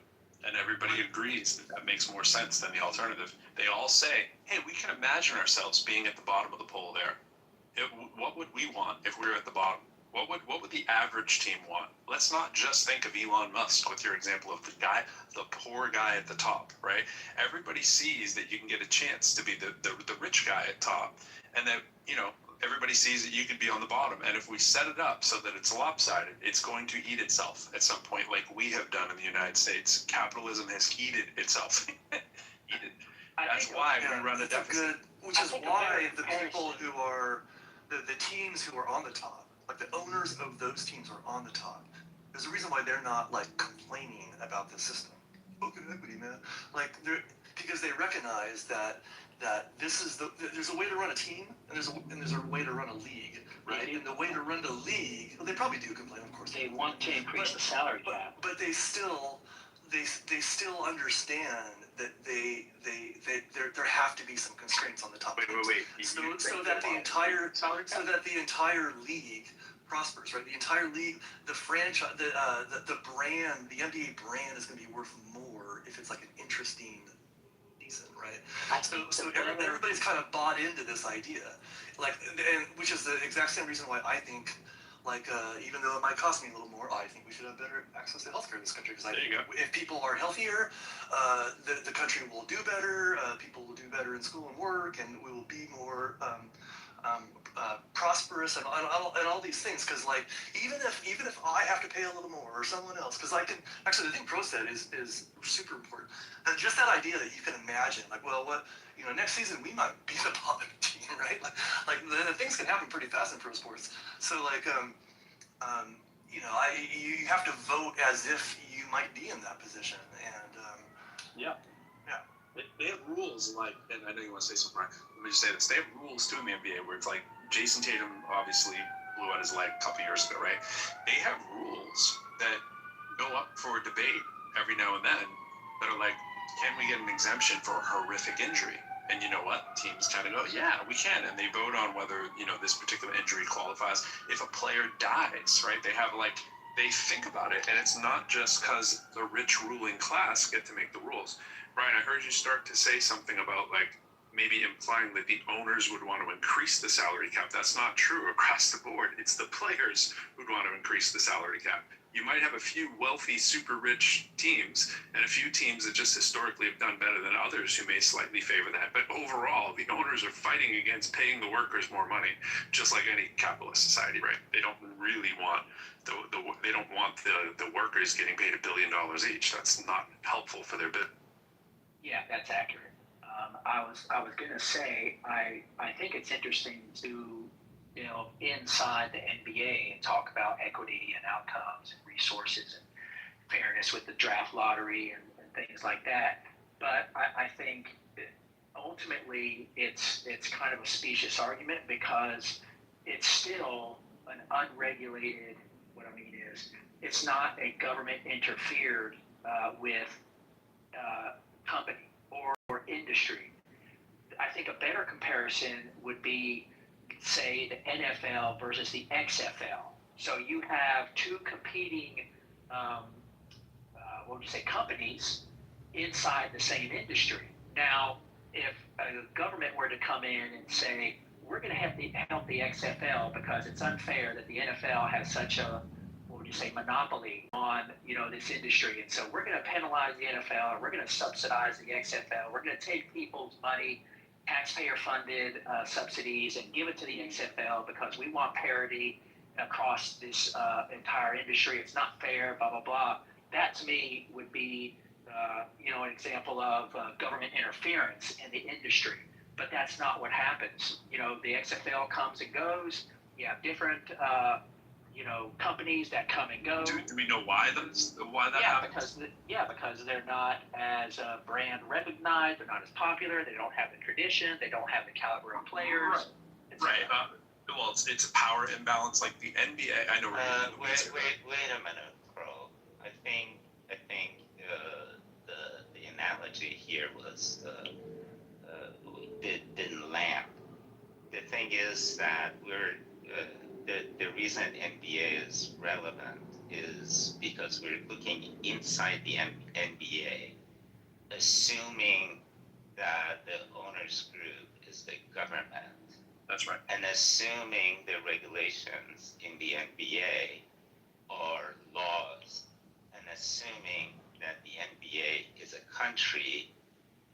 And everybody agrees that that makes more sense than the alternative. They all say, hey, we can imagine ourselves being at the bottom of the pool there. What would we want if we were at the bottom? What would the average team want? Let's not just think of Elon Musk with your example of the poor guy at the top, right? Everybody sees that you can get a chance to be the rich guy at top, and that, everybody sees that you could be on the bottom. And if we set it up so that it's lopsided, it's going to eat itself at some point, like we have done in the United States. Capitalism has eaten itself. That's why we run a deficit. Which is why the people who are the teams who are on the top, like the owners of those teams are on the top. There's a reason why they're not like complaining about the system. Look at equity, man. Like because they recognize that this is there's a way to run a team and there's a way to run a league, right? And the way to run the league, well, they probably do complain, of course. They want to increase the salary cap, but they still understand that there have to be some constraints on the top. Wait. So that the entire league prospers, right? The entire league, the franchise, the brand, the NBA brand is going to be worth more if it's like an interesting season, right? So everybody's kind of bought into this idea, like, and which is the exact same reason why I think, like, even though it might cost me a little more, I think we should have better access to healthcare in this country. Because if people are healthier, the country will do better. People will do better in school and work, and we will be more prosperous and all these things. Because like even if I have to pay a little more or someone else, because I can actually, the thing Pro said is super important. And just that idea that you can imagine, like, well, what, next season we might be the bottom team, right? Like the things can happen pretty fast in pro sports. So like you have to vote as if you might be in that position, and They have rules, like, and I know you want to say something, Ryan. Let me just say this. They have rules, too, in the NBA where it's like Jason Tatum obviously blew out his leg a couple years ago, right? They have rules that go up for debate every now and then that are like, can we get an exemption for a horrific injury? And you know what? Teams kind of go, yeah, we can. And they vote on whether, this particular injury qualifies. If a player dies, right, they think about it. And it's not just because the rich ruling class get to make the rules. Brian, I heard you start to say something about, like, maybe implying that the owners would want to increase the salary cap. That's not true across the board. It's the players who'd want to increase the salary cap. You might have a few wealthy, super rich teams and a few teams that just historically have done better than others who may slightly favor that. But overall, the owners are fighting against paying the workers more money, just like any capitalist society, right? They don't really want the workers getting paid $1 billion each. That's not helpful for their business. Yeah, that's accurate. I was going to say, I think it's interesting to inside the NBA and talk about equity and outcomes and resources and fairness with the draft lottery and things like that. But I think ultimately it's kind of a specious argument, because it's still an unregulated. What I mean is, it's not a government interfered with company or industry. I think a better comparison would be, say, the NFL versus the XFL. So you have two competing, companies inside the same industry. Now, if a government were to come in and say, we're going to have to help the XFL because it's unfair that the NFL has such a monopoly on this industry, and so we're going to penalize the NFL, and we're going to subsidize the XFL, we're going to take people's money taxpayer-funded subsidies and give it to the XFL because we want parity across this entire industry. It's not fair, blah, blah, blah. That to me would be, an example of government interference in the industry. But that's not what happens. The XFL comes and goes. You have different, companies that come and go. Do we know why that happens? Because they're not as brand recognized. They're not as popular. They don't have the tradition. They don't have the caliber of players. Right. Well, it's a power imbalance like the NBA. I know. Wait a minute, Crow. I think the analogy here was didn't land. The thing is that the reason NBA is relevant is because we're looking inside the NBA, assuming that the owners group is the government. That's right. And assuming the regulations in the NBA are laws, and assuming that the NBA is a country,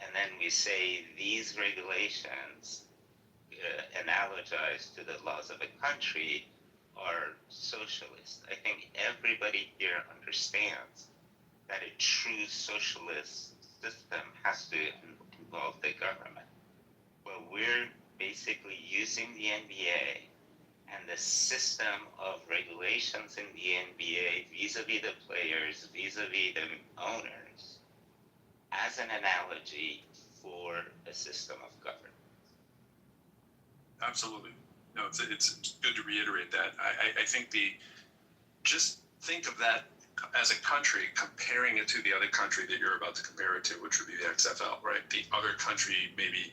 and then we say these regulations analogize to the laws of a country are socialist. I think everybody here understands that a true socialist system has to involve the government. Well, we're basically using the NBA and the system of regulations in the NBA vis-a-vis the players, vis-a-vis the owners, as an analogy for a system of government. Absolutely. No, it's good to reiterate that. I think just think of that as a country, comparing it to the other country that you're about to compare it to, which would be the XFL, right? The other country maybe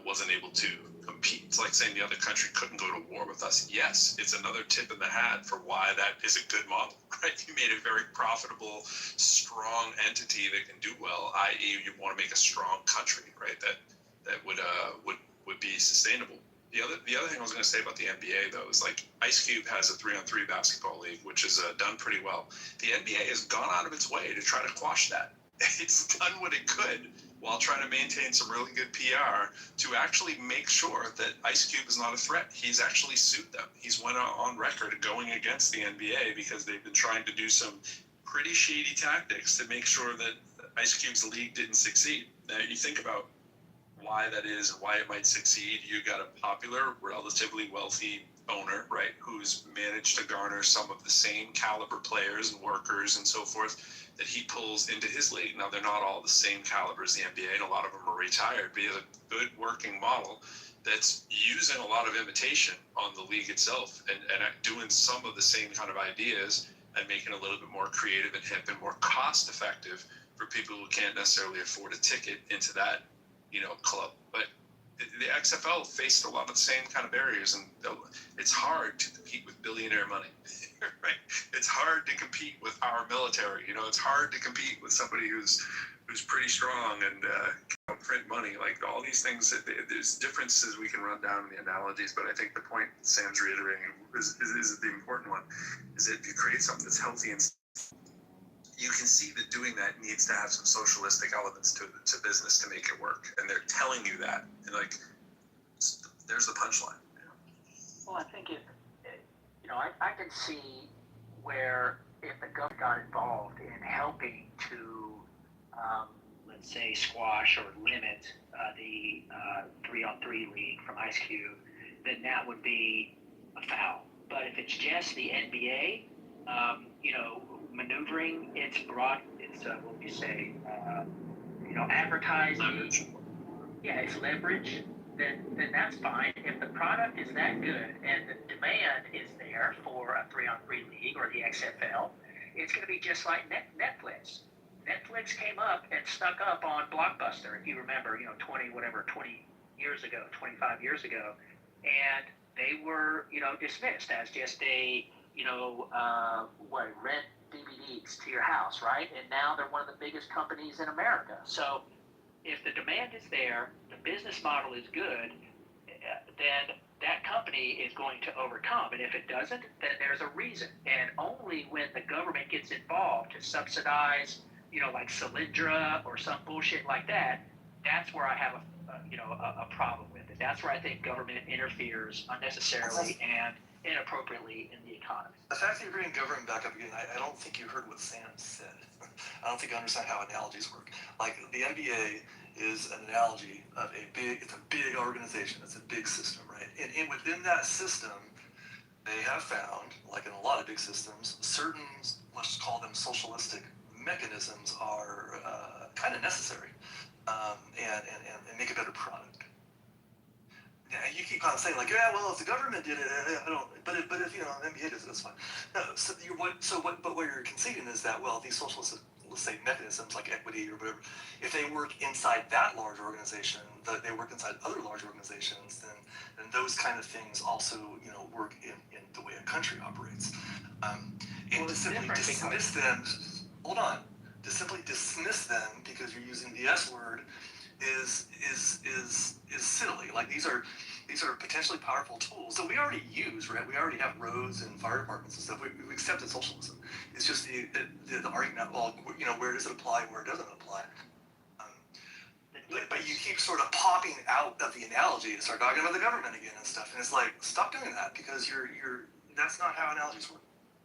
wasn't able to compete. It's like saying the other country couldn't go to war with us. Yes, it's another tip in the hat for why that is a good model, right? You made a very profitable, strong entity that can do well, i.e. you want to make a strong country, right? That would be sustainable. The other thing I was going to say about the NBA, though, is like Ice Cube has a 3-on-3 basketball league, which is done pretty well. The NBA has gone out of its way to try to quash that. It's done what it could while trying to maintain some really good PR to actually make sure that Ice Cube is not a threat. He's actually sued them. He's went on record going against the NBA because they've been trying to do some pretty shady tactics to make sure that Ice Cube's league didn't succeed. Now, you think about why that is and why it might succeed. You got a popular, relatively wealthy owner, right, who's managed to garner some of the same caliber players and workers and so forth that he pulls into his league. Now, they're not all the same caliber as the NBA, and a lot of them are retired, but he has a good working model that's using a lot of imitation on the league itself and doing some of the same kind of ideas and making it a little bit more creative and hip and more cost effective for people who can't necessarily afford a ticket into that club. But the XFL faced a lot of the same kind of barriers, and it's hard to compete with billionaire money, right? It's hard to compete with our military. It's hard to compete with somebody who's pretty strong and can print money. Like all these things, there's differences we can run down in the analogies, but I think the point Sam's reiterating is the important one, is that if you create something that's healthy and you can see that doing that needs to have some socialistic elements to business to make it work. And they're telling you that. And there's the punchline. Well, I think I can see where if the government got involved in helping to, let's say, squash or limit the 3-on-3 league from Ice Cube, then that would be a foul. But if it's just the NBA, maneuvering its what would you say, advertising, leverage. Yeah, it's leverage, then that's fine. If the product is that good and the demand is there for a 3-on-3 league or the XFL, it's going to be just like Netflix. Netflix came up and stuck up on Blockbuster, if you remember, 20 years ago, 25 years ago, and they were, dismissed as just a, rent DVDs to your house, right? And now they're one of the biggest companies in America. So if the demand is there, the business model is good, then that company is going to overcome. And if it doesn't, then there's a reason. And only when the government gets involved to subsidize, like Solyndra or some bullshit like that, that's where I have a problem with it. That's where I think government interferes unnecessarily and inappropriately in the economy. The fact that you're bringing government back up again, I don't think you heard what Sam said. I don't think you understand how analogies work. Like the NBA is an analogy of it's a big organization, it's a big system, right? And within that system, they have found, like in a lot of big systems, certain, let's call them socialistic mechanisms are kind of necessary and make a better product. Yeah, you keep on saying like, yeah, well, if the government did it, I don't. But if the NBA does it, that's fine. No, but what you're conceding is that, well, these socialist, let's say, mechanisms like equity or whatever, if they work inside that large organization, that they work inside other large organizations, then those kind of things also, work in the way a country operates. And to simply dismiss them, hold on, to simply dismiss them because you're using the S word is silly. Like these are potentially powerful tools that we already use, right? We already have roads and fire departments and stuff. We accepted socialism. It's just the argument. Well, where does it apply and where doesn't it apply? But you keep sort of popping out of the analogy and start talking about the government again and stuff. And it's like, stop doing that because that's not how analogies work.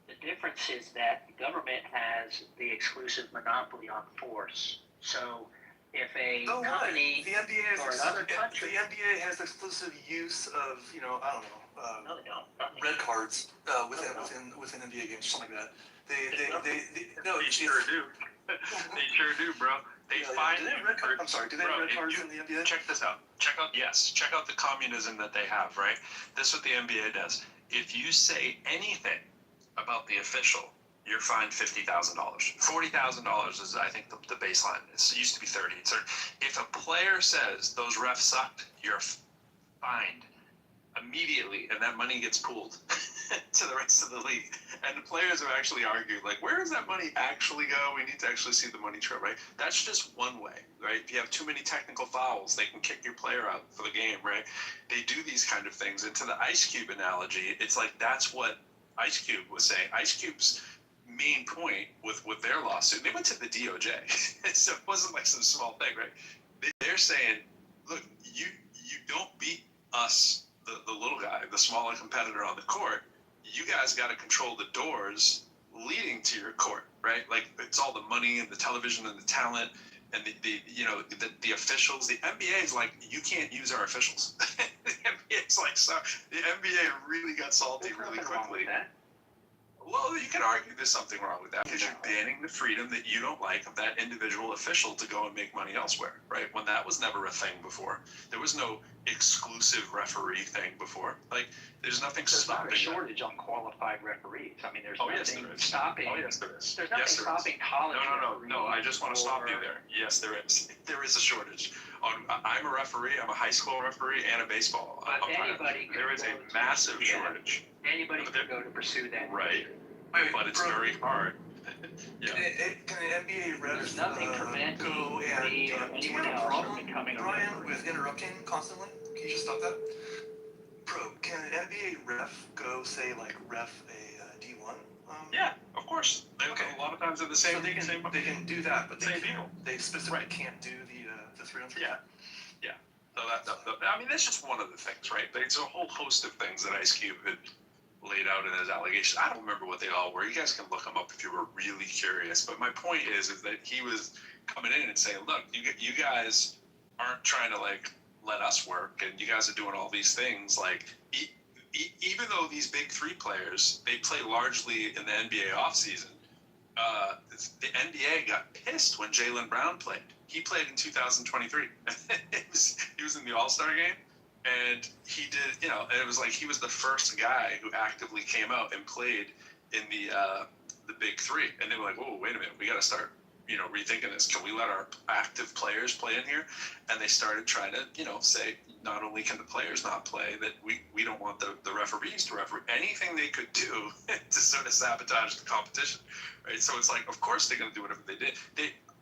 The difference is that the government has the exclusive monopoly on force. So if a company the NBA or another country, the NBA has exclusive use of I don't know no, they don't. red cards within NBA games, something like that. They sure do. They sure do, bro. They find. Do they have red cards? I'm sorry. Do they have red cards in the NBA? Check this out. Check out the communism that they have. Right. This is what the NBA does. If you say anything about the official, you're fined $50,000. $40,000 is, I think, the baseline. It used to be 30. If a player says those refs sucked, you're fined immediately, and that money gets pooled to the rest of the league. And the players have actually argued, like, where does that money actually go? We need to actually see the money trail, right? That's just one way, right? If you have too many technical fouls, they can kick your player out for the game, right? They do these kind of things. And to the Ice Cube analogy, it's like that's what Ice Cube was saying. Ice Cube's main point with their lawsuit, they went to the DOJ. So it wasn't like some small thing, right? They're saying, look, you don't beat us, the little guy, the smaller competitor on the court. You guys got to control the doors leading to your court, right? Like it's all the money and the television and the talent and the officials. The NBA is like, you can't use our officials. The NBA is like, so the NBA really got salty really quickly. Well, you can argue there's something wrong with that because you're banning the freedom that you don't like of that individual official to go and make money elsewhere, right? When that was never a thing before. There was no exclusive referee thing before. Like, there's nothing stopping. There's not a shortage on qualified referees. I mean, there's nothing there is. stopping. Oh, yes, there is. There's nothing stopping college referees. No, I just want to stop you there. Yes, there is. There is a shortage. I'm a referee. I'm a high school referee and a baseball umpire. There is a massive shortage. Anybody can go to pursue that. Right. But it's very hard. Yeah. Can an NBA ref There's nothing preventing go and me or do you anyone have a else problem, from becoming a Brian, referee? with interrupting constantly? Can you just stop that? Bro, can an NBA ref go, say, like, ref a D1? Yeah, of course. A lot of times they're the same. So they can do that, but they specifically Right. can't do the 3-on-3. Yeah. So I mean, that's just one of the things, right? There's a whole host of things that Ice Cube had laid out in his allegations. I don't remember what they all were. You guys can look them up if you were really curious. But my point is that he was coming in and saying, look, you guys aren't trying to, like, let us work, and you guys are doing all these things. Like, even though these big three players, they play largely in the NBA offseason, the NBA got pissed when Jaylen Brown played. He played in 2023. He was in the All-Star game. And he did, and it was like he was the first guy who actively came out and played in the big three. And they were like, whoa, wait a minute, we got to start, rethinking this. Can we let our active players play in here? And they started trying to, say, not only can the players not play, that we don't want the referees to referee. Anything they could do to sort of sabotage the competition, right? So it's like, of course they're going to do whatever they did.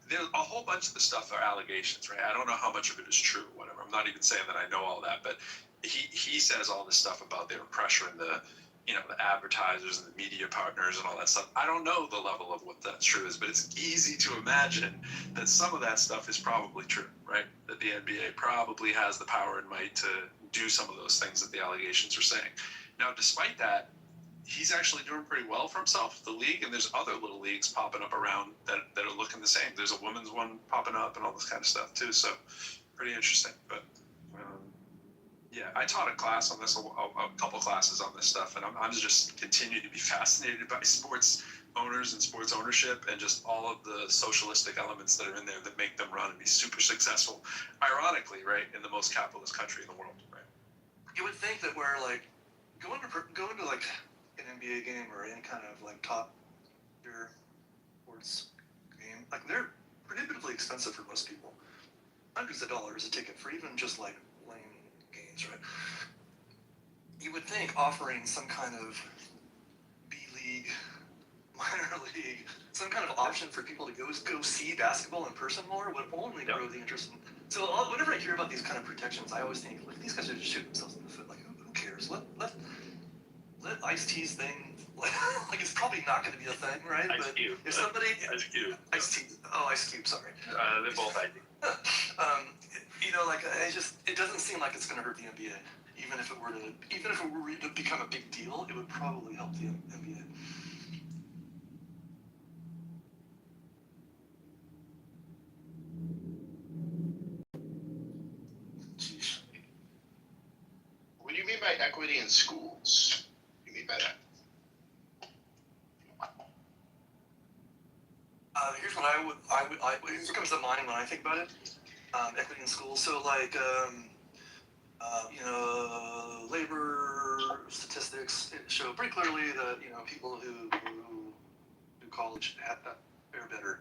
There's a whole bunch of the stuff are allegations, right? I don't know how much of it is true, whatever. I'm not even saying that I know all that, but he says all this stuff about they were pressuring the the advertisers and the media partners and all that stuff. I don't know the level of what that's true is, but it's easy to imagine that some of that stuff is probably true, right? That the NBA probably has the power and might to do some of those things that the allegations are saying. Now, despite that, he's actually doing pretty well for himself, the league, and there's other little leagues popping up around that are looking the same. There's a women's one popping up and all this kind of stuff too, so pretty interesting. But yeah, I taught a class on this, a couple classes on this stuff, and I'm just continue to be fascinated by sports owners and sports ownership and just all of the socialistic elements that are in there that make them run and be super successful, ironically, right, in the most capitalist country in the world, right? You would think that we're like going to like an NBA game or any kind of like top tier sports game, like they're prohibitively expensive for most people. Hundreds of dollars a ticket for even just like lame games, right? You would think offering some kind of B League, minor league, some kind of option for people to go see basketball in person more would only grow the interest in. So whenever I hear about these kind of protections, I always think, like, these guys are just shooting themselves in the foot. Like, who cares? Let Ice-T's thing, like it's probably not going to be a thing, right? Ice Cube. If somebody Ice-T, Ice Cube, sorry. They're both ID. Like it doesn't seem like it's going to hurt the NBA. Even if it were to become a big deal, it would probably help the NBA. Jeez. What do you mean by equity in schools? What do you mean by that? Here's what here's what comes to mind when I think about it. Equity in schools. So like, labor statistics show pretty clearly that people who do college fare better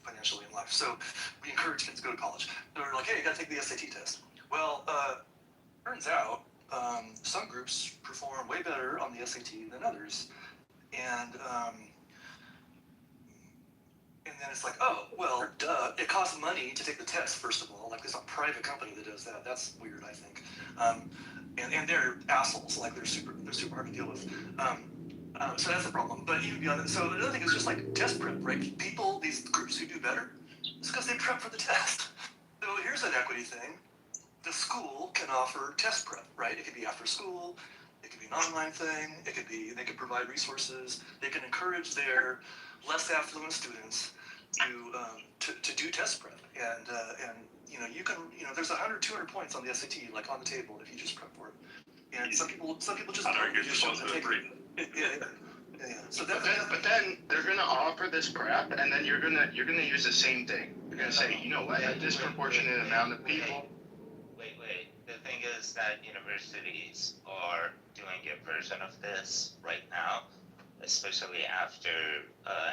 financially in life. So we encourage kids to go to college. They're like, hey, you got to take the SAT test. Well, turns out some groups perform way better on the SAT than others, and then it's like, oh, well, duh, it costs money to take the test, first of all. Like, there's a private company that does that. That's weird, I think. And they're assholes. Like, they're super hard to deal with. So that's the problem. But even beyond that, so the other thing is just like test prep, right? People, these groups who do better, it's because they prep for the test. So here's an equity thing. The school can offer test prep, right? It could be after school. It could be an online thing. They could provide resources. They can encourage their less affluent students to do test prep, and you can there's 100, 200 points on the SAT like on the table if you just prep for it, and some people just show them take it. Yeah. So but then they're gonna offer this prep, and then you're gonna use the same thing. You're gonna say, you know what, a disproportionate amount of people. Wait. The thing is that universities are doing a version of this right now, especially after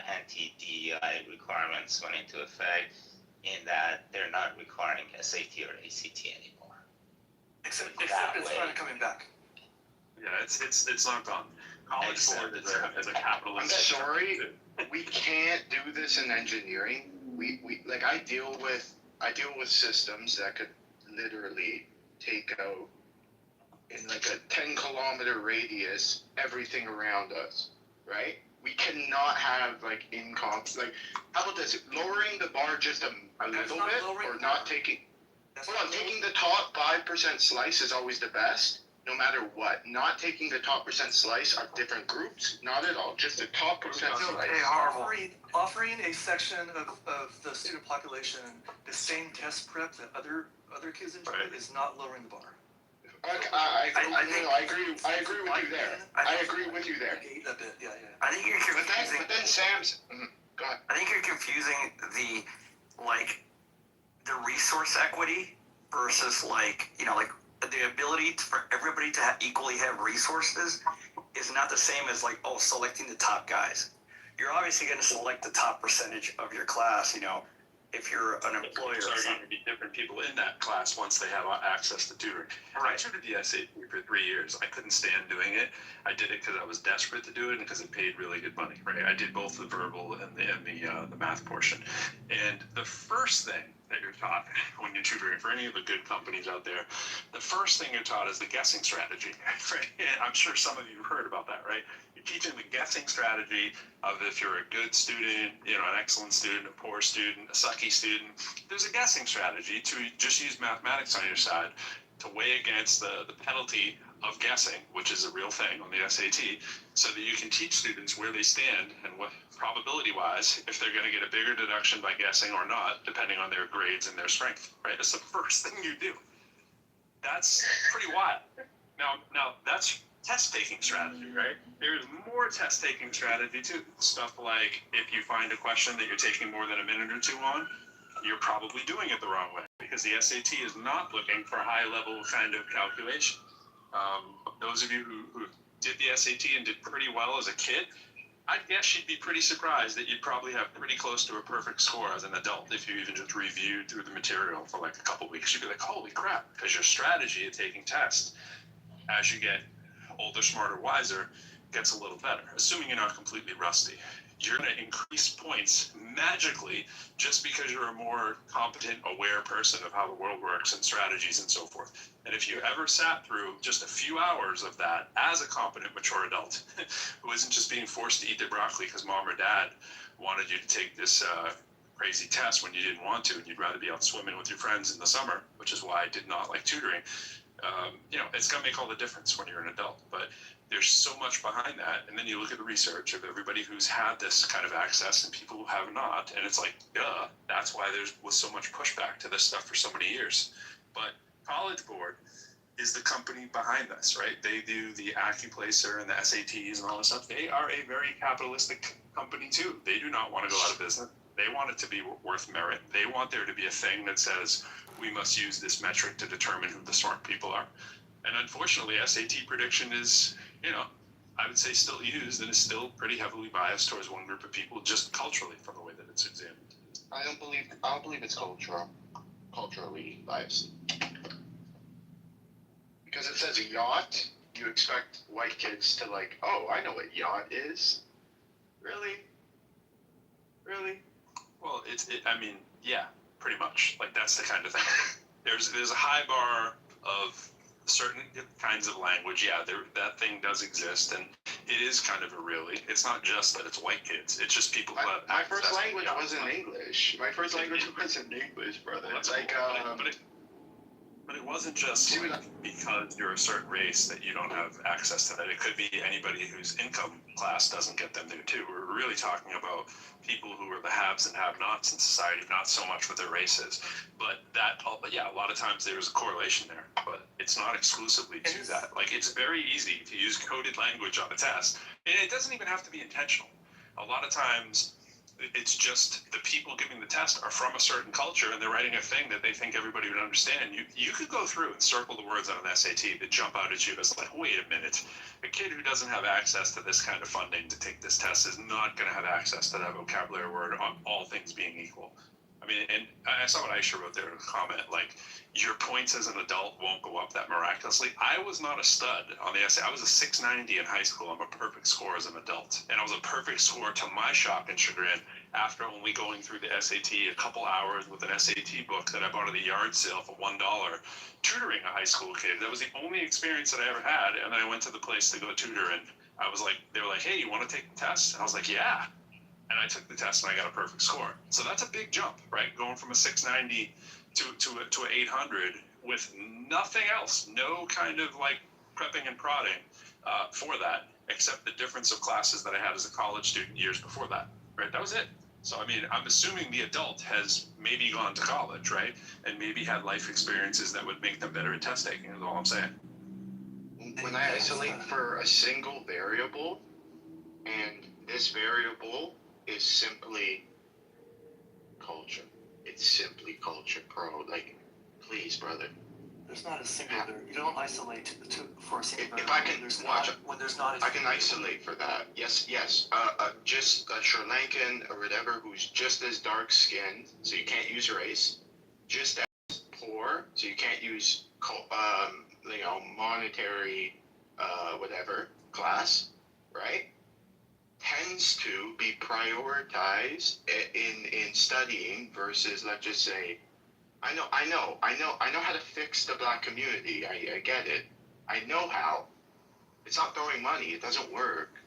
anti-DEI requirements went into effect, in that they're not requiring SAT or ACT anymore. Except it's kind of coming back. Yeah, it's not gone. College board is a capitalist. I'm sorry, we can't do this in engineering. We like I deal with systems that could literally take out in like a 10-kilometer radius everything around us, right? We cannot have like like how about this? Lowering the bar just a little bit, or not taking. Taking the top 5% slice is always the best, no matter what. Not taking the top % slice are different groups. Not at all. Just the top % slice. Offering a section of the student population the same test prep that other kids enjoy is not lowering the bar. I agree with you there. I agree with you there. A bit, yeah. I think you're confusing. But then Sam's. Go ahead. I think you're confusing the resource equity versus the ability for everybody to equally have resources is not the same as selecting the top guys. You're obviously going to select the top percentage of your class, if you're an employer. Are going to be different people in that class once they have access to tutoring. I tutored the SAT for 3 years. I couldn't stand doing it. I did it because I was desperate to do it and because it paid really good money, right? I did both the verbal and the math portion. And the first thing that you're taught when you're tutoring for any of the good companies out there, the first thing you're taught is the guessing strategy, right? And I'm sure some of you have heard about that, right? You're teaching the guessing strategy of if you're a good student, you know, an excellent student, a poor student, a sucky student. There's a guessing strategy to just use mathematics on your side to weigh against the penalty of guessing, which is a real thing on the SAT, so that you can teach students where they stand and what probability-wise, if they're going to get a bigger deduction by guessing or not, depending on their grades and their strength, right? That's the first thing you do. That's pretty wild. Now that's test-taking strategy, right? There's more test-taking strategy too. Stuff like if you find a question that you're taking more than a minute or two on, you're probably doing it the wrong way because the SAT is not looking for high-level kind of calculation. Those of you who did the SAT and did pretty well as a kid, I guess you'd be pretty surprised that you'd probably have pretty close to a perfect score as an adult if you even just reviewed through the material for like a couple weeks. You'd be like, holy crap, because your strategy of taking tests as you get older, smarter, wiser gets a little better, assuming you're not completely rusty. You're going to increase points magically just because you're a more competent, aware person of how the world works and strategies and so forth. And if you ever sat through just a few hours of that as a competent, mature adult who isn't just being forced to eat their broccoli because mom or dad wanted you to take this crazy test when you didn't want to and you'd rather be out swimming with your friends in the summer, which is why I did not like tutoring, you know, it's going to make all the difference when you're an adult. But there's so much behind that. And then you look at the research of everybody who's had this kind of access and people who have not. And it's like, duh, that's why there was so much pushback to this stuff for so many years. But College Board is the company behind this, right? They do the AccuPlacer and the SATs and all this stuff. They are a very capitalistic company too. They do not want to go out of business. They want it to be worth merit. They want there to be a thing that says we must use this metric to determine who the smart people are. And unfortunately, SAT prediction is, you know, I would say still used and is still pretty heavily biased towards one group of people, just culturally from the way that it's examined. I don't believe it's culturally biased. Because it says yacht, you expect white kids to like, oh, I know what yacht is. Really? Well, I mean, yeah, pretty much. Like that's the kind of thing. There's a high bar of certain kinds of language. Yeah, that thing does exist, and it is kind of a really. It's not just that it's white kids. It's just people who have. My first language wasn't English. My first language wasn't English, brother. Well, it's like But it wasn't just because you're a certain race that you don't have access to that. It could be anybody whose income class doesn't get them there too. We're really talking about people who are the haves and have-nots in society, not so much with their races. But yeah, a lot of times there's a correlation there, but it's not exclusively to that. Like it's very easy to use coded language on a test, and it doesn't even have to be intentional. A lot of times it's just the people giving the test are from a certain culture and they're writing a thing that they think everybody would understand. You could go through and circle the words on an SAT that jump out at you as like, wait a minute, a kid who doesn't have access to this kind of funding to take this test is not going to have access to that vocabulary word on all things being equal. I mean, and I saw what Aisha wrote there in a comment, like, your points as an adult won't go up that miraculously. I was not a stud on the essay. I was a 690 in high school. I'm a perfect score as an adult. And I was a perfect score to my shock and chagrin after only going through the SAT a couple hours with an SAT book that I bought at a yard sale for $1, tutoring a high school kid. That was the only experience that I ever had. And then I went to the place to go tutor, and I was like, they were like, hey, you want to take the test? And I was like, yeah. And I took the test and I got a perfect score. So that's a big jump, right? Going from a 690 to an 800 with nothing else, no kind of like prepping and prodding for that, except the difference of classes that I had as a college student years before that, right? That was it. So, I mean, I'm assuming the adult has maybe gone to college, right? And maybe had life experiences that would make them better at test taking, is all I'm saying. When I isolate for a single variable, and this variable is simply culture. It's simply culture, bro. Like, please, brother. there's not a singular. You don't isolate for a singular. If I can watch, when there's not. I can isolate for that. Yes. Just a Sri Lankan or whatever who's just as dark skinned, so you can't use race. Just as poor, so you can't use monetary whatever class, right? Tends to be prioritized in studying versus, let's just say, I know how to fix the black community. I get it. I know how. It's not throwing money. It doesn't work.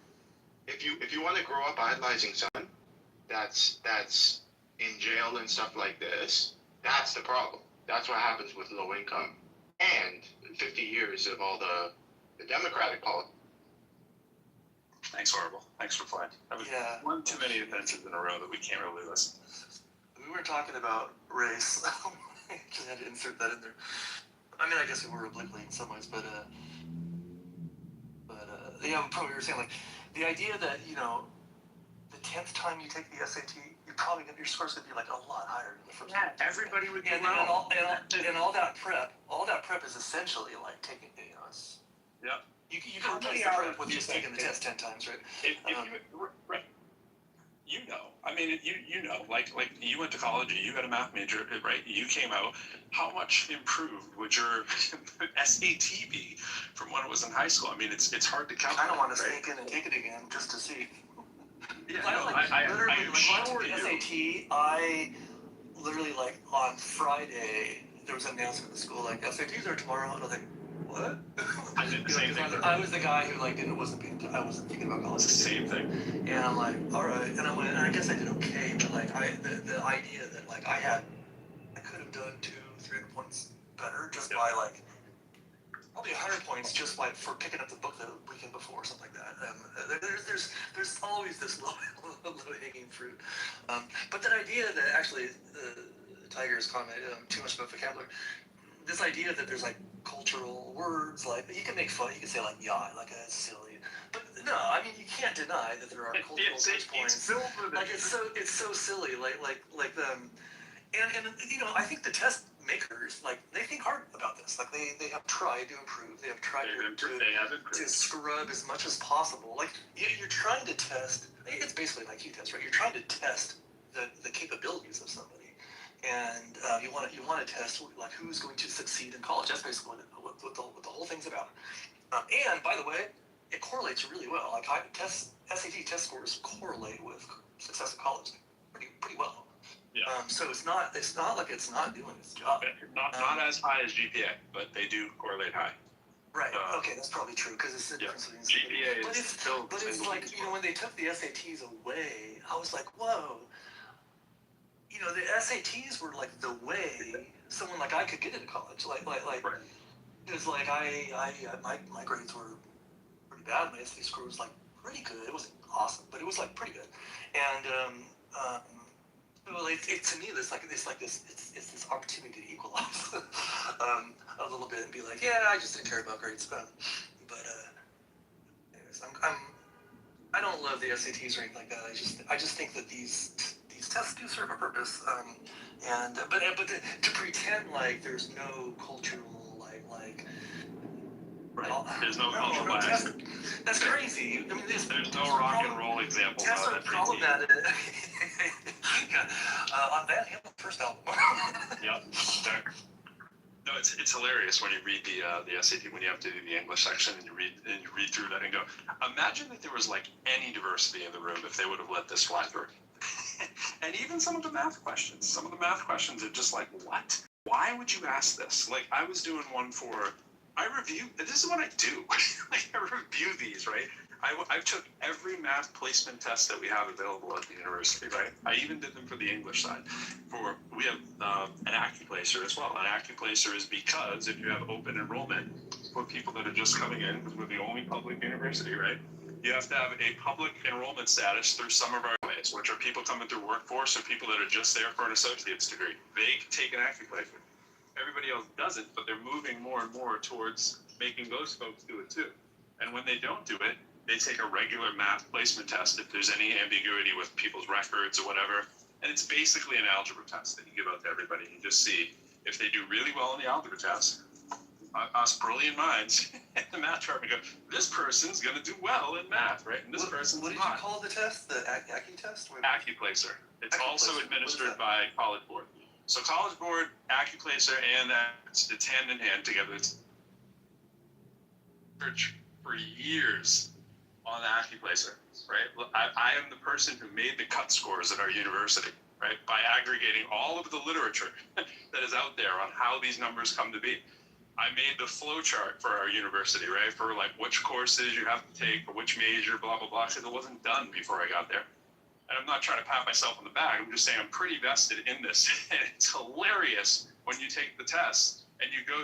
If you want to grow up idolizing someone that's in jail and stuff like this, that's the problem. That's what happens with low income and 50 years of all the Democratic politics. Thanks, Horrible. Thanks for playing. That was one too many offenses in a row that we can't really listen. We were talking about race. Just had to insert that in there. I mean, I guess we were obliquely in some ways, but probably we were saying, like, the idea that, you know, the 10th time you take the SAT, your score's gonna be like a lot higher than the first time. Everybody would do and well. And all that prep is essentially like taking, you know, it's, yeah. You can replace the prep with just taking the test 10 times, right? Right. You know, I mean, you know, like you went to college and you had a math major, right? You came out. How much improved would your SAT be from when it was in high school? I mean, it's hard to calculate. I don't want to sneak in and take it again just to see. Yeah, literally, when I were SAT, I literally, like, on Friday, there was an announcement at the school, like, SATs are tomorrow, and I was like, what? I did the same thing. I was the guy who, like, I wasn't thinking about college. It's the same thing. And I'm like, all right, and I went, and I guess I did okay, but, like, the idea that, like, I could have done 200-300 points better just by, like, probably 100 points just like for picking up the book the weekend before or something like that. There's always this low hanging fruit. But that idea that actually Tiger's comment, too much about vocabulary. This idea that there's like cultural words, like you can make fun, you can say like yacht, like that's silly. But no, I mean you can't deny that there are cultural touch points. Like it's so silly, and you know, I think the test makers, like, they think hard about this. Like they have tried to improve. They have tried to scrub as much as possible. Like you're trying to test. It's basically an IQ test, right? You're trying to test the capabilities of somebody, and you want to test like who's going to succeed in college. That's basically what the whole thing's about. And by the way, it correlates really well. Like SAT test scores correlate with success in college pretty well. Yeah. So it's not like it's not doing its job. Not as high as GPA, but they do correlate high. Right. Okay, that's probably true because it's the difference between GPA but is still. But it's like, you know, when they took the SATs away, I was like, whoa. You know, the SATs were like the way someone like I could get into college. Like because like my grades were pretty bad. My SAT score was like pretty good. It wasn't awesome, but it was like pretty good. And well, to me, it's this opportunity to equalize a little bit and be like, yeah, I just didn't care about grades, but anyways, I don't love the SATs or anything like that. I just think that these tests do serve a purpose, but to pretend like there's no cultural like. Right. There's no cultural bias. That's crazy. I mean, there's no rock and roll examples. Tests are problematic. On Van Halen's first album. Yeah. No, it's hilarious when you read the SAT when you have to do the English section and you read through that and go, imagine if there was like any diversity in the room if they would have let this fly through. And even some of the math questions. Some of the math questions are just like, what? Why would you ask this? Like I was doing one for. I review, this is what I do. Like I review these, right? I took every math placement test that we have available at the university, right? I even did them for the English side. We have an AccuPlacer as well. An AccuPlacer is because if you have open enrollment for people that are just coming in, because we're the only public university, right? You have to have a public enrollment status through some of our ways, which are people coming through workforce or people that are just there for an associate's degree. They take an AccuPlacer. Everybody else doesn't, but they're moving more and more towards making those folks do it too. And when they don't do it, they take a regular math placement test if there's any ambiguity with people's records or whatever. And it's basically an algebra test that you give out to everybody. You just see if they do really well in the algebra test, us brilliant minds in the math department go, this person's going to do well in math, right? And this person's What did not. you call the test? The Aki test? AccuPlacer. It's also AccuPlacer. administered by College Board. So College Board, AccuPlacer, and it's hand in hand together. It's research for years on the AccuPlacer, right? I am the person who made the cut scores at our university, right? By aggregating all of the literature that is out there on how these numbers come to be. I made the flow chart for our university, right? For like which courses you have to take, for which major, blah, blah, blah, because it wasn't done before I got there. And I'm not trying to pat myself on the back. I'm just saying I'm pretty vested in this. And it's hilarious when you take the test and you go,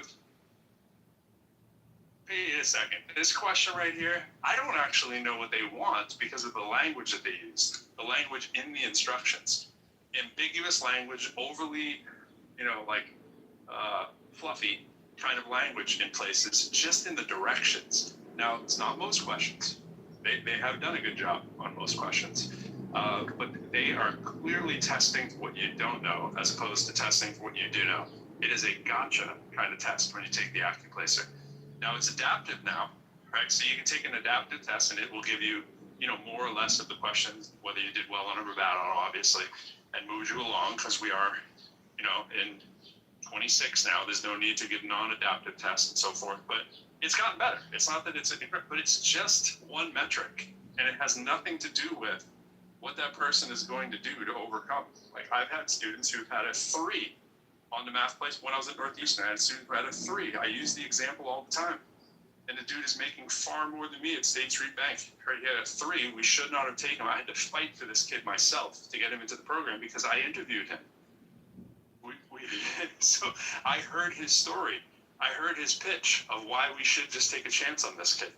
wait a second, this question right here, I don't actually know what they want because of the language that they use, the language in the instructions. Ambiguous language, overly, fluffy kind of language in places, just in the directions. Now, it's not most questions. They have done a good job on most questions. But they are clearly testing for what you don't know as opposed to testing for what you do know. It is a gotcha kind of test when you take the AccuPlacer. Now, it's adaptive now, right? So you can take an adaptive test and it will give you, more or less of the questions, whether you did well on them or bad on them, obviously, and moves you along because we are, in 26 now. There's no need to give non-adaptive tests and so forth, but it's gotten better. It's not that but it's just one metric, and it has nothing to do with what that person is going to do to overcome. Like, I've had students who've had a 3 on the math place. When I was at Northeastern, I had a student who had a 3. I use the example all the time. And the dude is making far more than me at State Street Bank. Right, he had a 3. We should not have taken him. I had to fight for this kid myself to get him into the program because I interviewed him. So I heard his story. I heard his pitch of why we should just take a chance on this kid.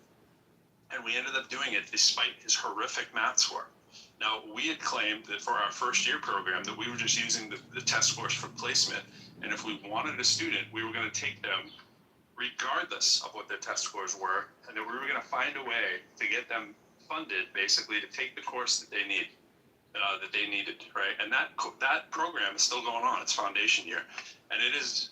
And we ended up doing it despite his horrific math score. Now, we had claimed that for our first year program that we were just using the test scores for placement. And if we wanted a student, we were going to take them regardless of what their test scores were. And that we were going to find a way to get them funded, basically, to take the course that they need. That they needed, right? And that program is still going on. It's foundation year. And it is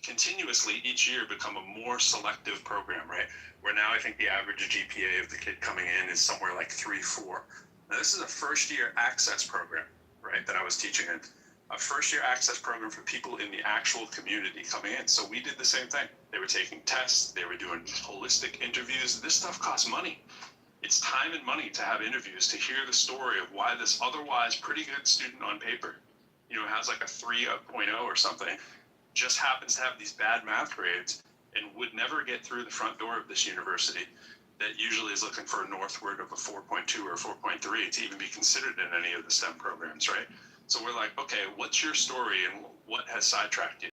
continuously each year become a more selective program, right? Where now I think the average GPA of the kid coming in is somewhere like 3.4. Now this is a first year access program, right? That I was teaching in. A first year access program for people in the actual community coming in. So we did the same thing. They were taking tests. They were doing holistic interviews. This stuff costs money. It's time and money to have interviews, to hear the story of why this otherwise pretty good student on paper, has like a 3.0 or something, just happens to have these bad math grades and would never get through the front door of this university that usually is looking for a northward of a 4.2 or 4.3 to even be considered in any of the STEM programs, right? So we're like, okay, what's your story and what has sidetracked you?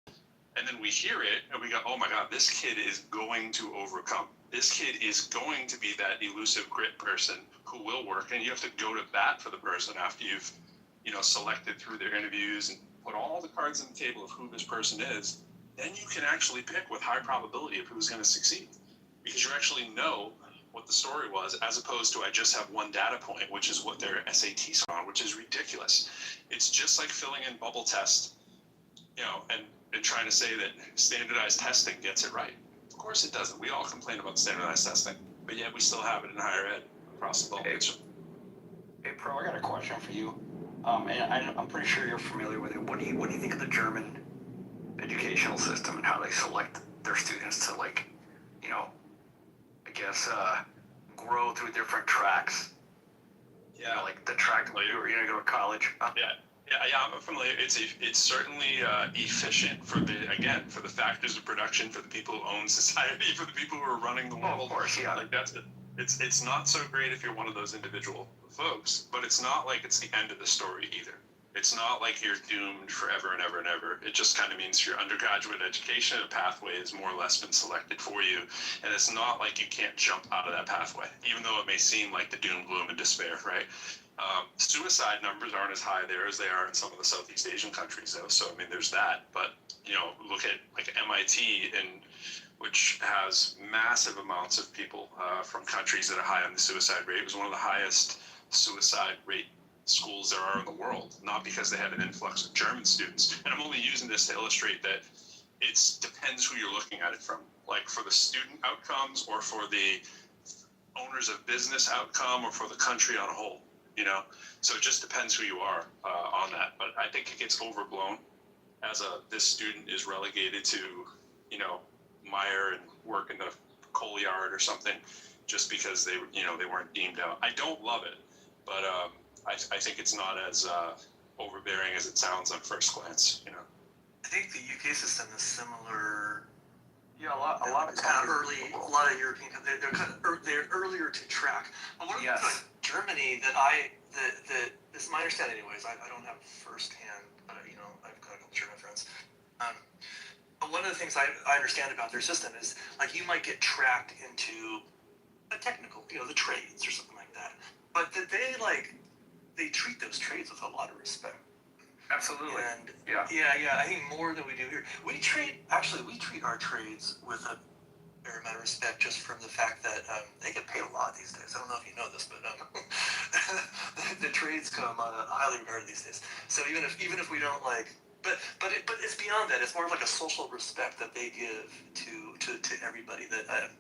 And then we hear it and we go, oh my God, this kid is going to overcome. This kid is going to be that elusive grit person who will work, and you have to go to bat for the person after you've, selected through their interviews and put all the cards on the table of who this person is. Then you can actually pick with high probability of who's going to succeed because you actually know what the story was, as opposed to I just have one data point, which is what their SATs are on, which is ridiculous. It's just like filling in bubble tests, and trying to say that standardized testing gets it right. Of course it doesn't. We all complain about standardized testing, but yet we still have it in higher ed across the board. Hey, Pro, I got a question for you. And I'm pretty sure you're familiar with it. What do you think of the German educational system and how they select their students to, grow through different tracks? Yeah. Like the track where you're going to go to college. Yeah, I'm familiar. It's certainly efficient for the factors of production, for the people who own society, for the people who are running the world. Of course, yeah. Like that's it. It's not so great if you're one of those individual folks, but it's not like it's the end of the story either. It's not like you're doomed forever and ever and ever. It just kind of means your undergraduate education pathway has more or less been selected for you, and it's not like you can't jump out of that pathway, even though it may seem like the doom, gloom, and despair, right? Suicide numbers aren't as high there as they are in some of the Southeast Asian countries, though. So, there's that. But, look at like MIT, which has massive amounts of people from countries that are high on the suicide rate. It was one of the highest suicide rate schools there are in the world, not because they had an influx of German students. And I'm only using this to illustrate that it depends who you're looking at it from. Like for the student outcomes, or for the owners of business outcome, or for the country on a whole. So it just depends who you are on that. But I think it gets overblown as this student is relegated to, mire and work in the coal yard or something, just because they weren't deemed out. I don't love it, but I think it's not as overbearing as it sounds on first glance. I think the UK system is similar. Yeah, a lot of kind of early. A lot of European countries, they're earlier to track. But one of the things like Germany that this is my understanding, anyways. I don't have firsthand, but I've got a couple German friends. But one of the things I understand about their system is like you might get tracked into a technical, the trades or something like that. But that they treat those trades with a lot of respect. Absolutely. And yeah. I think more than we do here. We treat our trades with a fair amount of respect, just from the fact that they get paid a lot these days. I don't know if you know this, but the trades come highly regarded these days. So even if we don't but it's beyond that. It's more of like a social respect that they give to everybody. That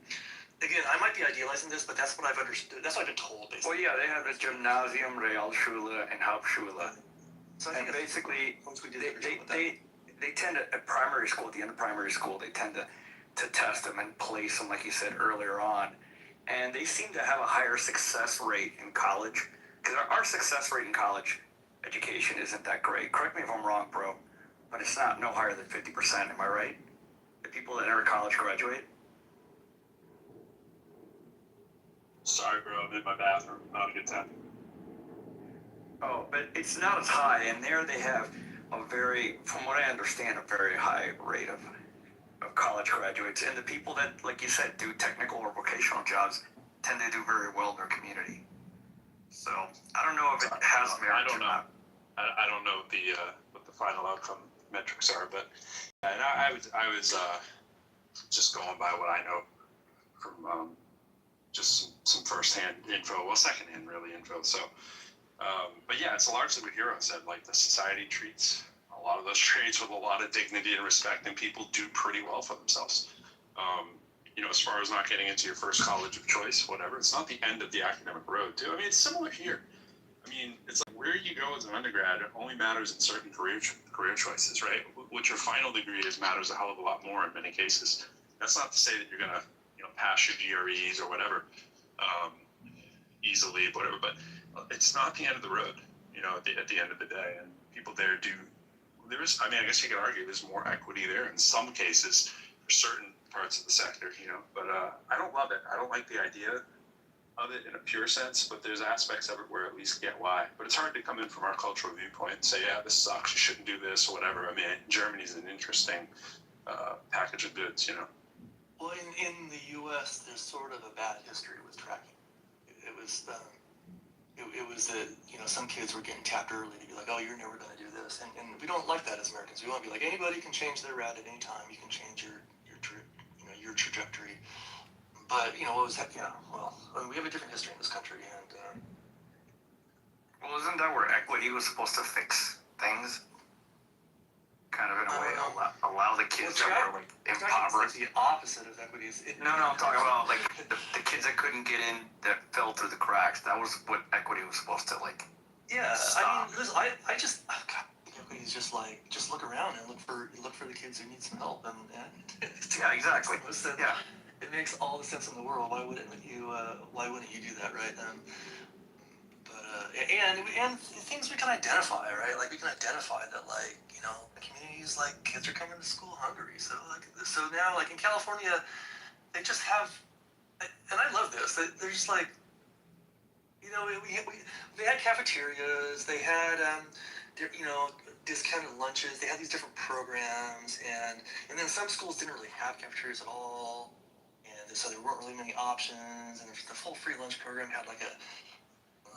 again, I might be idealizing this, but that's what I've understood. That's what I've been told, basically. Well, yeah, they have the Gymnasium, Realschule, and Hauptschule. So and basically, once we do they tend to, at primary school, at the end of primary school, they tend to test them and place them, like you said earlier on. And they seem to have a higher success rate in college. Because our success rate in college education isn't that great. Correct me if I'm wrong, bro, but it's not no higher than 50%, am I right? The people that enter college graduate? Sorry, bro, I'm in my bathroom. Not a good time. Oh, but it's not as high, and there they have from what I understand, a very high rate of college graduates. And the people that, like you said, do technical or vocational jobs tend to do very well in their community. So I don't know if it has merit or not. I don't know what the final outcome metrics are, but and I was just going by what I know from just some firsthand info, well, secondhand really info. So. But yeah, it's largely what Hero said. Like the society treats a lot of those trades with a lot of dignity and respect, and people do pretty well for themselves. As far as not getting into your first college of choice, whatever, it's not the end of the academic road, too. I mean, it's similar here. I mean, it's like where you go as an undergrad only matters in certain career choices, right? What your final degree is matters a hell of a lot more in many cases. That's not to say that you're gonna, pass your GREs or whatever easily, whatever, but it's not the end of the road, at the end of the day. And people there I guess you could argue there's more equity there in some cases for certain parts of the sector, but I don't love it. I don't like the idea of it in a pure sense, but there's aspects of it where at least get why. But it's hard to come in from our cultural viewpoint and say, yeah, this sucks, you shouldn't do this, or whatever. I mean, Germany's an interesting package of goods, Well, in the U.S., there's sort of a bad history with tracking. It was that some kids were getting tapped early to be like, oh, you're never going to do this, and we don't like that as Americans. We want to be like, anybody can change their route at any time. You can change your trajectory. But what was that? We have a different history in this country, and well, isn't that where equity was supposed to fix things? Kind of in a way, allow the kids that were impoverished. The opposite of equity is. No, I'm talking about like the kids that couldn't get in, that fell through the cracks. That was what equity was supposed to like. Yeah, stop. I just equity is just look around and look for the kids who need some help, and yeah, exactly. Yeah, it makes all the sense in the world. Why wouldn't you do that, right? And things we can identify, right? Like we can identify that, communities like kids are coming to school hungry. So now, like in California, they just have, and I love this. They're just like, they had cafeterias, they had discounted lunches, they had these different programs, and then some schools didn't really have cafeterias at all, and so there weren't really many options. And the full free lunch program had like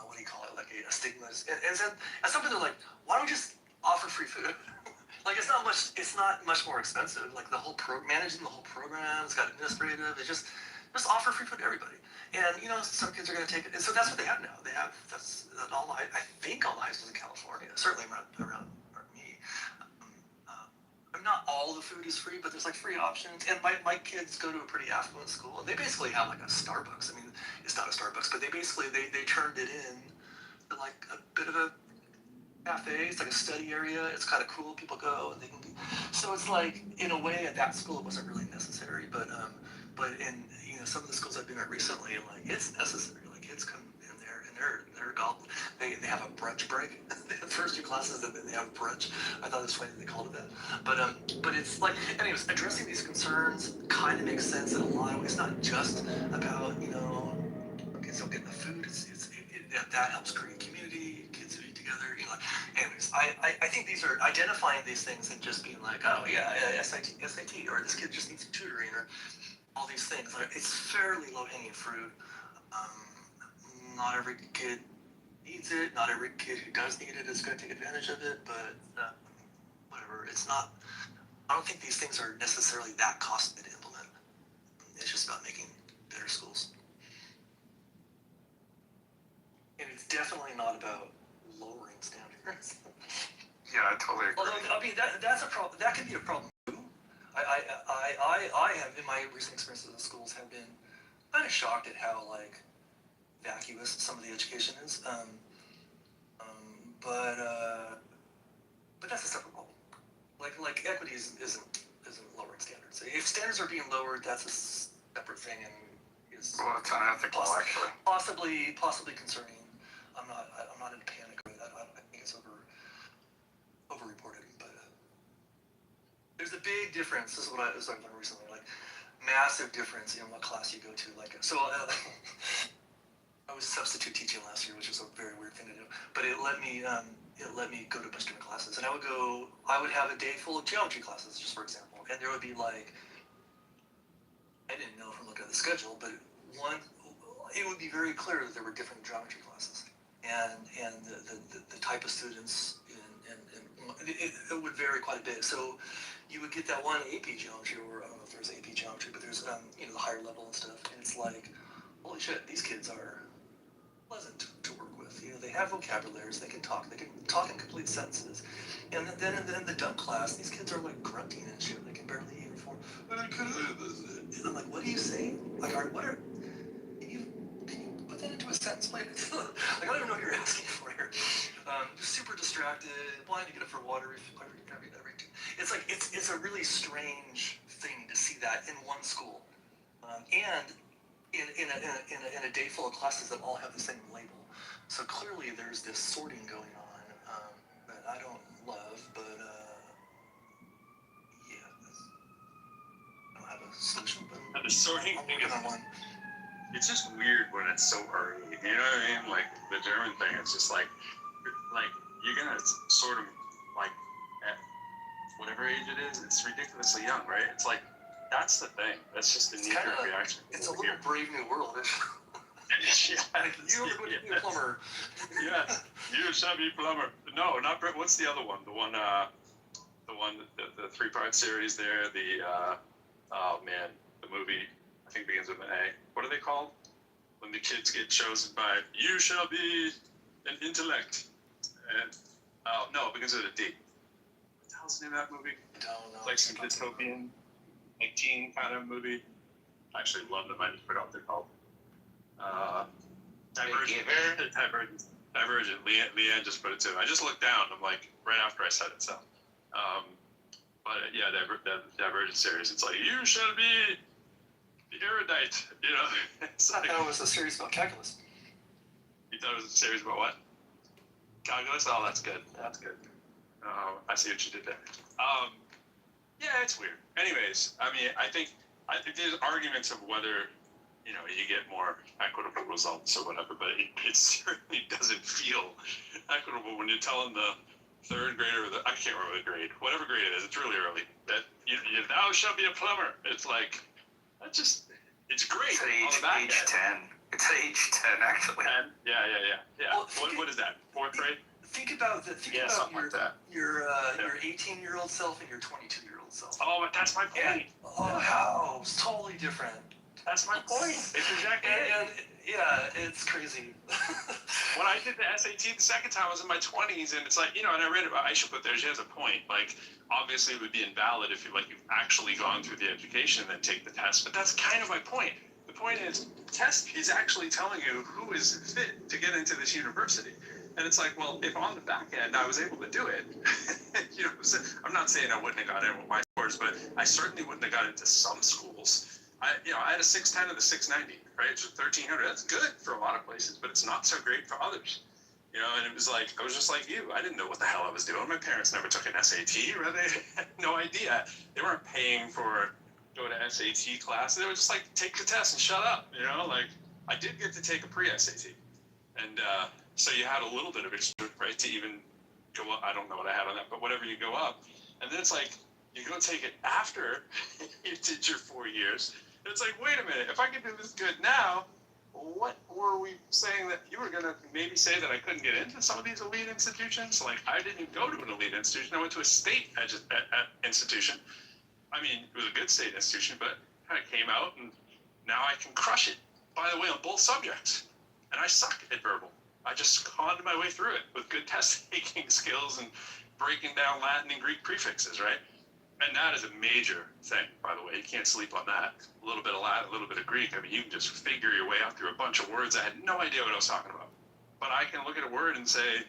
what do you call it, like a stigma. And then at some point they're like, why don't we just offer free food? Like it's not much more expensive. Like managing the whole program, it's got administrative. It's just offer free food to everybody. And some kids are going to take it. And so that's what they have now. That's all. I think all the high schools in California, certainly around me. Not all the food is free, but there's like free options. And my kids go to a pretty affluent school, and they basically have like a Starbucks. I mean, it's not a Starbucks, but they basically they turned it in to like a bit of a cafe. It's like a study area. It's kind of cool. People go and they can. So it's like in a way at that school it wasn't really necessary, but in some of the schools I've been at recently, like it's necessary. Like kids come in there and they're golf. They have a brunch break. The first 2 classes and then they have brunch. I thought it was funny that they called it that. But it's like, anyways, addressing these concerns kind of makes sense in a lot of ways. It's not just about kids don't get enough food. That helps create community. Kids who eat together. Anyways, I think these are identifying these things and just being like, oh yeah, SAT, or this kid just needs some tutoring, or all these things. Like, it's fairly low-hanging fruit. Not every kid needs it. Not every kid who does need it is going to take advantage of it. But whatever. It's not. I don't think these things are necessarily that costly to implement. It's just about making better schools. And it's definitely not about lowering standards. Yeah, I totally agree. Although, I mean, that's a problem. That can be a problem too. I have, in my recent experiences with schools, have been kind of shocked at how like vacuous some of the education is. But that's a separate problem. Like equity isn't lowering standards. If standards are being lowered, that's a separate thing and is It's unethical, actually. Possibly concerning. I'm not in a panic with that. I think it's over-reported, but there's a big difference. This is what I've learned recently. Like, massive difference in what class you go to. I was substitute teaching last year, which was a very weird thing to do. But it let me go to a bunch of different classes, and I would have a day full of geometry classes, just for example, and there would be like, I didn't know from looking at the schedule, but it would be very clear that there were different geometry classes, and the type of students, and it would vary quite a bit. So you would get that one AP geometry, or I don't know if there's AP geometry, but there's the higher level and stuff, and it's like, holy shit, these kids are pleasant to work with. They have vocabularies, they can talk in complete sentences. And then in the dumb class, these kids are like grunting and shit. They can barely even form. And I'm like, what are you saying? Like, can you put that into a sentence, please? Like, I don't even know what you're asking for here. Just super distracted, wanting to get up for water every it's like it's a really strange thing to see that in one school, and in a day full of classes that all have the same label. So clearly there's this sorting going on that I don't love, but yeah, I don't have a solution. But the sorting thing is one. It's just weird when it's so early. You know what I mean? Like the German thing, it's just like you're gonna sort them like at whatever age it is. It's ridiculously young, right? It's like that's the thing. That's just the knee-jerk reaction. It's a little Brave New World. Yeah, you are going to be a plumber. Yes, you shall be plumber. No, not Brave. What's the other one? The 3-part series there. Oh man, the movie I think begins with an A. What are they called? When the kids get chosen by you shall be an intellect. And no, it begins with a D. What the hell's the name of that movie? I don't know. Like some dystopian, like teen kind of movie. I actually love them. I just forgot what they're called. Divergent. Leanne just put it to me. I just looked down. I'm like, right after I said it. So, but yeah, Divergent series. It's like you shall be the erudite. It's like, I thought it was a series about calculus. You thought it was a series about what? Calculus? Oh, that's good. That's good. I see what you did there. Yeah, it's weird. Anyways, I mean, I think there's arguments of whether you get more equitable results or whatever, but it certainly doesn't feel equitable when you're telling the third grader, I can't remember the grade, whatever grade it is, it's really early, that you thou shalt be a plumber. It's like, it's great. It's at age 10. It's at age 10, actually. 10? Yeah. Well, what is that, 4th grade? Think about your 18-year-old self and your 22-year-old self. Oh, but that's my point. Wow, it's totally different. That's my point. It's exactly Yeah, it's crazy. When I did the SAT the second time, I was in my 20s, and it's like, and I read about Aisha put there, she has a point. Like, obviously it would be invalid if you've actually gone through the education and then take the test, but that's kind of my point. The point is, the test is actually telling you who is fit to get into this university. And it's like, well, if on the back end I was able to do it, I'm not saying I wouldn't have got in with my scores, but I certainly wouldn't have got into some schools. I had a 610 and a 690, right? So 1300. That's good for a lot of places, but it's not so great for others. And it was like, I was just like you. I didn't know what the hell I was doing. My parents never took an SAT, or they had no idea. They weren't paying for go to SAT class. They were just like, take the test and shut up. I did get to take a pre-SAT, and so you had a little bit of extra, right, to even go up. I don't know what I had on that, but whatever, you go up, and then it's like you go take it after you did your 4 years. It's like, wait a minute, if I could do this good now, what were we saying that you were going to maybe say that I couldn't get into some of these elite institutions? Like, I didn't go to an elite institution. I went to a state institution. I mean, it was a good state institution, but I came out, and now I can crush it, by the way, on both subjects. And I suck at verbal. I just conned my way through it with good test-taking skills and breaking down Latin and Greek prefixes, right? And that is a major thing, by the way. You can't sleep on that. A little bit of Latin, a little bit of Greek. I mean, you can just figure your way out through a bunch of words. I had no idea what I was talking about. But I can look at a word and say,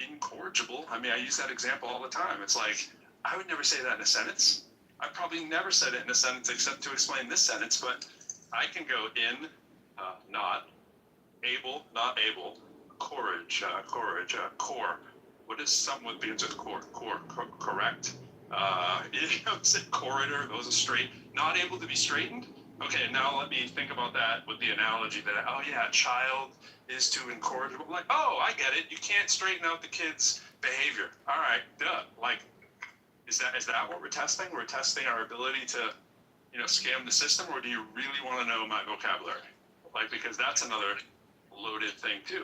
incorrigible. I mean, I use that example all the time. It's like, I would never say that in a sentence. I probably never said it in a sentence except to explain this sentence, but I can go in, not, able, not able, corrige, core. What is something with begins with core, correct? Corridor, those are straight, not able to be straightened. Okay, now let me think about that with the analogy that, a child is too incorrigible. Like, I get it. You can't straighten out the kid's behavior. All right, duh. Like, is that what we're testing? We're testing our ability to, scam the system, or do you really want to know my vocabulary? Because that's another loaded thing too.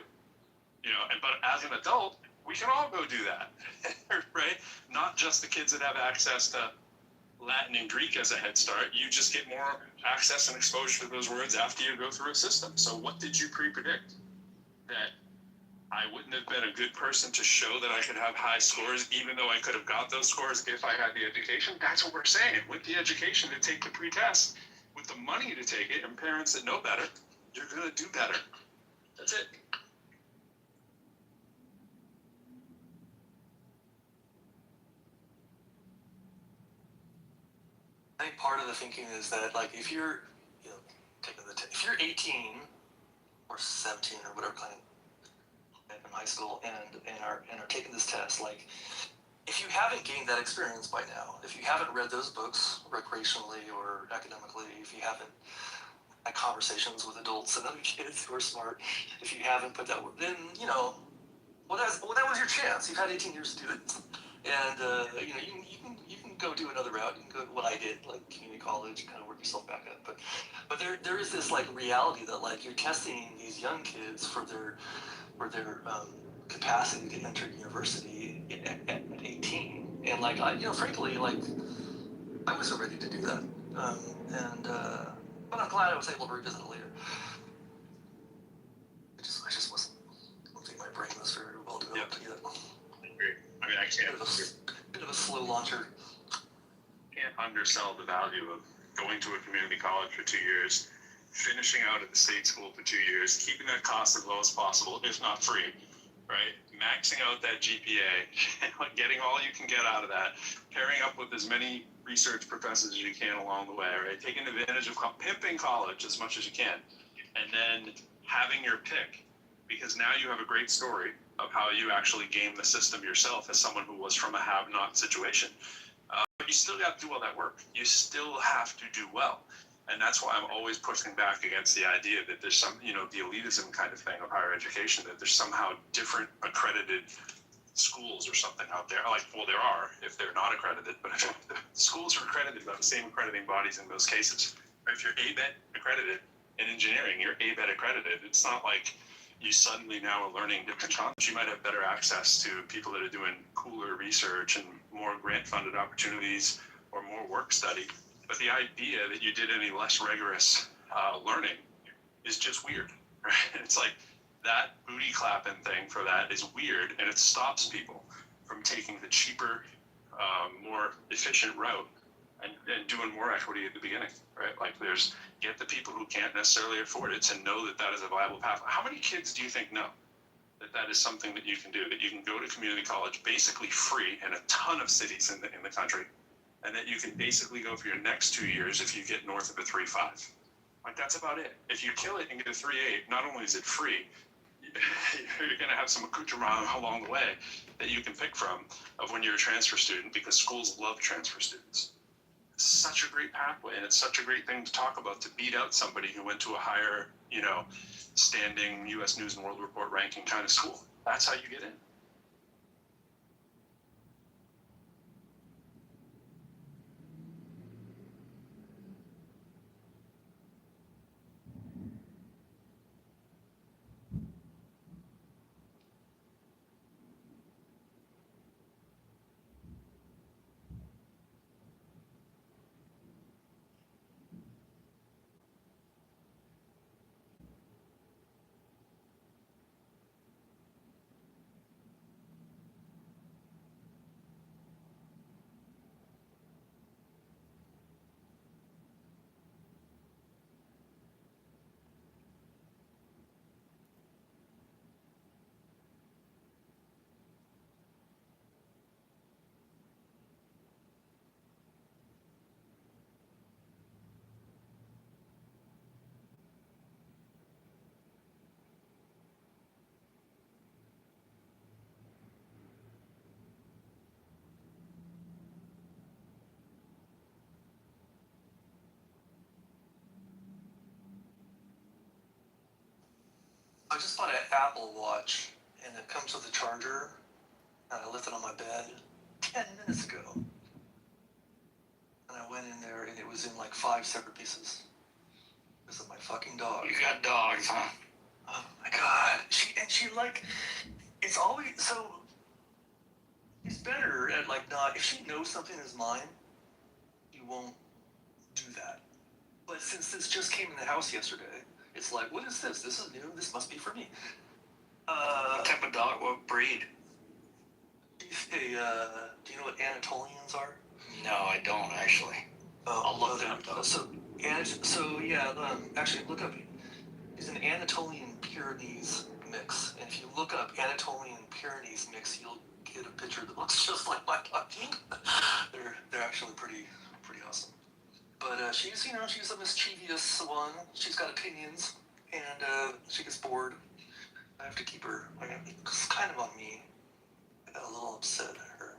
But as an adult, we can all go do that, right? Not just the kids that have access to Latin and Greek as a head start. You just get more access and exposure to those words after you go through a system. So what did you pre-predict? That I wouldn't have been a good person to show that I could have high scores, even though I could have got those scores if I had the education? That's what we're saying. With the education to take the pre-test, with the money to take it, and parents that know better, you're going to do better. That's it. I think part of the thinking is that, if you're, if you're 18 or 17 or whatever kind in high school and are taking this test, if you haven't gained that experience by now, if you haven't read those books recreationally or academically, if you haven't had conversations with adults and other kids who are smart, if you haven't put that, then that was your chance. You've had 18 years to do it, and you can go do another route. You can go what I did, community college, kind of work yourself back up. But there is this reality that you're testing these young kids for their capacity to enter university at 18, and frankly, I wasn't ready to do that, but I'm glad I was able to revisit it later. I just wasn't. I don't think my brain was very well developed yet. I agree. I mean, I can't. Bit of a slow launcher. Can't undersell the value of going to a community college for 2 years, finishing out at the state school for 2 years, keeping that cost as low as possible, if not free, right? Maxing out that GPA, getting all you can get out of that, pairing up with as many research professors as you can along the way, right? Taking advantage of pimping college as much as you can, and then having your pick, because now you have a great story of how you actually game the system yourself as someone who was from a have-not situation. But you still got to do all that work. You still have to do well. And that's why I'm always pushing back against the idea that there's some, the elitism kind of thing of higher education, that there's somehow different accredited schools or something out there. There are, if they're not accredited, but if the schools are accredited by the same accrediting bodies in most cases. If you're ABET accredited in engineering, you're ABET accredited. It's not like you suddenly now are learning different concepts. You might have better access to people that are doing cooler research and more grant-funded opportunities or more work study. But the idea that you did any less rigorous learning is just weird, right? It's like that booty clapping thing for that is weird, and it stops people from taking the cheaper, more efficient route and doing more equity at the beginning, right? Like get the people who can't necessarily afford it to know that is a viable path. How many kids do you think know that is something that you can do, that you can go to community college basically free in a ton of cities in the country, and that you can basically go for your next 2 years if you get north of a 3.5? Like, that's about it. If you kill it and get a 3.8, not only is it free, you're going to have some accoutrement along the way that you can pick from of when you're a transfer student, because schools love transfer students. It's such a great pathway, and it's such a great thing to talk about, to beat out somebody who went to a higher, standing U.S. News and World Report ranking kind of school. That's how you get in. I just bought an Apple Watch, and it comes with a charger, and I left it on my bed 10 minutes ago. And I went in there, and it was in like 5 separate pieces. Because of my fucking dog. You got dogs, huh? Oh my god. She it's always, so, it's better at if she knows something is mine, you won't do that. But since this just came in the house yesterday, it's like, what is this? This is new. This must be for me. What type of dog? What breed? She's do you know what Anatolians are? No, I don't actually. I'll look them up though. Actually look up. It's an Anatolian Pyrenees mix, and if you look up Anatolian Pyrenees mix, you'll get a picture that looks just like my dog. They're actually pretty awesome. But she's a mischievous one. She's got opinions, and she gets bored. I have to keep her. It's kind of on me. I got a little upset at her.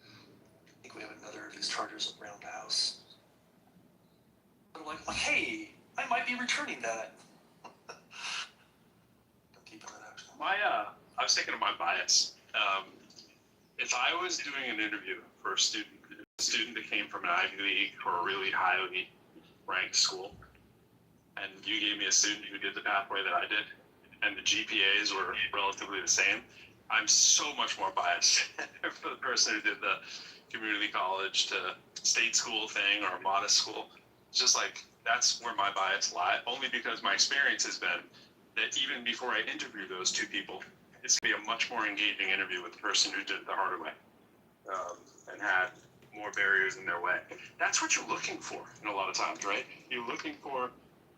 I think we have another of these chargers around the house. But I'm like, hey, I might be returning that. I'm keeping that actually. I was thinking of my bias. If I was doing an interview for a student that came from an Ivy League or a really highly ranked school, and you gave me a student who did the pathway that I did, and the GPAs were relatively the same, I'm so much more biased for the person who did the community college to state school thing or modest school. It's just like, that's where my bias lies, only because my experience has been that even before I interview those two people, it's going to be a much more engaging interview with the person who did it the harder way, and had more barriers in their way. That's what you're looking for in a lot of times, right? You're looking for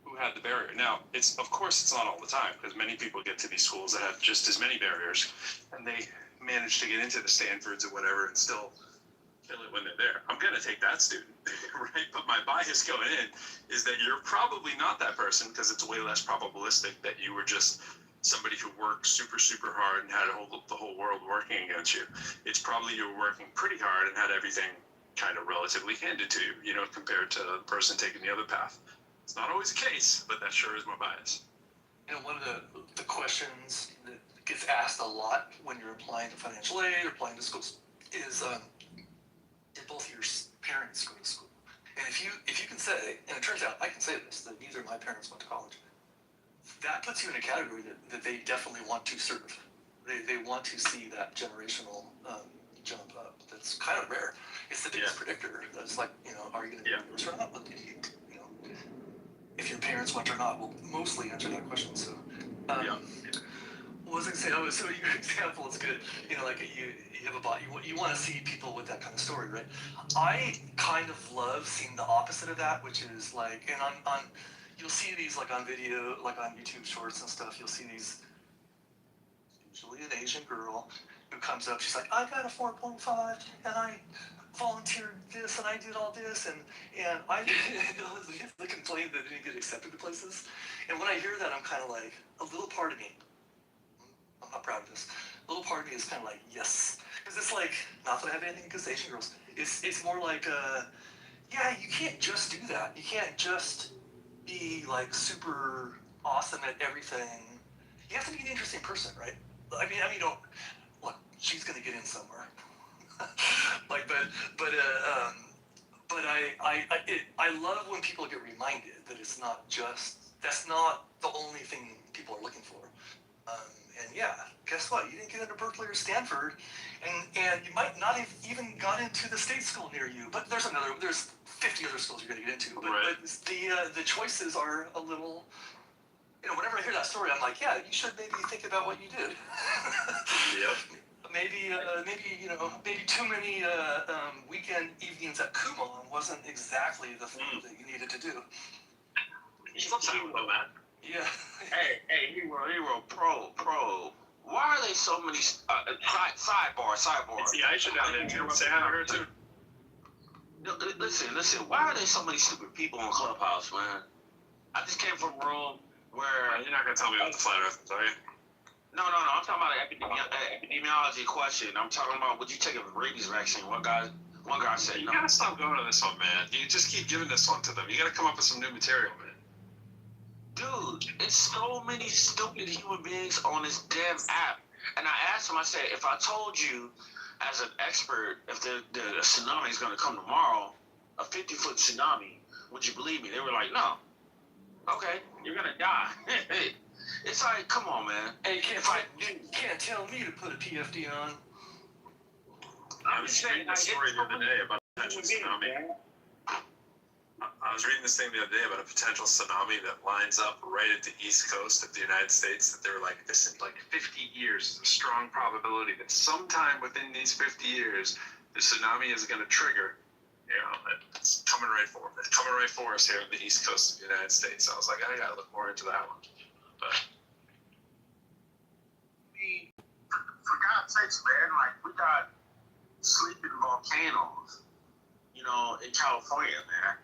who had the barrier. Now, of course it's not all the time, because many people get to these schools that have just as many barriers, and they manage to get into the Stanfords or whatever and still kill it when they're there. I'm going to take that student, right? But my bias going in is that you're probably not that person, because it's way less probabilistic that you were just somebody who worked super, super hard and had the whole world working against you. It's probably you were working pretty hard and had everything kind of relatively handed to you, compared to the person taking the other path. It's not always the case, but that sure is my bias. One of the questions that gets asked a lot when you're applying to financial aid or applying to schools is, did both your parents go to school? And if you can say, and it turns out I can say this, that neither of my parents went to college, that puts you in a category that they definitely want to serve. They want to see that generational jump up. That's kind of rare. It's the biggest predictor. That's like, are you going to do this or not? If your parents went or not will mostly answer that question. So, Yeah. what was I saying? Oh, so your example is good. You know, like you have a bot. You want to see people with that kind of story, right? I kind of love seeing the opposite of that, which is like, and on you'll see these like on video, like on YouTube Shorts and stuff. You'll see these, usually an Asian girl who comes up. She's like, I got a 4.5, and I volunteered this, and I did all this, and I they complain that they didn't get accepted to places. And when I hear that, I'm kind of like, a little part of me, I'm not proud of this. A little part of me is kind of like, yes, because it's like, not that I have anything against Asian girls. It's more like, yeah, you can't just do that. You can't just be like super awesome at everything. You have to be an interesting person, right? I mean, don't look. She's gonna get in somewhere. like, but I love when people get reminded that it's not just, that's not the only thing people are looking for. And yeah, guess what? You didn't get into Berkeley or Stanford, and you might not have even got into the state school near you. But there's 50 other schools you're going to get into. But, Right. but the choices are a little. You know, whenever I hear that story, I'm like, yeah, you should maybe think about what you did. Yep. Maybe too many weekend evenings at Kumon wasn't exactly the thing that you needed to do. Sometimes though, man. Yeah. Hey, hero, pro. Why are they so many sidebar? See, I should have been saying her too. Listen. Why are there so many stupid people on Clubhouse, man? I just came from a room where You're not gonna tell me about the flat earth, are you? No. I'm talking about an epidemiology question. I'm talking about, would you take a rabies vaccine? One guy said You no. gotta stop going to this one, man. You just keep giving this one to them. You gotta come up with some new material, man. Dude, it's so many stupid human beings on this damn app. And I asked him, I said, if I told you as an expert if the tsunami is going to come tomorrow, a 50-foot tsunami, would you believe me? They were like, no. Okay, you're going to die. It's like, come on, man. Hey, can't tell me to put a PFD on. I was reading a story the other day about a potential tsunami. I was reading this thing the other day about a potential tsunami that lines up right at the east coast of the United States. That they were like, this in like 50 years, there's a strong probability that sometime within these 50 years, the tsunami is going to trigger. You know, it's coming right for them. It's coming right for us here on the east coast of the United States. I was like, I gotta look more into that one. But For God's sakes, man, like, we got sleeping volcanoes, in California, man.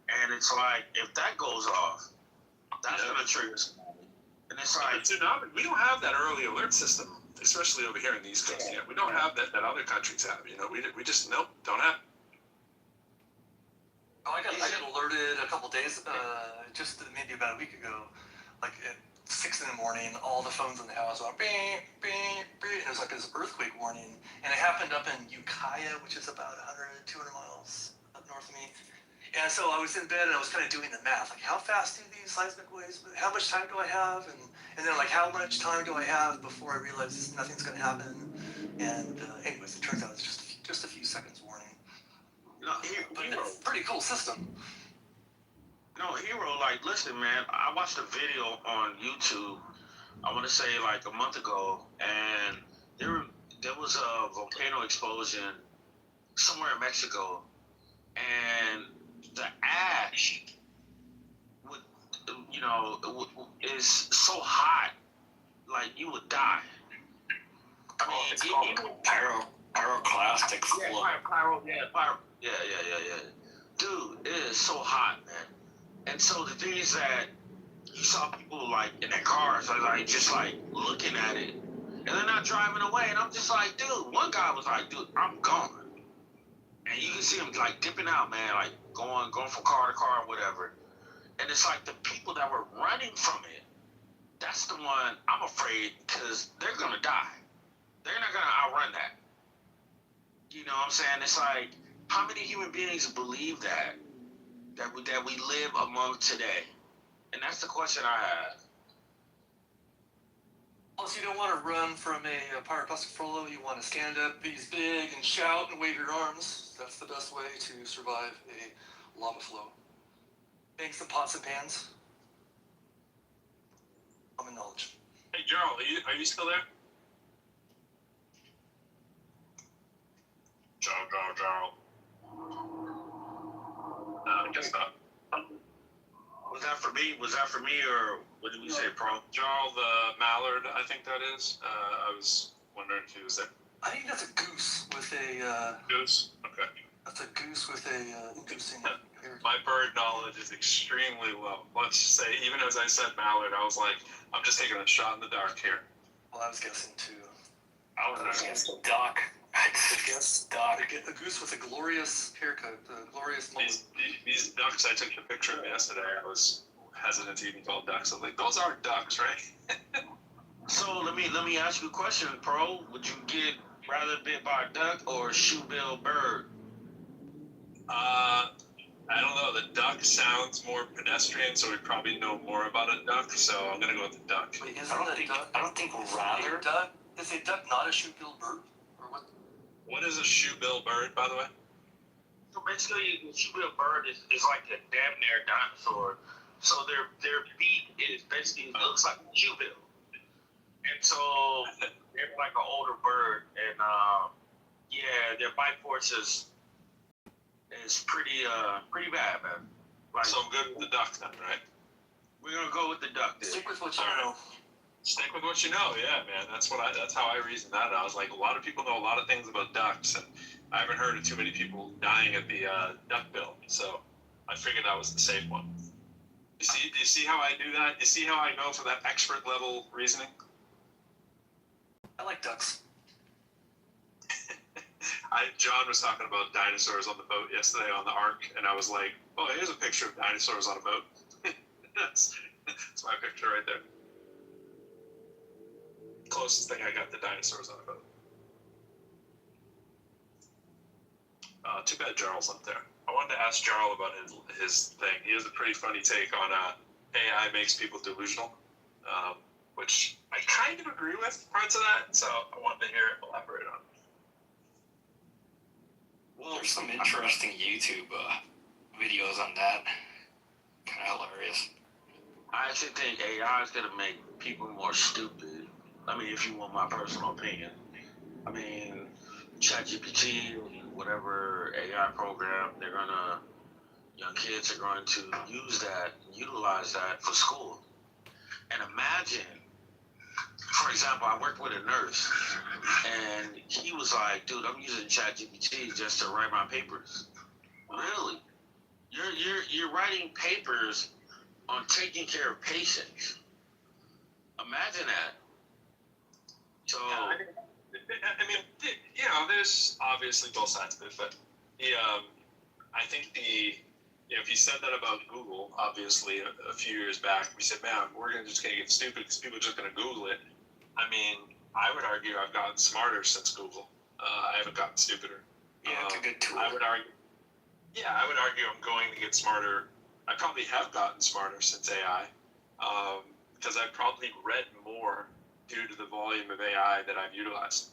And it's like, if that goes off, that's going to trigger tsunami. And it's like, tsunami, we don't have that early alert system, especially over here in the East Coast yet. We don't have that other countries have. We just don't have. Oh, I got alerted a couple days, just maybe about a week ago, like at 6 in the morning, all the phones in the house went beep, beep, beep, and it was like this earthquake warning, and it happened up in Ukiah, which is about 200 miles up north of me. And so I was in bed and I was kind of doing the math, like how fast do these seismic waves, how much time do I have, and then like how much time do I have before I realize nothing's going to happen. And anyways, it turns out it's just a few seconds warning. But it's a pretty cool system. No, Hero, like, listen, man, I watched a video on YouTube, I want to say like a month ago, and there was a volcano explosion somewhere in Mexico, and the ash is so hot, like you would die. I mean, it's called pyroclastic flow. Yeah. Dude, it is so hot, man. And so the thing is that you saw people like in their cars, like just like looking at it, and they're not driving away. And I'm just like, dude. One guy was like, dude, I'm gone. And you can see him like dipping out, man, like going from car to car or whatever. And it's like the people that were running from it, that's the one I'm afraid, because they're gonna die. They're not gonna outrun that. You know what I'm saying? It's like, how many human beings believe that we live among today? And that's the question I have. Plus, you don't want to run from a pyroclastic flow. You want to stand up, be big, and shout and wave your arms. That's the best way to survive a lava flow. Make some pots and pans. common knowledge. Hey, Gerald, are you still there? Gerald. I guess not. Was that for me? Or what did we say, Pro? Gerald Mallard, I think that is. I was wondering if he was there. I think that's a goose with a. Goose? Okay. That's a goose with a interesting haircut. My bird knowledge is extremely low. Let's just say, even as I said Mallard, I was like, I'm just taking a shot in the dark here. Well, I was guessing too. I was against the duck. I guess duck. A goose with a glorious haircut, a glorious mullet. These ducks, I took a picture of yesterday. I was hesitant to even call ducks. I was like, those aren't ducks, right? So let me ask you a question, Pro. Would you get rather bit by a duck or a shoe-bill bird? I don't know. The duck sounds more pedestrian, so we probably know more about a duck. So I'm gonna go with the duck. Wait, I don't think rather. Is a duck not a shoe-billed bird? Or what? What is a shoe-bill bird, by the way? So basically, a shoe-bill bird is like a damn near dinosaur. So their beak is basically, it looks like a shoe-bill. And so they're like an older bird, and yeah, their bite force is pretty bad, man. Like, So I'm good with the duck then, right? we're gonna go with the duck then. Stick with what you know. Stick with what you know, yeah, man. That's how I reasoned that. I was like, a lot of people know a lot of things about ducks, and I haven't heard of too many people dying at the duck bill. So I figured that was the safe one. Do you see how I do that? You see how I go for that expert level reasoning? I like ducks. John was talking about dinosaurs on the boat yesterday on the Ark, and I was like, oh, here's a picture of dinosaurs on a boat. that's my picture right there. Closest thing I got to dinosaurs on a boat. Too bad Jarl's up there. I wanted to ask Jarl about his thing. He has a pretty funny take on AI makes people delusional, which I kind of agree with parts of that, so I wanted to hear him elaborate on. Well, there's some interesting YouTube videos on that. Kind of hilarious. I actually think AI is gonna make people more stupid. I mean, if you want my personal opinion. I mean, ChatGPT, whatever AI program, young kids are going to utilize that for school. And imagine, for example, I worked with a nurse, and he was like, dude, I'm using ChatGPT just to write my papers. Really? You're writing papers on taking care of patients. Imagine that. So, I mean, there's obviously both sides of it, but I think if he said that about Google, obviously a few years back, we said, man, we're just gonna get stupid because people are just gonna Google it. I mean, I would argue I've gotten smarter since Google. I haven't gotten stupider. Yeah, it's a good tool. I would argue I'm going to get smarter. I probably have gotten smarter since AI, because I've probably read more due to the volume of AI that I've utilized.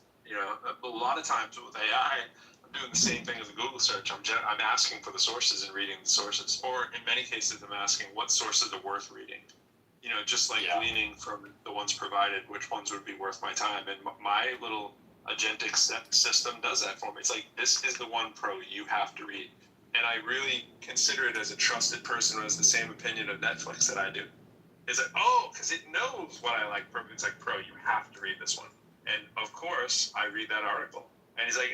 A lot of times with AI, I'm doing the same thing as a Google search. I'm asking for the sources and reading the sources, or in many cases, I'm asking what sources are worth reading. Just like gleaning from the ones provided, which ones would be worth my time. And my little agentic system does that for me. It's like, this is the one, Pro, you have to read. And I really consider it as a trusted person who has the same opinion of Netflix that I do. Is that, because it knows what I like. It's like, Pro, you have to read this one. And of course, I read that article. And he's like,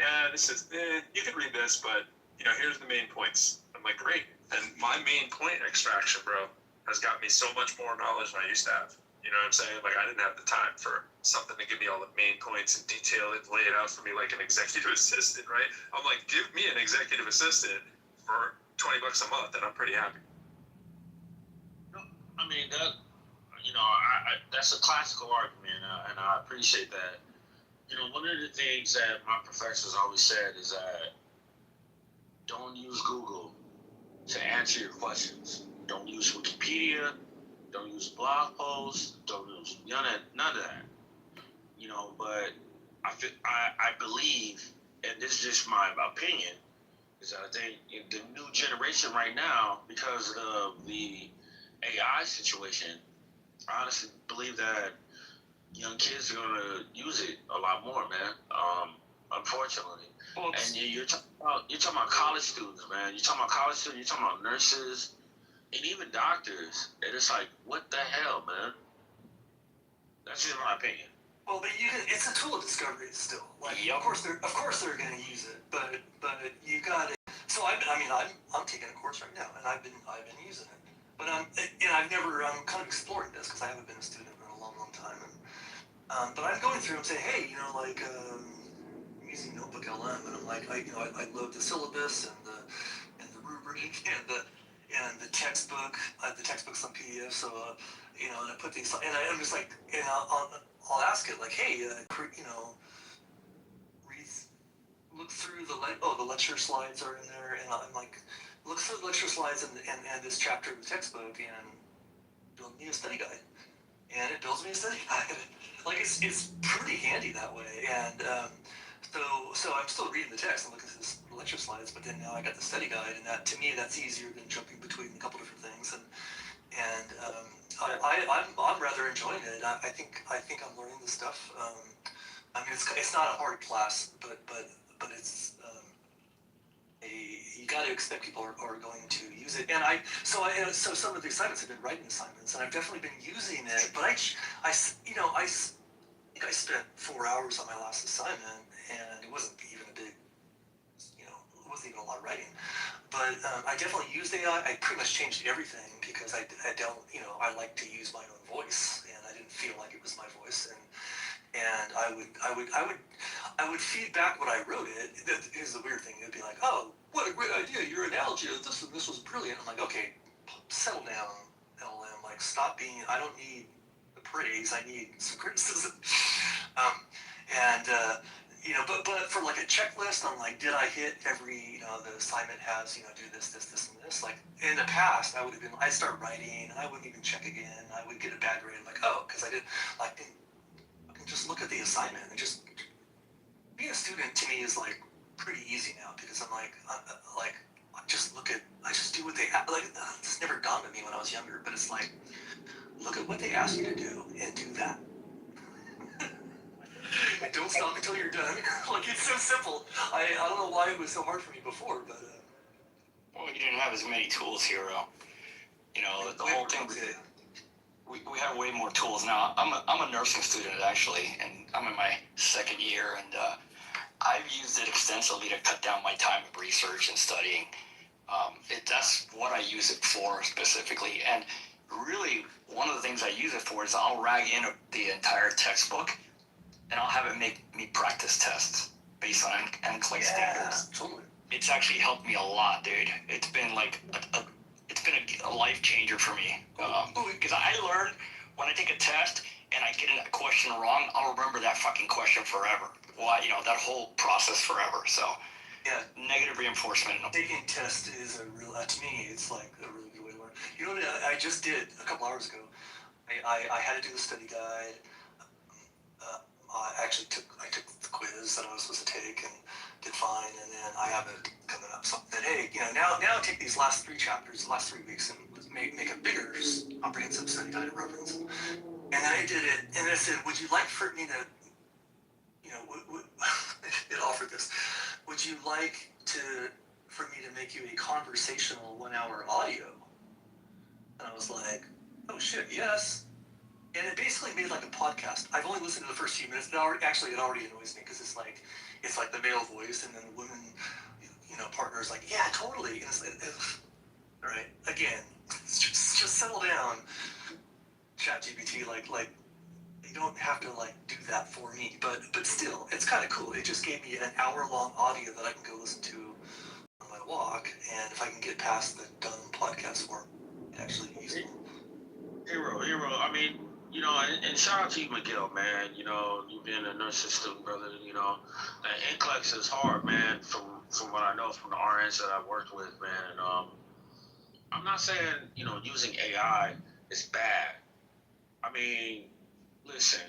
you can read this, but, here's the main points. I'm like, great. And my main point extraction, bro, has got me so much more knowledge than I used to have. You know what I'm saying? Like, I didn't have the time for something to give me all the main points and detail it, lay it out for me like an executive assistant, right? I'm like, give me an executive assistant for $20 a month, and I'm pretty happy. I mean, that's a classical argument, and I appreciate that. One of the things that my professors always said is that don't use Google to answer your questions. Don't use Wikipedia. Don't use blog posts. Don't use none of that. But I believe, and this is just my opinion, is that I think in the new generation right now, because of the AI situation, I honestly believe that young kids are gonna use it a lot more, man. Unfortunately. Well, And you're talking about college students, man. You're talking about college students. You're talking about nurses and even doctors. And it's like, what the hell, man? That's just my opinion. Well, but it's a tool of discovery still. Like, of course they're going to use it, but you got it. So I'm taking a course right now, and I've been using it. But I'm kind of exploring this because I haven't been a student in a long time. And but I'm going through and saying, hey, I'm using Notebook LM, and I'm like, I load the syllabus and the rubric and the textbook. The textbook's on PDF, so and I put these, and I'm just like, and I'll ask it like, hey, look through the lecture slides are in there, and I'm like, look through the lecture slides and this chapter of the textbook, and build me a study guide, and it builds me a study guide. Like it's pretty handy that way, and so I'm still reading the text and looking at the lecture slides, but then now I got the study guide, and that to me that's easier than jumping between a couple different things, and I'm rather enjoying it. I think I'm learning this stuff. I mean, it's not a hard class, but it's you got to expect people are going to use it. And so some of the assignments have been writing assignments, and I've definitely been using it. But I think I spent 4 hours on my last assignment, and it wasn't even a big, it wasn't even a lot of writing. But I definitely used AI. I pretty much changed everything because I don't, I like to use my own voice, and I didn't feel like it was my voice, and I would feed back what I wrote it. Here's the weird thing. It would be like, oh, what a great idea. Your analogy of this was brilliant. I'm like, okay, settle down, LM. Like, stop being, I don't need the praise. I need some criticism. But for like a checklist, I'm like, did I hit every, the assignment has, do this, and this. Like, in the past, I'd start writing, and I wouldn't even check again. I would get a bad grade. I'm like, oh, because I did, like, I can just look at the assignment and just being a student to me is like pretty easy now because I'm like I just do what they like. This never dawned on me when I was younger, but it's like look at what they ask you to do and do that. And don't stop until you're done. Like it's so simple. I don't know why it was so hard for me before, but well, you didn't have as many tools, Hero. The whole thing. We have way more tools now. I'm a nursing student actually, and I'm in my second year, and I've used it extensively to cut down my time of research and studying. That's what I use it for specifically, and really one of the things I use it for is I'll rag in the entire textbook, and I'll have it make me practice tests based on NCLEX standards. Totally. It's actually helped me a lot, dude. It's been like it's been a life changer for me. Because I learned when I take a test and I get a question wrong, I'll remember that fucking question forever. Why, that whole process forever. So, yeah, negative reinforcement. Taking tests is a real, to me, it's like a really good way to learn. You know what I just did a couple hours ago? I had to do the study guide. I took the quiz that I was supposed to take and did fine, and then I have it coming up. So I said, hey, now take these last 3 chapters, the last 3 weeks, and make a bigger comprehensive study guide of reference. And then I did it, and I said, would you like for me to, it offered this. Would you like for me to make you a conversational 1-hour audio? And I was like, oh shit, yes. And it basically made like a podcast. I've only listened to the first few minutes. It already annoys me because it's like the male voice, and then the woman, partner is like, yeah, totally. And it's all right. Again, just settle down, ChatGPT. Like you don't have to do that for me. But still, it's kind of cool. It just gave me an hour-long audio that I can go listen to on my walk, and if I can get past the dumb podcast form, it actually useful. Hero. I mean, and shout out to you, Miguel, man. You've been a nursing student, brother. And NCLEX is hard, man. From what I know from the RNs that I've worked with, man. I'm not saying using AI is bad. I mean, listen,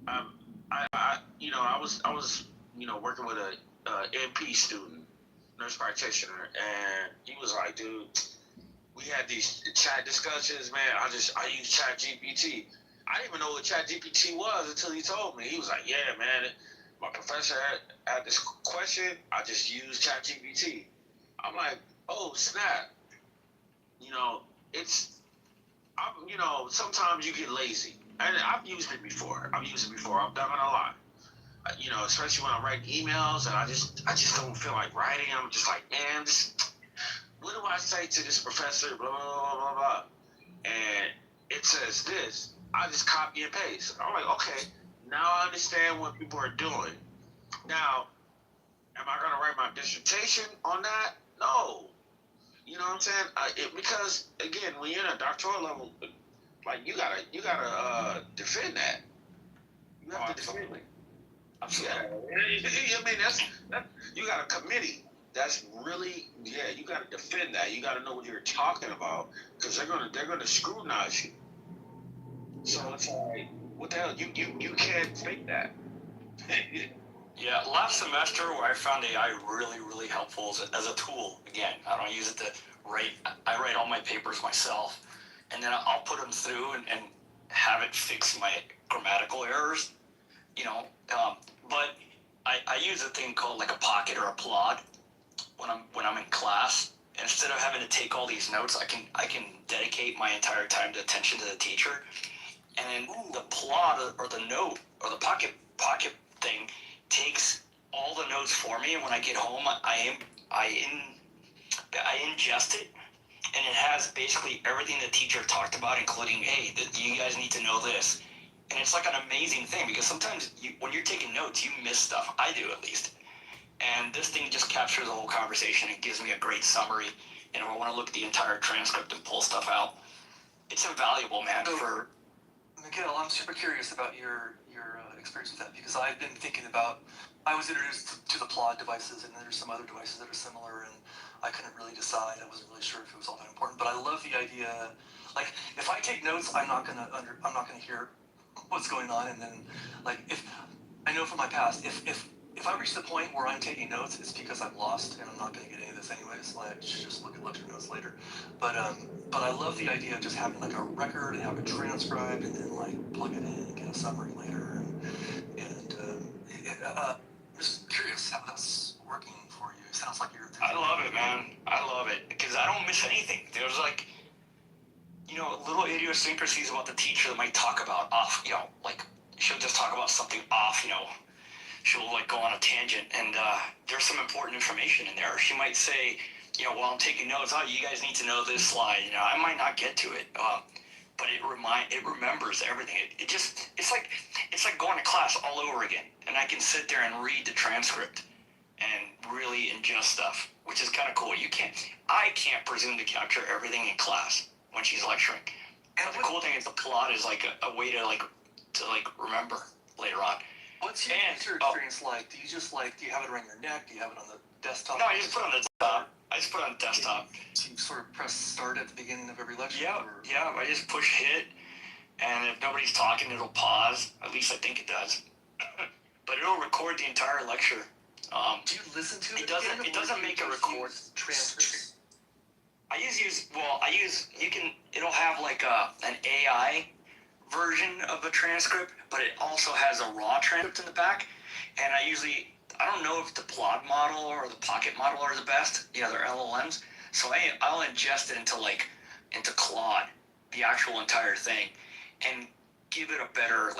I was working with a NP student, nurse practitioner, and he was like, dude, we had these chat discussions, man. I use Chat GPT. I didn't even know what Chat GPT was until he told me. He was like, yeah, man, my professor had this question. I just used Chat GPT. I'm like, oh, snap. You know, sometimes you get lazy. And I've used it before. I'm not gonna lie. You know, especially when I'm writing emails and I just don't feel like writing. I'm just like, man, what do I say to this professor? Blah, blah, blah, blah, blah. And it says this. I just copy and paste. I'm like, okay, now I understand what people are doing. Now, am I going to write my dissertation on that? No. You know what I'm saying? Because, again, when you're in a doctoral level, like, you gotta defend that. You have to defend it. Absolutely. Yeah. I mean, that's you got a committee. That's really, you got to defend that. You got to know what you're talking about because they're gonna scrutinize you. So it's like, what the hell? You can't fake that. Yeah, last semester where I found AI really, really helpful as a tool. Again, I don't use it to write. I write all my papers myself, and then I'll put them through and have it fix my grammatical errors. You know, but I use a thing called like a pocket or a plod when I'm in class. Instead of having to take all these notes, I can dedicate my entire time to attention to the teacher. And then the plod or the note or the pocket thing takes all the notes for me. And when I get home, I ingest it, and it has basically everything the teacher talked about, including, hey, you guys need to know this. And it's like an amazing thing because sometimes when you're taking notes, you miss stuff. I do, at least. And this thing just captures the whole conversation. It gives me a great summary. And if I want to look at the entire transcript and pull stuff out, it's invaluable, man. So, Miguel, I'm super curious about your experience with that because I've been thinking about. I was introduced to the plod devices, and there's some other devices that are similar, and I couldn't really decide. I wasn't really sure if it was all that important. But I love the idea. Like, if I take notes, I'm not gonna hear what's going on, and then, like, if I know from my past, if I reach the point where I'm taking notes, it's because I'm lost and I'm not going to get any of this anyways. Like, I should just look at lecture notes later. But I love the idea of just having like a record and have it transcribed and then like plug it in and get a summary later. I'm just curious how that's working for you. It sounds like you're. I love it, man. I love it because I don't miss anything. There's like, little idiosyncrasies about the teacher that might talk about off. Like she'll just talk about something off. She'll like go on a tangent, and there's some important information in there. She might say, while I'm taking notes, oh, you guys need to know this slide. I might not get to it, but it remembers everything. It's like going to class all over again, and I can sit there and read the transcript and really ingest stuff, which is kind of cool. I can't presume to capture everything in class when she's lecturing. But the cool thing is the plot is like a way to remember later on. What's your experience like? Do you have it around your neck? Do you have it on the desktop? No, I just put it on the desktop. So you sort of press start at the beginning of every lecture? Yeah, I just push hit, and if nobody's talking, it'll pause. At least I think it does. But it'll record the entire lecture. Do you listen to it? It doesn't make a record. Transcripts. It'll have like an AI version of a transcript, but it also has a raw transcript in the back. And I don't know if the plod model or the pocket model are the best. They're LLMs. So I'll ingest it into Claude, the actual entire thing, and give it a better,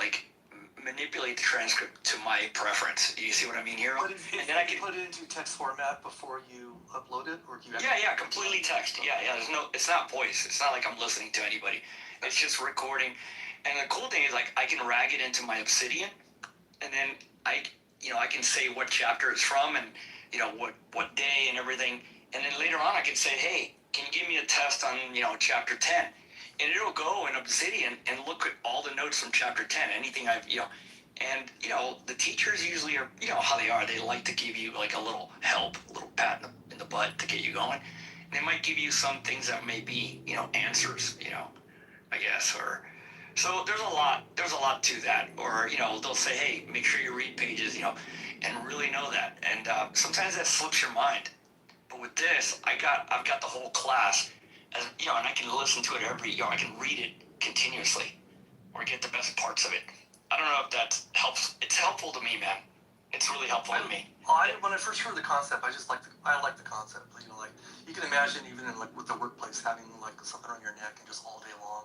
manipulate the transcript to my preference. You see what I mean here? But and then I can put it into text format before you upload it, or do you? Yeah, completely text. Yeah. It's not voice. It's not like I'm listening to anybody. It's just recording. And the cool thing is, I can rag it into my Obsidian, and then I can say what chapter it's from, and what day and everything. And then later on, I can say, hey, can you give me a test on chapter 10? And it'll go in Obsidian and look at all the notes from chapter 10, anything I've and the teachers usually are how they are. They like to give you like a little help, a little pat in the butt to get you going. And they might give you some things that may be answers, I guess, or. So there's a lot to that. Or, they'll say, hey, make sure you read pages, and really know that. And sometimes that slips your mind. But with this, I've got the whole class and I can listen to it I can read it continuously, or get the best parts of it. I don't know if that helps. It's helpful to me, man. It's really helpful to me. When I first heard the concept, I like the concept. You know, like you can imagine even in like with the workplace having like something on your neck and just all day long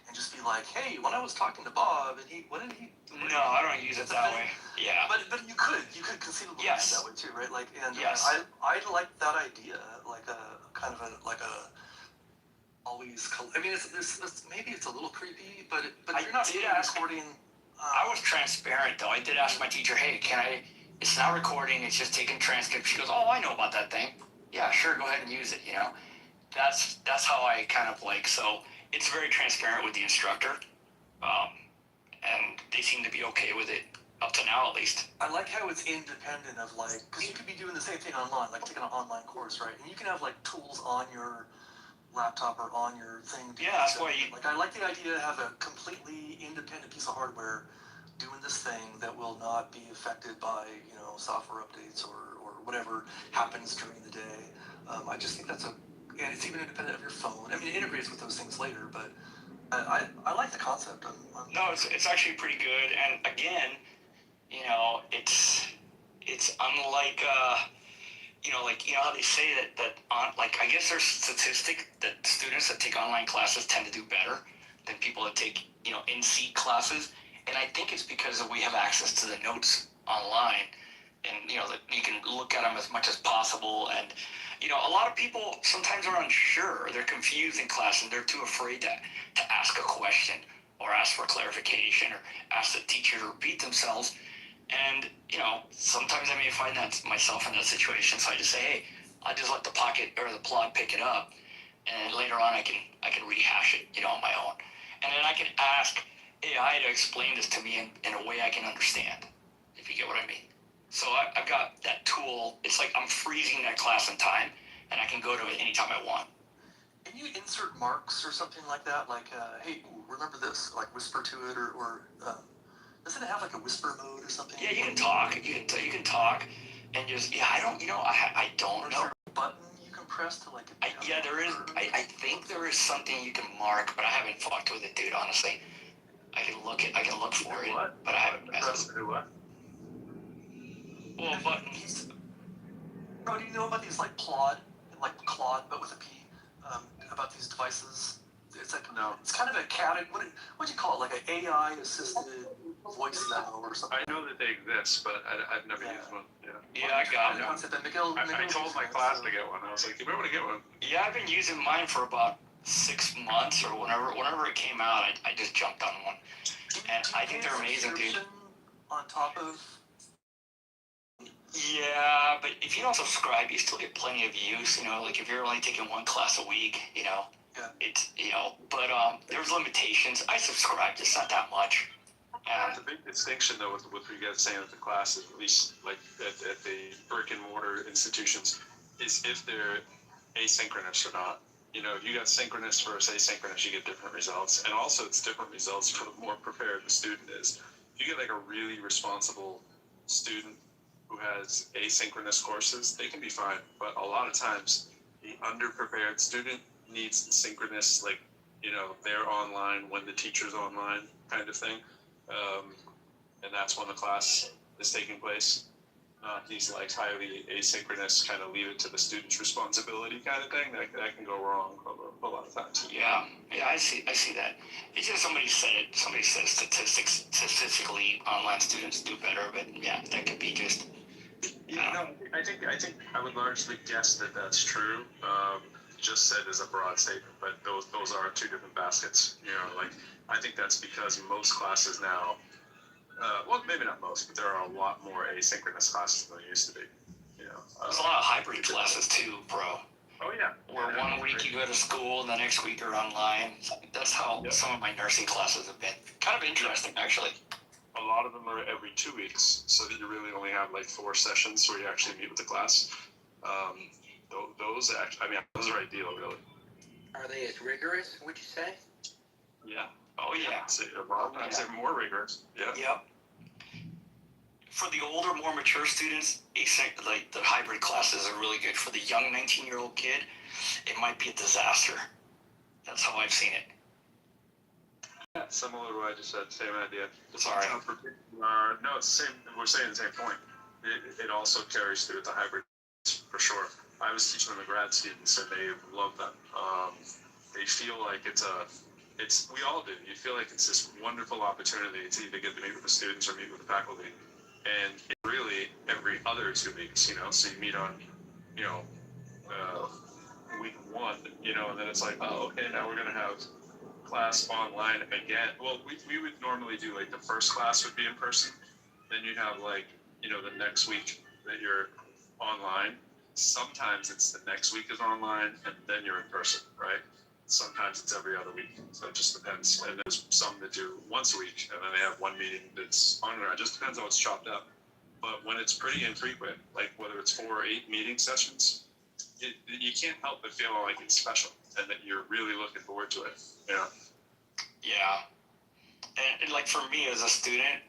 and just be like, hey, when I was talking to Bob and No, I don't use it that way. Yeah. But you could conceivably use it that way too, right? Like, and yes. I like that idea, like a kind of always. I mean, it's maybe it's a little creepy, but you're not recording. I was transparent though. I did ask my teacher, hey, it's not recording, it's just taking transcripts. She goes, oh, I know about that thing. Yeah, sure, go ahead and use it, you know. That's how I kind of like, so it's very transparent with the instructor. And they seem to be okay with it, up to now at least. I like how it's independent of like, because you could be doing the same thing online, like taking an online course, right? And you can have like tools on your laptop or on your thing. Yeah, that's why like I like the idea to have a completely independent piece of hardware doing this thing that will not be affected by software updates or whatever happens during the day. I just think and it's even independent of your phone. I mean, it integrates with those things later, but I like the concept. No, it's actually pretty good, and again, it's unlike how they say that on, like, I guess there's statistic that students that take online classes tend to do better than people that take in-seat classes, and I think it's because we have access to the notes online, and that you can look at them as much as possible, and a lot of people sometimes are unsure, or they're confused in class, and they're too afraid to ask a question or ask for clarification or ask the teacher to repeat themselves. And, sometimes I may find that myself in that situation, so I just say, hey, I'll just let the plod pick it up, and later on I can rehash it, on my own. And then I can ask AI to explain this to me in a way I can understand, if you get what I mean. So I've got that tool. It's like I'm freezing that class in time, and I can go to it anytime I want. Can you insert marks or something like that? Like, hey, remember this? Like whisper to it, or doesn't it have like a whisper mode or something? Yeah, you can talk. You can talk, and just I don't know. I don't know. A button you can press to like. There is. I think there is something you can mark, but I haven't fucked with it, dude. Honestly, I can look for it, but I haven't messed with it. What? Well, buttons. Bro, do you know about these like Claude, but with a P? About these devices. It's like it's kind of a category. What do you call it? Like an AI assisted voice memo or something. I know that they exist, but I've never used one. Yeah, I got it. I told my class to get one. I was like, you might want to get one. Yeah, I've been using mine for about 6 months or whenever it came out. I just jumped on one, and I think they're amazing, dude. On top of. Yeah, but if you don't subscribe, you still get plenty of use. Like if you're only taking one class a week, Yeah. It's but there's limitations. I subscribed. It's not that much. The big distinction, though, with what you guys saying at the classes, at least like at the brick and mortar institutions, is if they're asynchronous or not. If you got synchronous versus asynchronous, you get different results, and also it's different results for the more prepared the student is. If you get like a really responsible student who has asynchronous courses, they can be fine. But a lot of times, the underprepared student needs synchronous, like, they're online when the teacher's online kind of thing. And that's when the class is taking place. These like highly asynchronous, kind of leave it to the student's responsibility kind of thing. That can go wrong a lot of times. Yeah, I see that. It's just somebody said statistically online students do better, but yeah, that could be just. I think I would largely guess that that's true. Just said as a broad statement, but those are two different baskets. Like I think that's because most classes now, well, maybe not most, but there are a lot more asynchronous classes than there used to be. There's a lot of hybrid classes too, bro. Oh yeah. Where one week you go to school and the next week you're online. That's how some of my nursing classes have been. Kind of interesting, actually. A lot of them are every 2 weeks, so that you really only have like 4 sessions where you actually meet with the class. Those are ideal, really. Are they as rigorous, would you say? Yeah. Oh yeah. So a lot of times they're more rigorous. Yeah. Yep. for the older, more mature students, like the hybrid classes are really good. For the young 19-year-old kid, it might be a disaster. That's how I've seen it. Yeah, similar to what I just said, same idea. Sorry. No, it's the same. We're saying the same point. It also carries through the hybrid for sure. I was teaching them the grad students, and they love them. They feel like it's we all do. You feel like it's this wonderful opportunity to either get to meet with the students or meet with the faculty, and it really every other 2 weeks, so you meet on, week 1, and then it's like, oh, okay, now we're gonna have class online again. Well, we would normally do like the first class would be in person, then you'd have like, the next week that you're online. Sometimes it's the next week is online and then you're in person, right? Sometimes it's every other week, so it just depends. And there's some that do once a week, and then they have one meeting that's online. It just depends how it's chopped up. But when it's pretty infrequent, like whether it's 4 or 8 meeting sessions, you can't help but feel like it's special and that you're really looking forward to it. Yeah. And like for me as a student,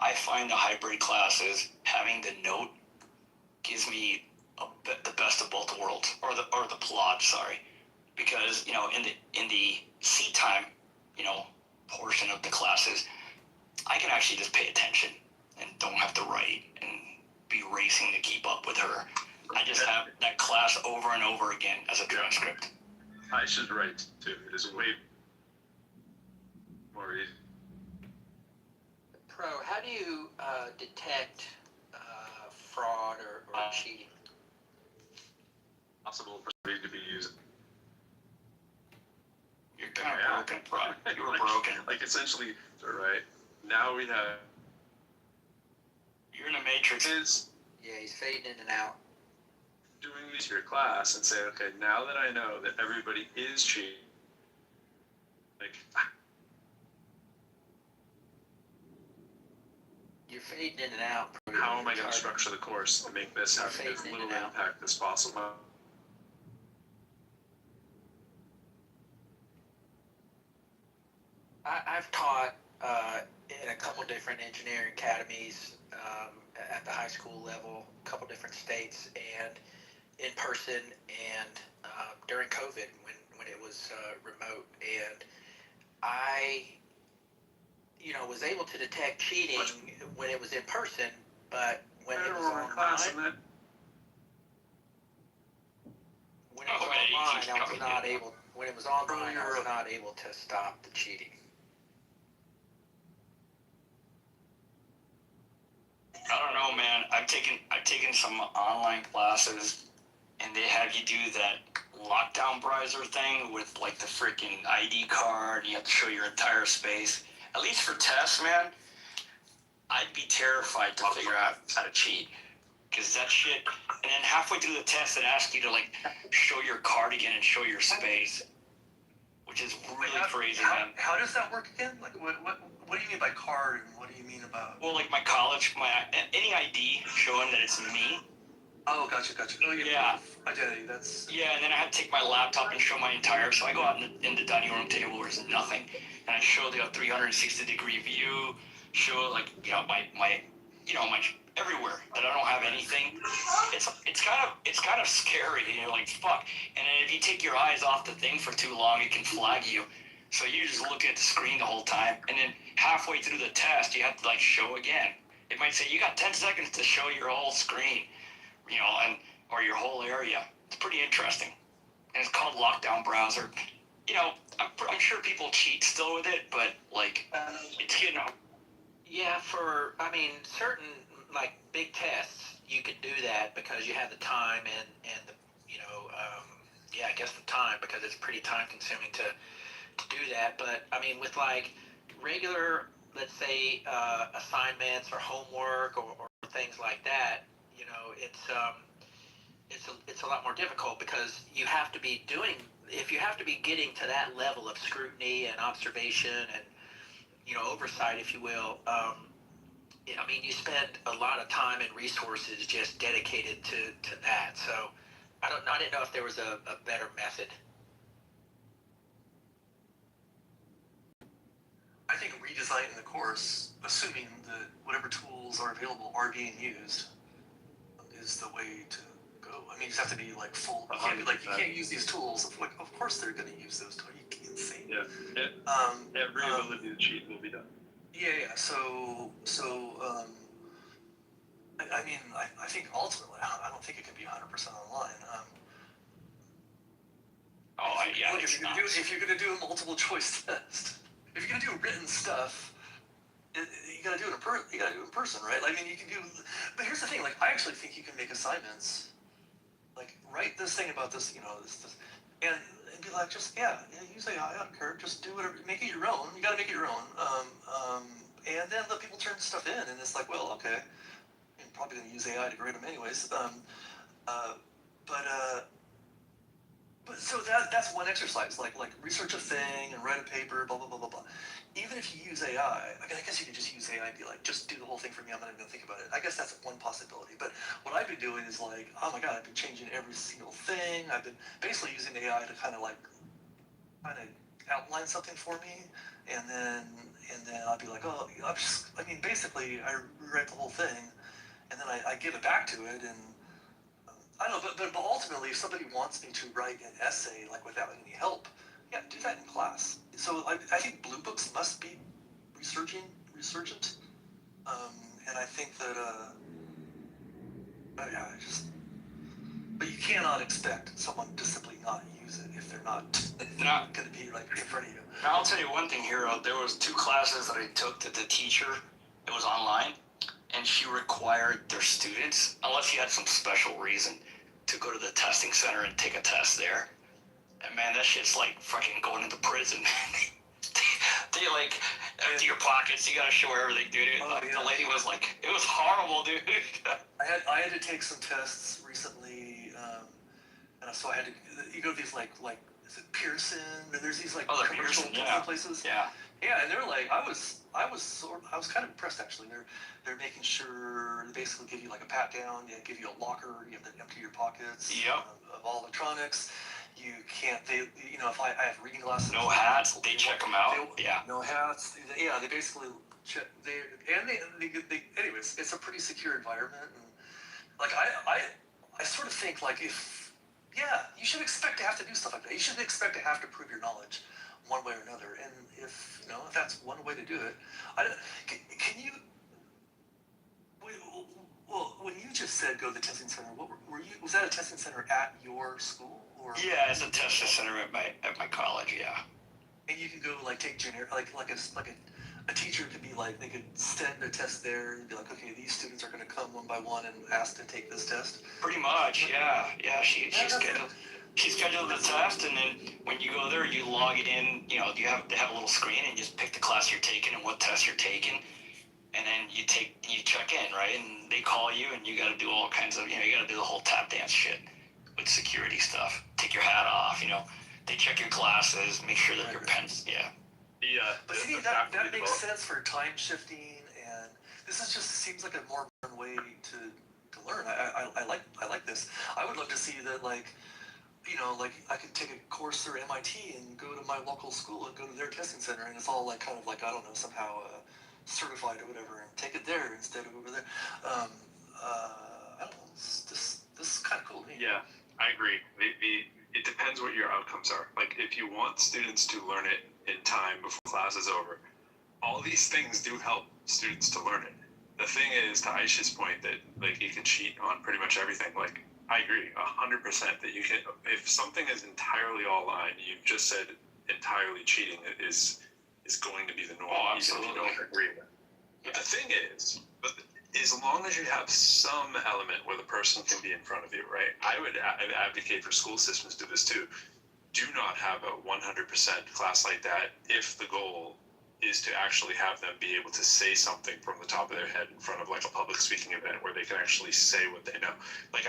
I find the hybrid classes, having the note, gives me the best of both worlds, or the plot, sorry. Because, in the seat time, portion of the classes, I can actually just pay attention and don't have to write and be racing to keep up with her. I just have that class over and over again as a transcript. I should write too. It is way more easy. Pro, how do you detect fraud or cheating? Possible for me to be used. You're kind of broken, Pro. You were broken. Like essentially, right? Now we have. You're in a matrix. Yeah, he's fading in and out. Doing these to your class and say, okay, now that I know that everybody is cheating, like. You're fading in and out. How am I going to structure the course to make this have as little impact as possible? I've taught in a couple different engineering academies at the high school level, a couple different states, and in person, and during COVID when it was remote, and I was able to detect cheating when it was in person, but when it was online, I was not able. When it was online, I was not able to stop the cheating. I don't know, man. I've taken some online classes, and they have you do that lockdown browser thing with like the freaking ID card. You have to show your entire space. At least for tests, man, I'd be terrified to figure out how to cheat. Because that shit, and then halfway through the test, it asks you to like show your card again and show your space, which is really crazy, man. How does that work again? Like, what do you mean by card, and what do you mean about? Well, like my college, any ID showing that it's me. Oh, gotcha. Oh, yeah. Identity, that's. Yeah, and then I had to take my laptop and show my entire. So I go out in the dining room table where there's nothing, and I show the 360-degree view. Show like my everywhere that I don't have anything. It's kind of scary. And you're like fuck. And then if you take your eyes off the thing for too long, it can flag you. So you just look at the screen the whole time, and then halfway through the test, you have to like show again. It might say you got 10 seconds to show your whole screen, or your whole area. It's pretty interesting, and it's called Lockdown Browser. I'm sure people cheat still with it, but like it's Yeah, certain like big tests, you can do that because you have the time and the I guess the time, because it's pretty time consuming to do that. But with like regular, let's say assignments or homework or things like that, it's a lot more difficult because you have to be getting to that level of scrutiny and observation and oversight, if you will. You spend a lot of time and resources just dedicated to that. So I didn't know if there was a better method. I think redesigning the course assuming that whatever tools are available are being used is the way to go. I mean, you just have to be like full. You can't be like, you can't use these tools. Like, of course they're going to use those tools. You can't insane. Yeah. Every ability to cheat will be done. Yeah. So. I mean, I think ultimately, I don't think it can be 100% online. Look, if you're gonna do a multiple choice test, if you're gonna do written stuff, you gotta do it in person, right? I mean, you can do. But here's the thing: like, I actually think you can make assignments. Like, write this thing about this, this, and be like, just use AI. I don't care. Just do whatever. Make it your own. You gotta make it your own. And then let people turn stuff in, and it's like, well, okay. I'm probably going to use AI to grade them anyways. But so that's one exercise, like research a thing and write a paper, blah blah blah blah blah. Even if you use AI, I guess you could just use AI and be like, just do the whole thing for me. I'm not even going to think about it. I guess that's one possibility. But what I've been doing is like, oh my god, I've been changing every single thing. I've been basically using AI to kind of outline something for me, and then I'll be like, oh, basically I rewrite the whole thing. And then I give it back to it, and I don't know, but ultimately, if somebody wants me to write an essay like without any help, yeah, do that in class. So I think blue books must be resurgent, and I think that but you cannot expect someone to simply not use it if they're not going to be like in front of you. I'll tell you one thing, Hero. There was 2 classes that I took that the teacher, it was online, and she required their students, unless you had some special reason, to go to the testing center and take a test there. And man, that shit's like fucking going into prison. They like empty your pockets. You gotta show everything, dude. The lady was like, it was horrible, dude. I had to take some tests recently, and so I had to. You go to these like is it Pearson? And there's these like commercial testing places. Yeah, and they're like, I was kind of impressed actually. They're making sure they basically give you like a pat down. They give you a locker. You have to empty your pockets of all electronics. You can't. If I have reading glasses. No hats. They check them out. No hats. Yeah, they basically check. Anyways, it's a pretty secure environment, and like I sort of think like you should expect to have to do stuff like that. You should expect to have to prove your knowledge one way or another, and if that's one way to do it, can you? Well, when you just said go to the testing center, was that a testing center at your school or? Yeah, it's a testing center at my college. Yeah. And you can go like take generic a teacher could be like, they could send a test there and be like, okay, these students are going to come one by one and ask to take this test. Pretty much, yeah. She scheduled the test, and then when you go there, you log it in. They have a little screen, and you just pick the class you're taking and what test you're taking, and then you check in, right? And they call you, and you got to do all kinds of, you got to do the whole tap dance shit with security stuff. Take your hat off, They check your glasses, make sure that your pens, But see, that makes sense for time shifting, and this seems like a more modern way to learn. I like this. I would love to see that, like I could take a course through MIT and go to my local school and go to their testing center, and it's all like kind of like, I don't know, somehow certified or whatever, and take it there instead of over there. I don't know. This is kind of cool to me. Yeah, I agree. It depends what your outcomes are. Like, if you want students to learn it in time before class is over, all these things do help students to learn it. The thing is, to Aisha's point, that like you can cheat on pretty much everything. Like, I agree 100% that you can. If something is entirely online, you've just said entirely cheating is going to be the norm, even if you don't agree with it. But the thing is, as long as you have some element where the person can be in front of you, right? I would advocate for school systems to do this too. Do not have a 100% class like that if the goal is to actually have them be able to say something from the top of their head in front of like a public speaking event where they can actually say what they know. Like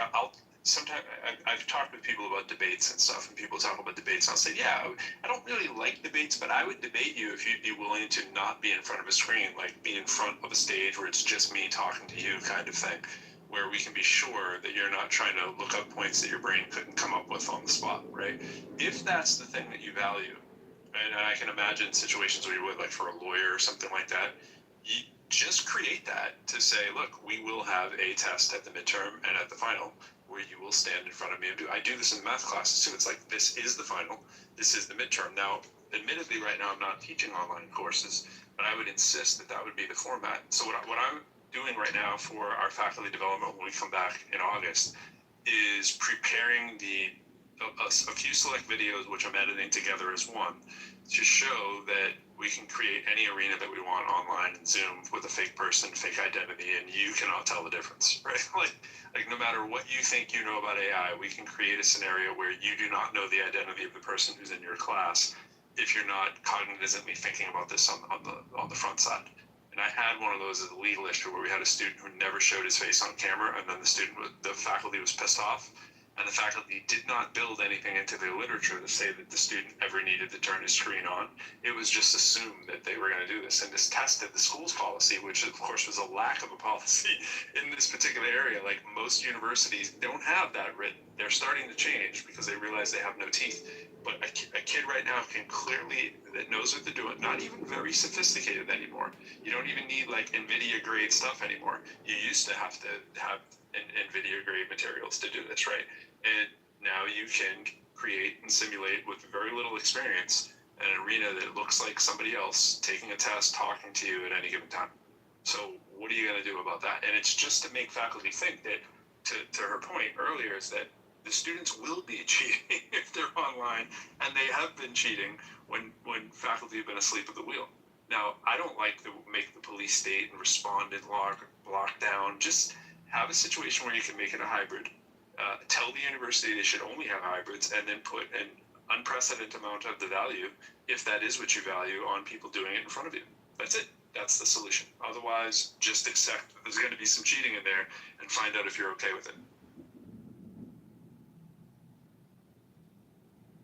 I've talked with people about debates and stuff, and people talk about debates, and I'll say, yeah, I don't really like debates, but I would debate you if you'd be willing to not be in front of a screen, like be in front of a stage where it's just me talking to you kind of thing, where we can be sure that you're not trying to look up points that your brain couldn't come up with on the spot, right? If that's the thing that you value, and I can imagine situations where you would, like for a lawyer or something like that, just create that to say, look, we will have a test at the midterm and at the final where you will stand in front of me and I do this in math classes too. It's like, this is the final, this is the midterm. Now, admittedly, right now I'm not teaching online courses, but I would insist that that would be the format. So what I'm doing right now for our faculty development when we come back in August is preparing a few select videos, which I'm editing together as one, to show that we can create any arena that we want online in Zoom with a fake person, fake identity, and you cannot tell the difference, right? Like no matter what you think you know about AI, we can create a scenario where you do not know the identity of the person who's in your class if you're not cognizantly thinking about this on the front side. And I had one of those as a legal issue where we had a student who never showed his face on camera, and then the faculty was pissed off. And the faculty did not build anything into their literature to say that the student ever needed to turn his screen on. It was just assumed that they were going to do this. And this tested the school's policy, which of course was a lack of a policy in this particular area. Like most universities don't have that written. They're starting to change because they realize they have no teeth. But a kid right now can clearly, that knows what they're doing, not even very sophisticated anymore. You don't even need like NVIDIA grade stuff anymore. You used to have NVIDIA grade materials to do this, right? And now you can create and simulate with very little experience an arena that looks like somebody else taking a test, talking to you at any given time. So what are you going to do about that? And it's just to make faculty think that, to her point earlier, is that the students will be cheating if they're online, and they have been cheating when faculty have been asleep at the wheel. Now, I don't like to make the police state and respond and lock down. Just have a situation where you can make it a hybrid. Tell the university they should only have hybrids, and then put an unprecedented amount of the value, if that is what you value, on people doing it in front of you. That's it. That's the solution. Otherwise, just accept that there's going to be some cheating in there and find out if you're okay with it.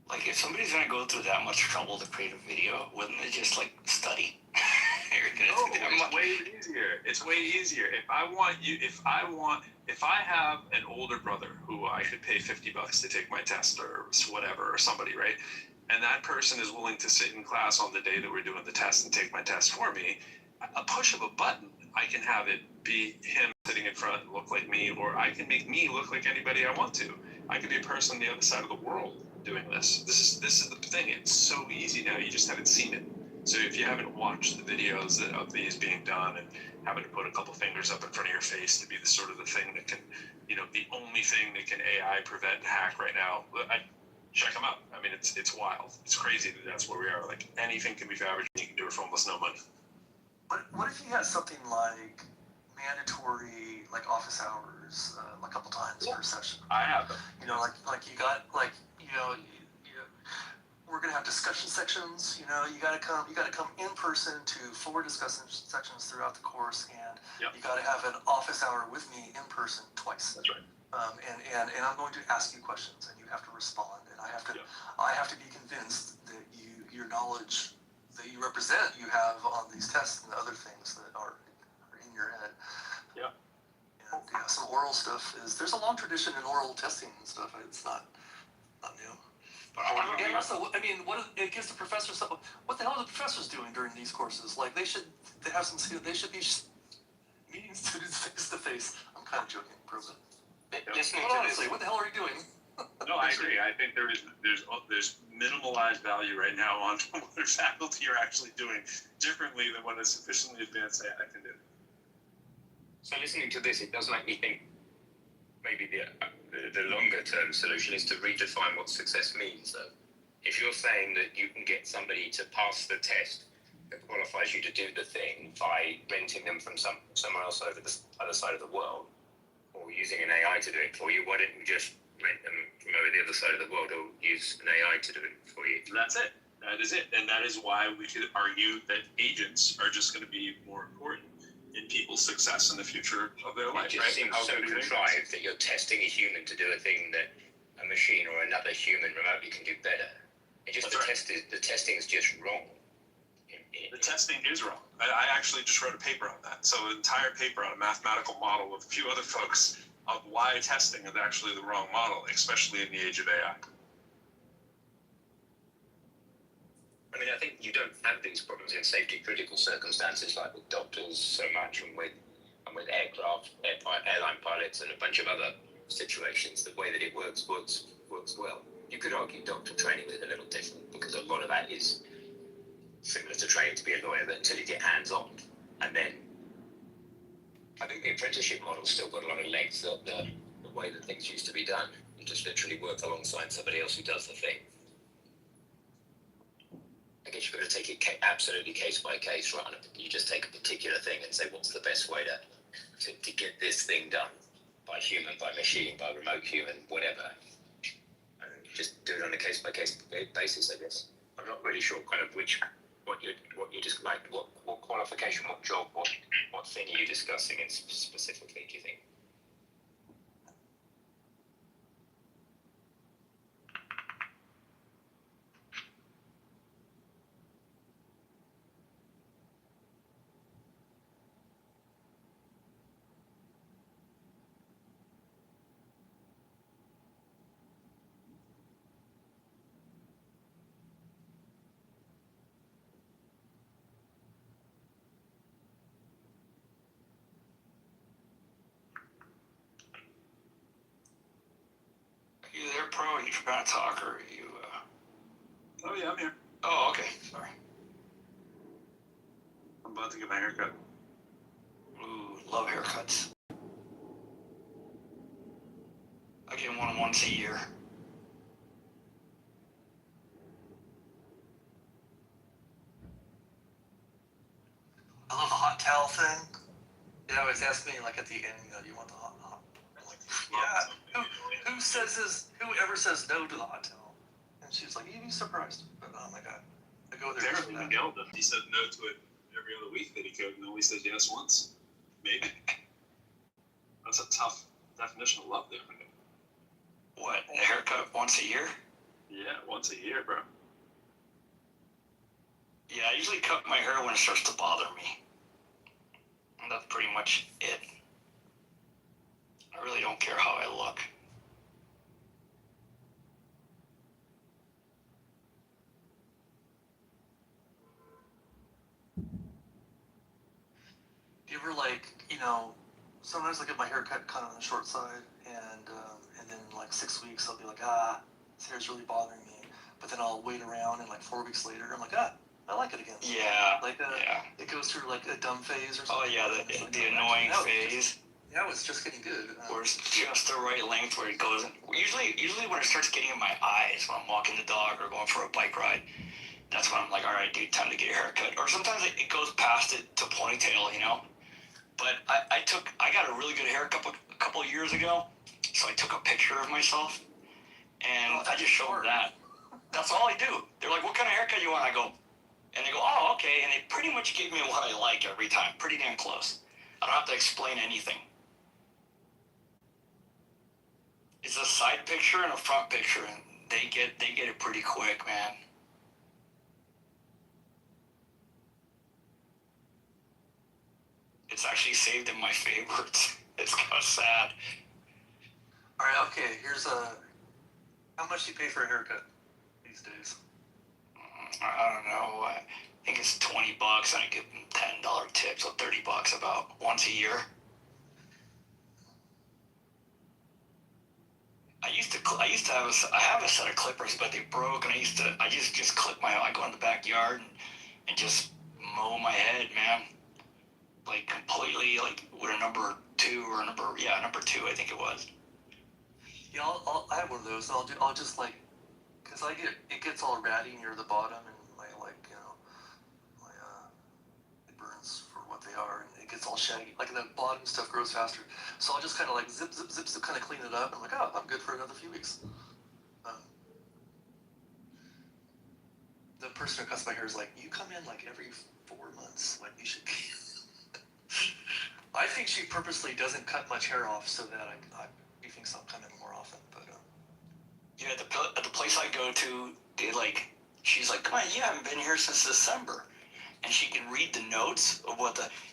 Like, if somebody's gonna go through that much trouble to create a video, wouldn't they just like study? It's way easier. It's way easier. If I have an older brother who I could pay $50 to take my test or whatever, or somebody, right? And that person is willing to sit in class on the day that we're doing the test and take my test for me, a push of a button, I can have it be him sitting in front and look like me, or I can make me look like anybody I want to. I could be a person on the other side of the world doing this. This is the thing. It's so easy now. You just haven't seen it. So if you haven't watched the videos of these being done and having to put a couple fingers up in front of your face to be the sort of the thing that can, the only thing that can AI prevent and hack right now, check them out. I mean, it's wild. It's crazy that that's where we are. Like, anything can be fabricated. You can do it for almost no money. What if you had something like mandatory, like office hours, a couple times per session? I have them. Like you got we're gonna have discussion sections. You gotta come in person to 4 discussion sections throughout the course, and you gotta have an office hour with me in person twice. That's right. And I'm going to ask you questions, and you have to respond, and I have to be convinced that your knowledge that you represent, you have on these tests and other things that are in your head. Yeah. And some oral stuff there's a long tradition in oral testing and stuff. It's not new. And also, I mean, it gives the professors something. What the hell are the professors doing during these courses? Like, they should be meeting students face to face. I'm kind of joking, prison. But honestly, what the hell are you doing? No, I agree. I think there's minimalized value right now on what their faculty are actually doing differently than what a sufficiently advanced AI can do. So listening to this, it does make me think maybe the longer term solution is to redefine what success means. So if you're saying that you can get somebody to pass the test that qualifies you to do the thing by renting them from somewhere else over the other side of the world, or using an AI to do it for you, why don't you just rent them from over the other side of the world, or use an AI to do it for you? That's it. That is it. And that is why we could argue that agents are just going to be more important in people's success in the future of their life. It just seems so contrived that you're testing a human to do a thing that a machine or another human remotely can do better. The testing is just wrong. The testing is wrong. I actually just wrote a paper on that. So an entire paper on a mathematical model with a few other folks of why testing is actually the wrong model, especially in the age of AI. I mean, I think you don't have these problems in safety critical circumstances like with doctors so much, and with airline pilots, and a bunch of other situations. The way that it works well. You could argue doctor training is a little different because a lot of that is similar to training to be a lawyer, but until you get hands on, and then I think the apprenticeship model's still got a lot of legs. The way that things used to be done, you just literally work alongside somebody else who does the thing. I guess you've got to take it absolutely case by case, right? You just take a particular thing and say, what's the best way to get this thing done by human, by machine, by remote human, whatever. And just do it on a case by case basis, I guess. I'm not really sure kind of what you just like, what qualification, what job, what thing are you discussing in specifically, do you think? Are you there, Pro? Are you trying to talk, or are you, Oh yeah, I'm here. Oh, okay, sorry. I'm about to get my haircut. Ooh, love haircuts. I get one once a year. I love the hot towel thing. They always ask me, like, at the end, do you want the hot? I'm like, yeah. Whoever says no to the hot towel? And she's like, you'd be surprised. But oh my god, I go there. Apparently Miguel does. He said no to it every other week that he could, and only says yes once. Maybe. That's a tough definition of love there. What, a haircut once a year? Yeah, once a year, bro. Yeah, I usually cut my hair when it starts to bother me. And that's pretty much it. I really don't care how I look. Do you ever sometimes I get my hair cut kind of on the short side, and then like 6 weeks I'll be like, this hair's really bothering me. But then I'll wait around, and like 4 weeks later I'm like, I like it again. Yeah. It goes through like a dumb phase or something. Oh yeah, the annoying phase. Yeah, it's just getting good. Where it's just the right length where it goes. Usually when it starts getting in my eyes when I'm walking the dog or going for a bike ride, that's when I'm like, all right, dude, time to get a haircut. Or sometimes it goes past it to ponytail, you know. But I got a really good haircut a couple of years ago, so I took a picture of myself, and I just showed them that. That's all I do. They're like, what kind of haircut you want? I go, and they go, oh, okay, and they pretty much give me what I like every time, pretty damn close. I don't have to explain anything. It's a side picture and a front picture, and they get it pretty quick, man. It's actually saved in my favorites. It's kind of sad. All right, okay. Here's how much do you pay for a haircut these days? I don't know. I think it's $20, and I give them $10 tip, so $30 about once a year. I have a set of clippers, but they broke, and I just clip I go in the backyard and just mow my head, man. Like completely, like with a number 2 or number 2, I think it was. Yeah, I have one of those. I'll just like, cause it gets all ratty near the bottom, and my it burns for what they are, and it gets all shaggy. Like the bottom stuff grows faster, so I'll just kind of like zip, kind of clean it up. And I'm like, I'm good for another few weeks. The person who cuts my hair is like, you come in like every 4 months, like you should be. I think she purposely doesn't cut much hair off so that he thinks I'll come in more often. But yeah, at the place I go to, she's like, come on, you haven't been here since December, and she can read the notes of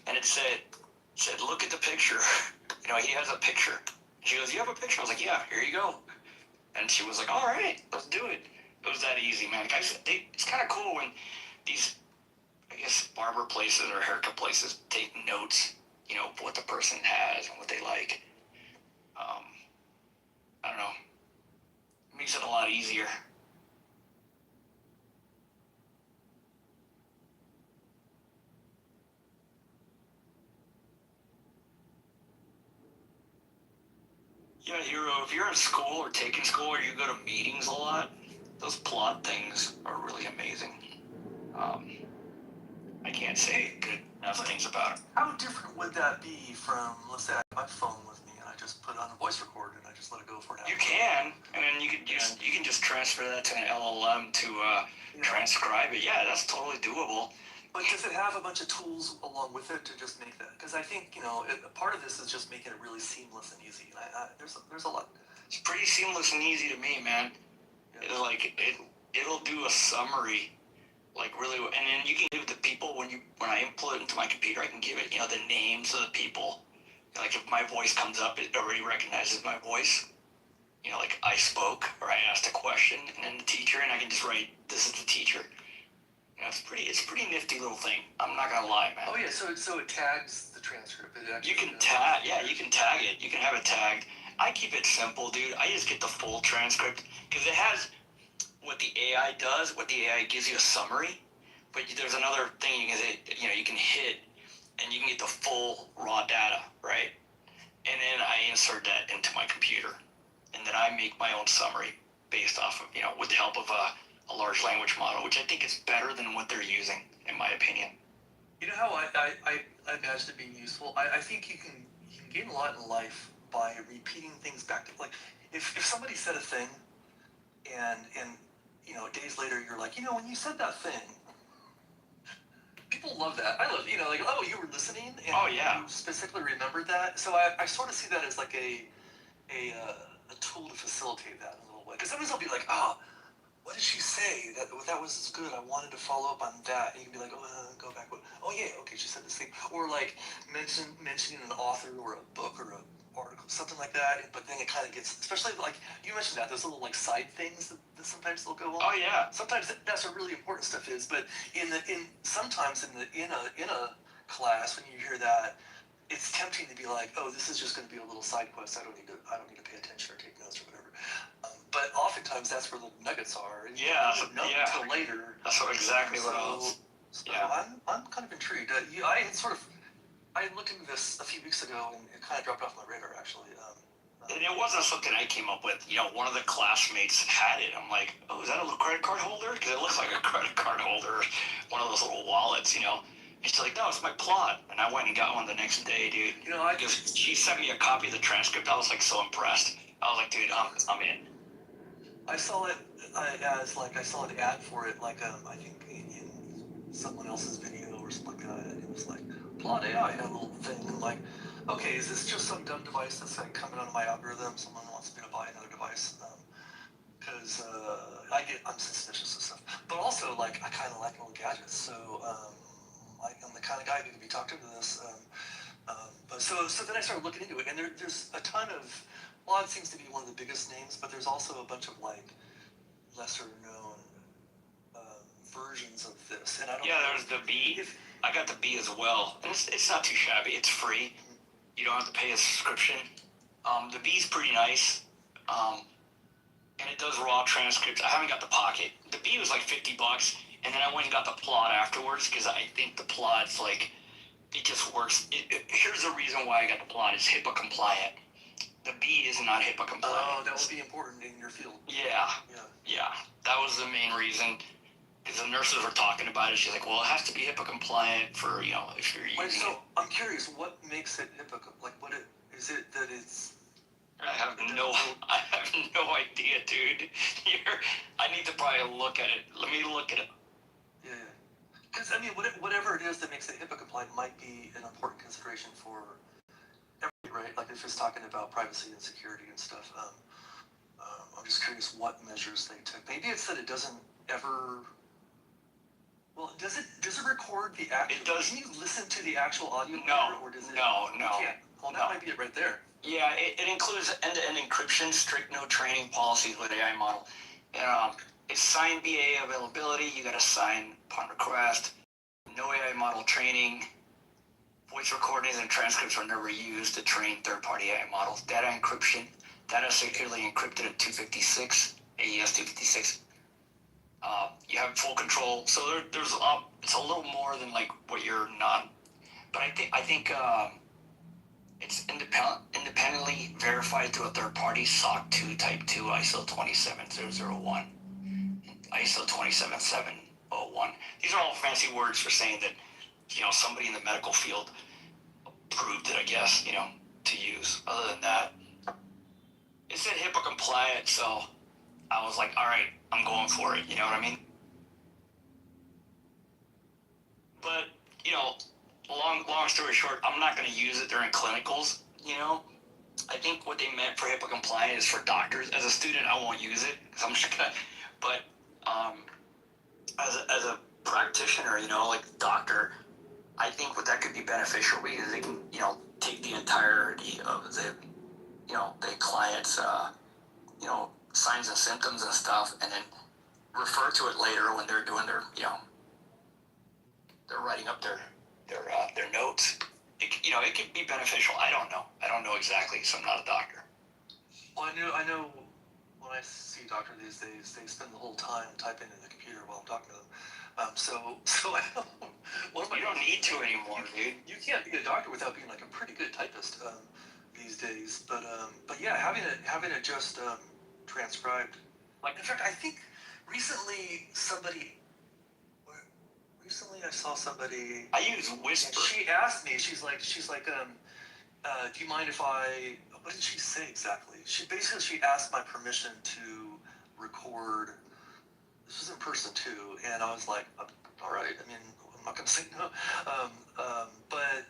and it said, look at the picture. He has a picture. She goes, you have a picture? I was like, yeah, here you go. And she was like, all right, let's do it. It was that easy, man. Guys, it's kind of cool when these, I guess, barber places or haircut places take notes, you know, what the person has and what they like. I don't know. It makes it a lot easier. Yeah, Hero, if you're in school or taking school or you go to meetings a lot, those plot things are really amazing. I can't say good enough things about it. How different would that be from, let's say I have my phone with me and I just put it on a voice recorder and I just let it go for an hour? You can, and then you can just transfer that to an LLM to transcribe it. Yeah, that's totally doable. But does it have a bunch of tools along with it to just make that? Because I think, you know, part of this is just making it really seamless and easy. And there's a lot. It's pretty seamless and easy to me, man. Yeah. It'll do a summary, like really, and then you can give the people when I input it into my computer, I can give it, you know, the names of the people. Like if my voice comes up, it already recognizes my voice. You know, like I spoke or I asked a question, and then the teacher, and I can just write, "This is the teacher." You know, it's a pretty nifty little thing. I'm not gonna lie, man. Oh yeah, so it tags the transcript. You can tag, yeah, you can tag it. You can have it tagged. I keep it simple, dude. I just get the full transcript because it has what the AI does. What the AI gives you a summary, but there's another thing you can say. You know, you can hit, and you can get the full raw data, right? And then I insert that into my computer, and then I make my own summary based off of, you know, with the help of a large language model, which I think is better than what they're using, in my opinion. You know how I imagine it being useful? I think you can gain a lot in life by repeating things back to, like, if somebody said a thing and you know, days later you're like, you know, when you said that thing, people love that. I love, you know, like, oh, you were listening and you specifically remembered that. So I sort of see that as like a tool to facilitate that in a little way. Because sometimes I'll be like, oh, what did she say? That was good. I wanted to follow up on that. And you can be like, oh, go back. Oh yeah, okay, she said this thing. Or like mentioning an author or a book or an article, something like that. But then it kind of gets, especially like you mentioned that, those little like side things that sometimes they'll go on. Oh yeah. Sometimes that's what really important stuff is. But sometimes in a class when you hear that, it's tempting to be like, oh, this is just going to be a little side quest. I don't need to pay attention or take notes or whatever. But oftentimes that's where the nuggets are. And you don't know until later. That's exactly what I was. So I'm kind of intrigued. I had looked into this a few weeks ago and it kind of dropped off my radar actually. And it wasn't something I came up with. You know, one of the classmates had it. I'm like, oh, is that a little credit card holder? Because it looks like a credit card holder, one of those little wallets, you know. And she's like, no, it's my plot. And I went and got one the next day, dude. You know, she sent me a copy of the transcript. I was like so impressed. I was like, dude, I'm in. I saw it I saw an ad for it, like I think in someone else's video or something like that. And it was like, Plot AI had a little thing. And like, okay, is this just some dumb device that's like coming out of my algorithm? Someone wants me to buy another device. Because I'm suspicious of stuff. But also, like, I kind of like little gadgets. So I'm the kind of guy who can be talked into this. But so then I started looking into it, and there's a ton of. Plod seems to be one of the biggest names, but there's also a bunch of like lesser known versions of this. And I don't know. There's the B. I got the B as well. And it's not too shabby. It's free. You don't have to pay a subscription. The B's pretty nice. And it does raw transcripts. I haven't got the Pocket. The B was like $50, and then I went and got the Plod afterwards because I think the Plod's like, it just works. Here's the reason why I got the Plod. It's HIPAA compliant. The B is not HIPAA compliant. Oh, that would be important in your field. Yeah. That was the main reason. Because the nurses were talking about it. She's like, well, it has to be HIPAA compliant for, you know, if you're using it. I'm curious, what makes it HIPAA, like, is it that it's... I have no idea, dude. I need to probably look at it. Let me look at it. Yeah. Because, I mean, whatever it is that makes it HIPAA compliant might be an important consideration for everybody, right? Like, if it's talking about privacy and security and stuff. I'm just curious what measures they took. Maybe it's that it doesn't ever... Well, does it record the actual... It does. Can you listen to the actual audio? No. Or does it... No. You can't. Well, that might be it right there. Yeah, it includes end-to-end encryption, strict no training policies with AI model. sign BA availability, you gotta sign upon request. No AI model training. Voice recordings and transcripts are never used to train third-party AI models. Data encryption. Data securely encrypted at 256, AES 256. You have full control. So there's it's a little more than like what you're not. But I think it's independently verified through a third party, SOC 2 Type 2 ISO 27001, ISO 27701. These are all fancy words for saying that, somebody in the medical field approved it, I guess, to use. Other than that, it said HIPAA compliant, so I was like, all right, I'm going for it. You know what I mean? But, long story short, I'm not going to use it during clinicals, I think what they meant for HIPAA compliant is for doctors. As a student, I won't use it, because I'm just going to, but as a practitioner, like doctor, I think that could be beneficial because they can, take the entirety of the client's, signs and symptoms and stuff, and then refer to it later when they're doing their, they're writing up their notes. It could be beneficial. I don't know exactly, so I'm not a doctor. Well, I know when I see a doctor these days, they spend the whole time typing in the computer while I'm talking to them. So I know. You don't need to anymore, dude. You can't be a doctor without being like a pretty good typist these days. But yeah, having it just transcribed. Like, in fact, I think recently I saw somebody. I use Whisper. She asked me. She's like, do you mind if I? What did she say exactly? She asked my permission to record. This was in person too, and I was like, all right. I mean, I'm not gonna say no, but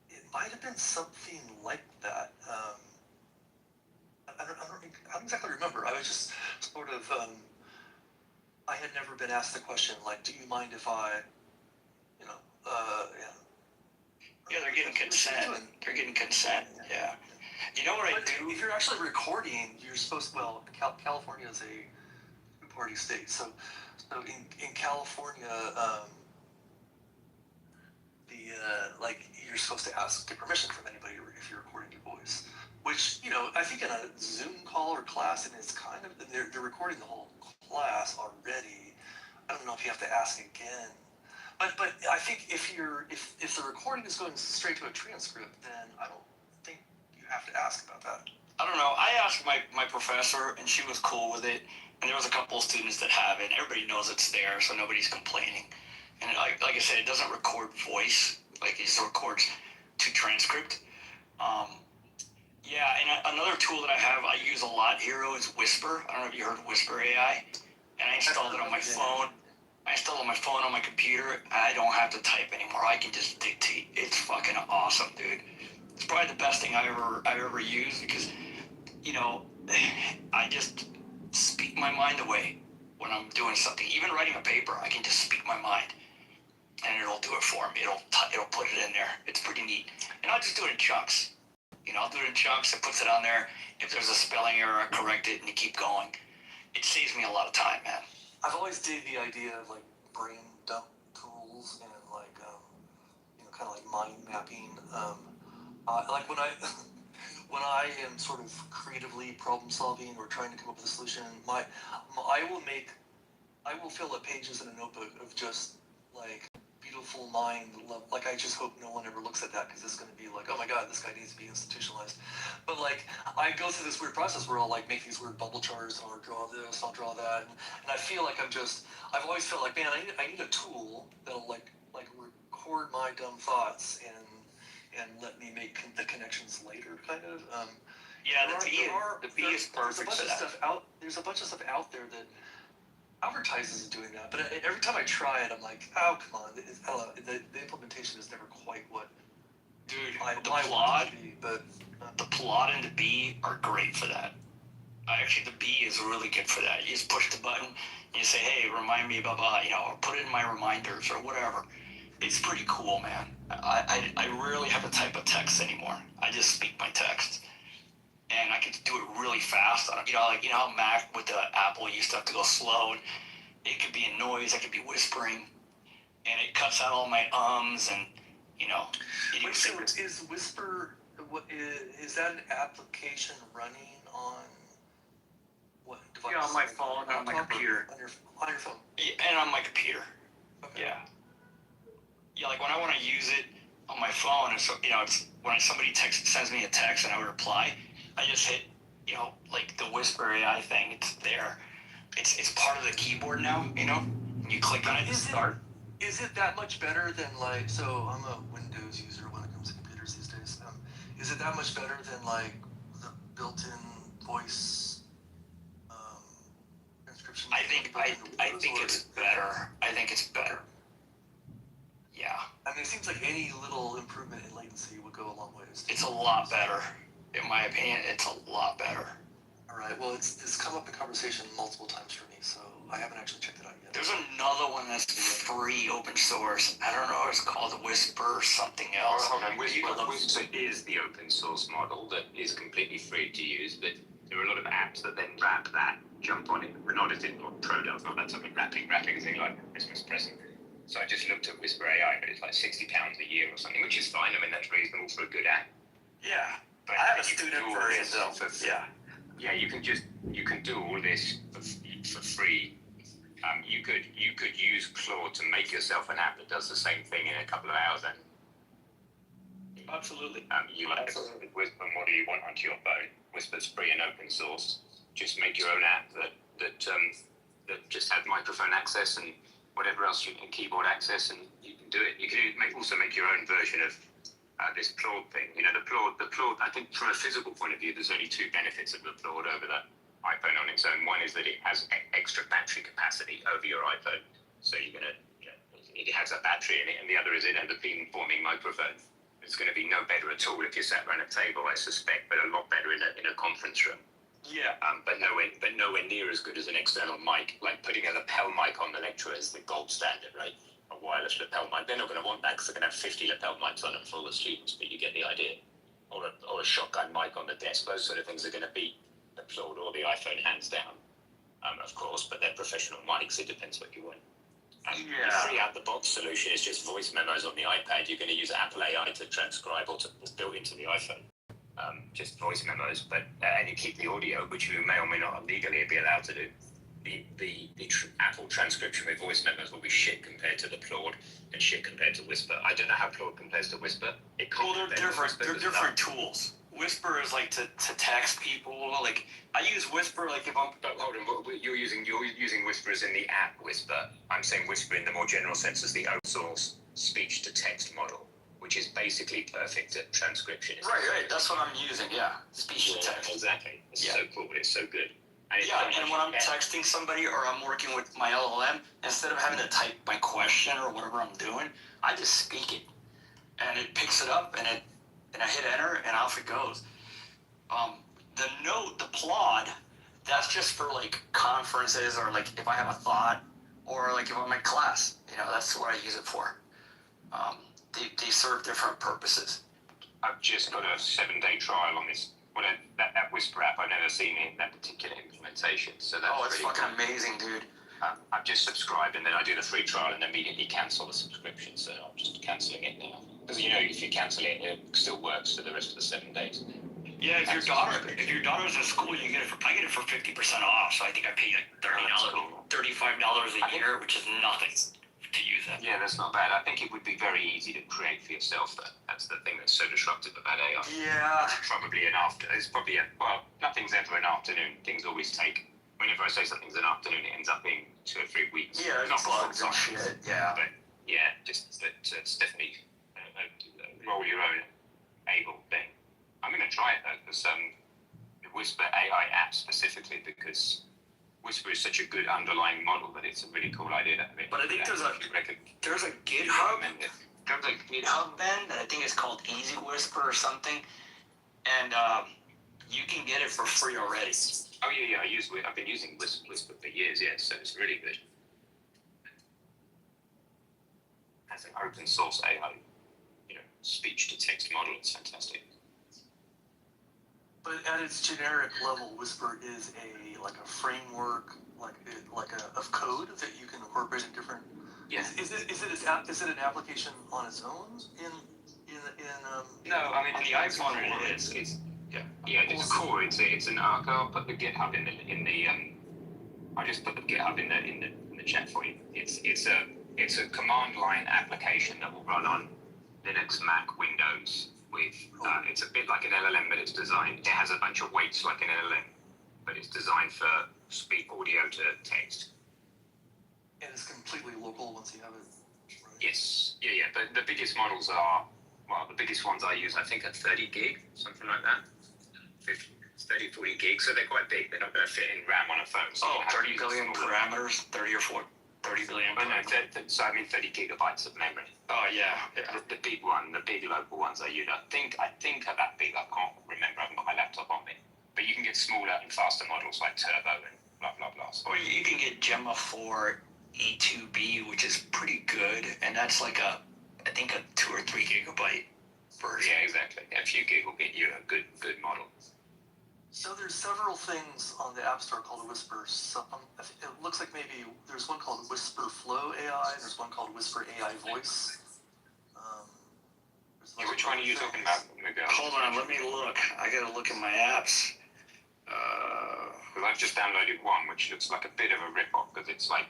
it might have been something like that. I don't exactly remember. I was just sort of. I had never been asked the question like, do you mind if I? Yeah, they're getting consent. They're getting consent. Yeah. You know what I do? If you're actually recording, you're supposed to. Well, California is a two-party state, so in California, you're supposed to get permission from anybody if you're recording your voice. Which I think in a Zoom call or class, and it's kind of they're recording the whole class already. I don't know if you have to ask again. But I think if the recording is going straight to a transcript, then I don't think you have to ask about that. I don't know. I asked my professor, and she was cool with it. And there was a couple of students that have it. Everybody knows it's there, so nobody's complaining. And like I said, it doesn't record voice. Like, it just records to transcript. Yeah, and another tool that I use a lot, Hero, is Whisper. I don't know if you heard of Whisper AI. And I installed it on my phone. I installed it on my phone, on my computer. I don't have to type anymore. I can just dictate. It's fucking awesome, dude. It's probably the best thing I've ever used because, I just speak my mind away when I'm doing something. Even writing a paper, I can just speak my mind, and it'll do it for me. It'll put it in there. It's pretty neat. And I'll just do it in chunks. I'll do it in chunks. It puts it on there. If there's a spelling error, I correct it, and you keep going. It saves me a lot of time, man. I've always dig the idea of like brain dump tools and like kind of like mind mapping. Like when I am sort of creatively problem solving or trying to come up with a solution, I will fill up pages in a notebook of just like beautiful mind love. Like, I just hope no one ever looks at that because it's going to be like, oh my god, this guy needs to be institutionalized. But like, I go through this weird process where I'll like make these weird bubble charts, and I'll draw this, I'll draw that, and I feel like I've always felt like, man, I need a tool that'll like record my dumb thoughts and let me make the connections later, kind of. Yeah, the B is perfect for that. There's a bunch of stuff out there that advertises doing that, but every time I try it, I'm like, oh, come on. The implementation is never quite what. Dude, the plot and the B are great for that. Actually, the B is really good for that. You just push the button, and you say, hey, remind me about, or put it in my reminders or whatever. It's pretty cool, man. I rarely have to type a text anymore. I just speak my text. and I can do it really fast. You know, like, you know how Mac with the Apple you used to have to go slow, and it could be a noise, I could be whispering, and it cuts out all my ums and, you know. Wait, so is Whisper, what is that an application running on what device? Yeah, on my phone, on my computer. On your phone. Yeah, and on my computer. Okay. Yeah. Yeah, like when I want to use it on my phone, and so, you know, it's when somebody sends me a text and I would reply, I just hit, you know, like the Whisper AI thing. It's there. It's part of the keyboard now. You know, you click on it to start. Is it that much better than like? So I'm a Windows user when it comes to computers these days. Is it that much better than like the built-in voice transcription? I think it's better. I think it's better. Yeah. I mean, it seems like any little improvement in latency would go a long ways. It's a lot better, in my opinion. It's a lot better. All right. Well, it's come up in conversation multiple times for me, so I haven't actually checked it out yet. There's another one that's free, open source. I don't know. It's called Whisper or something else. Hold on. Whisper is the open source model that is completely free to use, but there are a lot of apps that then wrap that, jump on it. Renault did, or Pro does, not that type of wrapping thing like Christmas present. So I just looked at Whisper AI, but it's like £60 a year or something, which is fine. I mean, that's reasonable for a good app. Yeah. But I have a student version though. Yeah, you can do all this for free. You could use Claude to make yourself an app that does the same thing in a couple of hours. And absolutely. You like Whisper, and what do you want onto your phone? Whisper's free and open source. Just make your own app that just has microphone access and whatever else you can, keyboard access, and you can do it. You can also make your own version of this Claude thing. You know, the Claude, I think from a physical point of view, there's only two benefits of the Claude over the iPhone on its own. One is that it has extra battery capacity over your iPhone. So it has a battery in it, and the other is it has a beam-forming microphone. It's going to be no better at all if you're sat around a table, I suspect, but a lot better in a conference room. Yeah. But nowhere near as good as an external mic. Like putting a lapel mic on the lecturer is the gold standard, right? A wireless lapel mic. They're not going to want that because they're going to have 50 lapel mics on them for all the students, but you get the idea. Or a shotgun mic on the desk. Those sort of things are going to beat the Claude or the iPhone hands down, of course, but they're professional mics. It depends what you want. The free out-the-box solution is just voice memos on the iPad. You're going to use Apple AI to transcribe or it's built into the iPhone. Just voice memos, and you keep the audio, which you may or may not legally be allowed to do. The Apple transcription with voice memos will be shit compared to the Claude and shit compared to Whisper. I don't know how Claude compares to Whisper. Well, they're different. They're different tools. Whisper is like to text people. Like I use Whisper like if I'm. Hold on, you're using Whisper as in the app Whisper. I'm saying Whisper in the more general sense as the open source speech to text model, which is basically perfect at transcription. Right. That's what I'm using. Yeah, speech to text. Exactly. It's so cool. It's so good. And when I'm texting somebody or I'm working with my LLM, instead of having to type my question or whatever I'm doing, I just speak it, and it picks it up, and I hit enter, and off it goes. The Plod, that's just for like conferences or like if I have a thought or like if I'm in class. You know, that's what I use it for. They serve different purposes. I've just got a 7-day trial on this. That Whisper app, I've never seen in that particular implementation. So that's it's fucking amazing, dude. I've just subscribed and then I do the free trial and immediately cancel the subscription. So I'm just cancelling it now. Because if you cancel it, it still works for the rest of the 7 days. Yeah, if your daughter's in school, I get it for 50% off. So I think I pay like $35 a year, which is nothing to use that. Yeah, that's not bad. I think it would be very easy to create for yourself. That's the thing that's so disruptive about AI. Yeah. It's probably nothing's ever an afternoon. Things always take. Whenever I say something's an afternoon, it ends up being 2 or 3 weeks. Yeah, there's bugs and shit. Yeah. But yeah, it's definitely a roll your own able thing. I'm going to try it though, because the Whisper AI app specifically, because Whisper is such a good underlying model that it's a really cool idea. But I think there's a GitHub. There's a GitHub then that I think is called Easy Whisper or something, and you can get it for free already. Oh yeah, I've been using Whisper for years, so it's really good. As an open source AI, speech to text model, it's fantastic. But at its generic level, Whisper is a framework, of code that you can incorporate in different. Yeah. Is it an application on its own No, I mean in the iPhone it is. It's core. It's an arc. I'll put the GitHub in the I'll just put the GitHub in the chat for you. It's a command line application that will run on Linux, Mac, Windows. It's a bit like an LLM, but it's designed. It has a bunch of weights like an LLM, but it's designed for speak audio to text. And it's completely local once you have it. Right? Yes, yeah. But the biggest models are, the biggest ones I use, I think, are 30 gig, something like that. 30, 40 gigs, so they're quite big. They're not going to fit in RAM on a phone. So 30 billion parameters, 30 billion. Oh, no, so I mean 30 gigabytes of memory. Oh, yeah. The big one, the big local ones I use, I think are that big. I can't remember. I haven't got my laptop on me. But you can get smaller and faster models like Turbo and blah, blah, blah. Or you can get Gemma 4 E2B, which is pretty good, and that's like I think a 2 or 3 gigabyte version. Yeah, exactly. A few gig will get you a good model. So there's several things on the App Store called Whisper. It looks like maybe there's one called Whisper Flow AI, and there's one called Whisper AI Voice. Which one are you talking about, Miguel? Hold on, let me look. I gotta look at my apps. Because I've just downloaded one, which looks like a bit of a rip-off, because it's like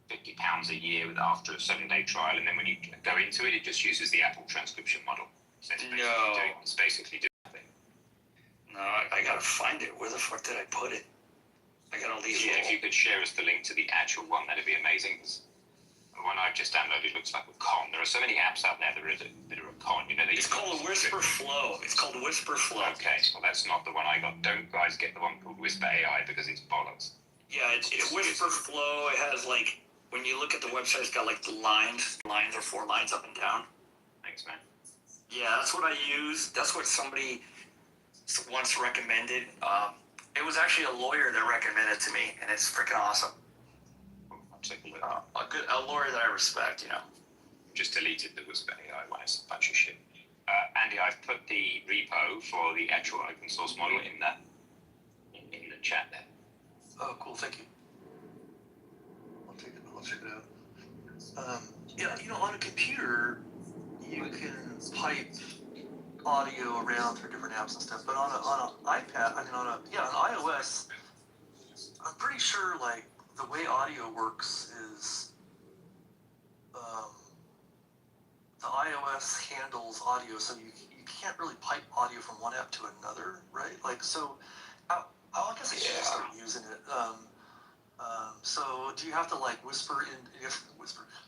£50 a year after a 7-day trial, and then when you go into it, it just uses the Apple transcription model. So it's basically doing nothing. No, I gotta find it. Where the fuck did I put it? I got all these. Yeah, if you could share us the link to the actual one, that'd be amazing. The one I've just downloaded looks like a con. There are so many apps out there that are a con. It's called Whisper Flow. It's called Whisper Flow. Okay, well that's not the one I got. Don't guys get the one called Whisper AI because it's bollocks. Yeah, it's Whisper Flow. It has when you look at the website, it's got the lines. Lines are 4 lines up and down. Thanks, man. Yeah, that's what I use. That's what somebody once recommended. It was actually a lawyer that recommended it to me, and it's freaking awesome. A lawyer that I respect, Just deleted the Whisper AI one. It's a bunch of shit. Andy, I've put the repo for the actual open source model in the chat there. Oh, cool. Thank you. I'll check it out. On a computer, you can pipe audio around through different apps and stuff, but on an iPad, on iOS, I'm pretty sure the way audio works is the iOS handles audio, so you can't really pipe audio from one app to another, right? I guess I should start using it. So do you have to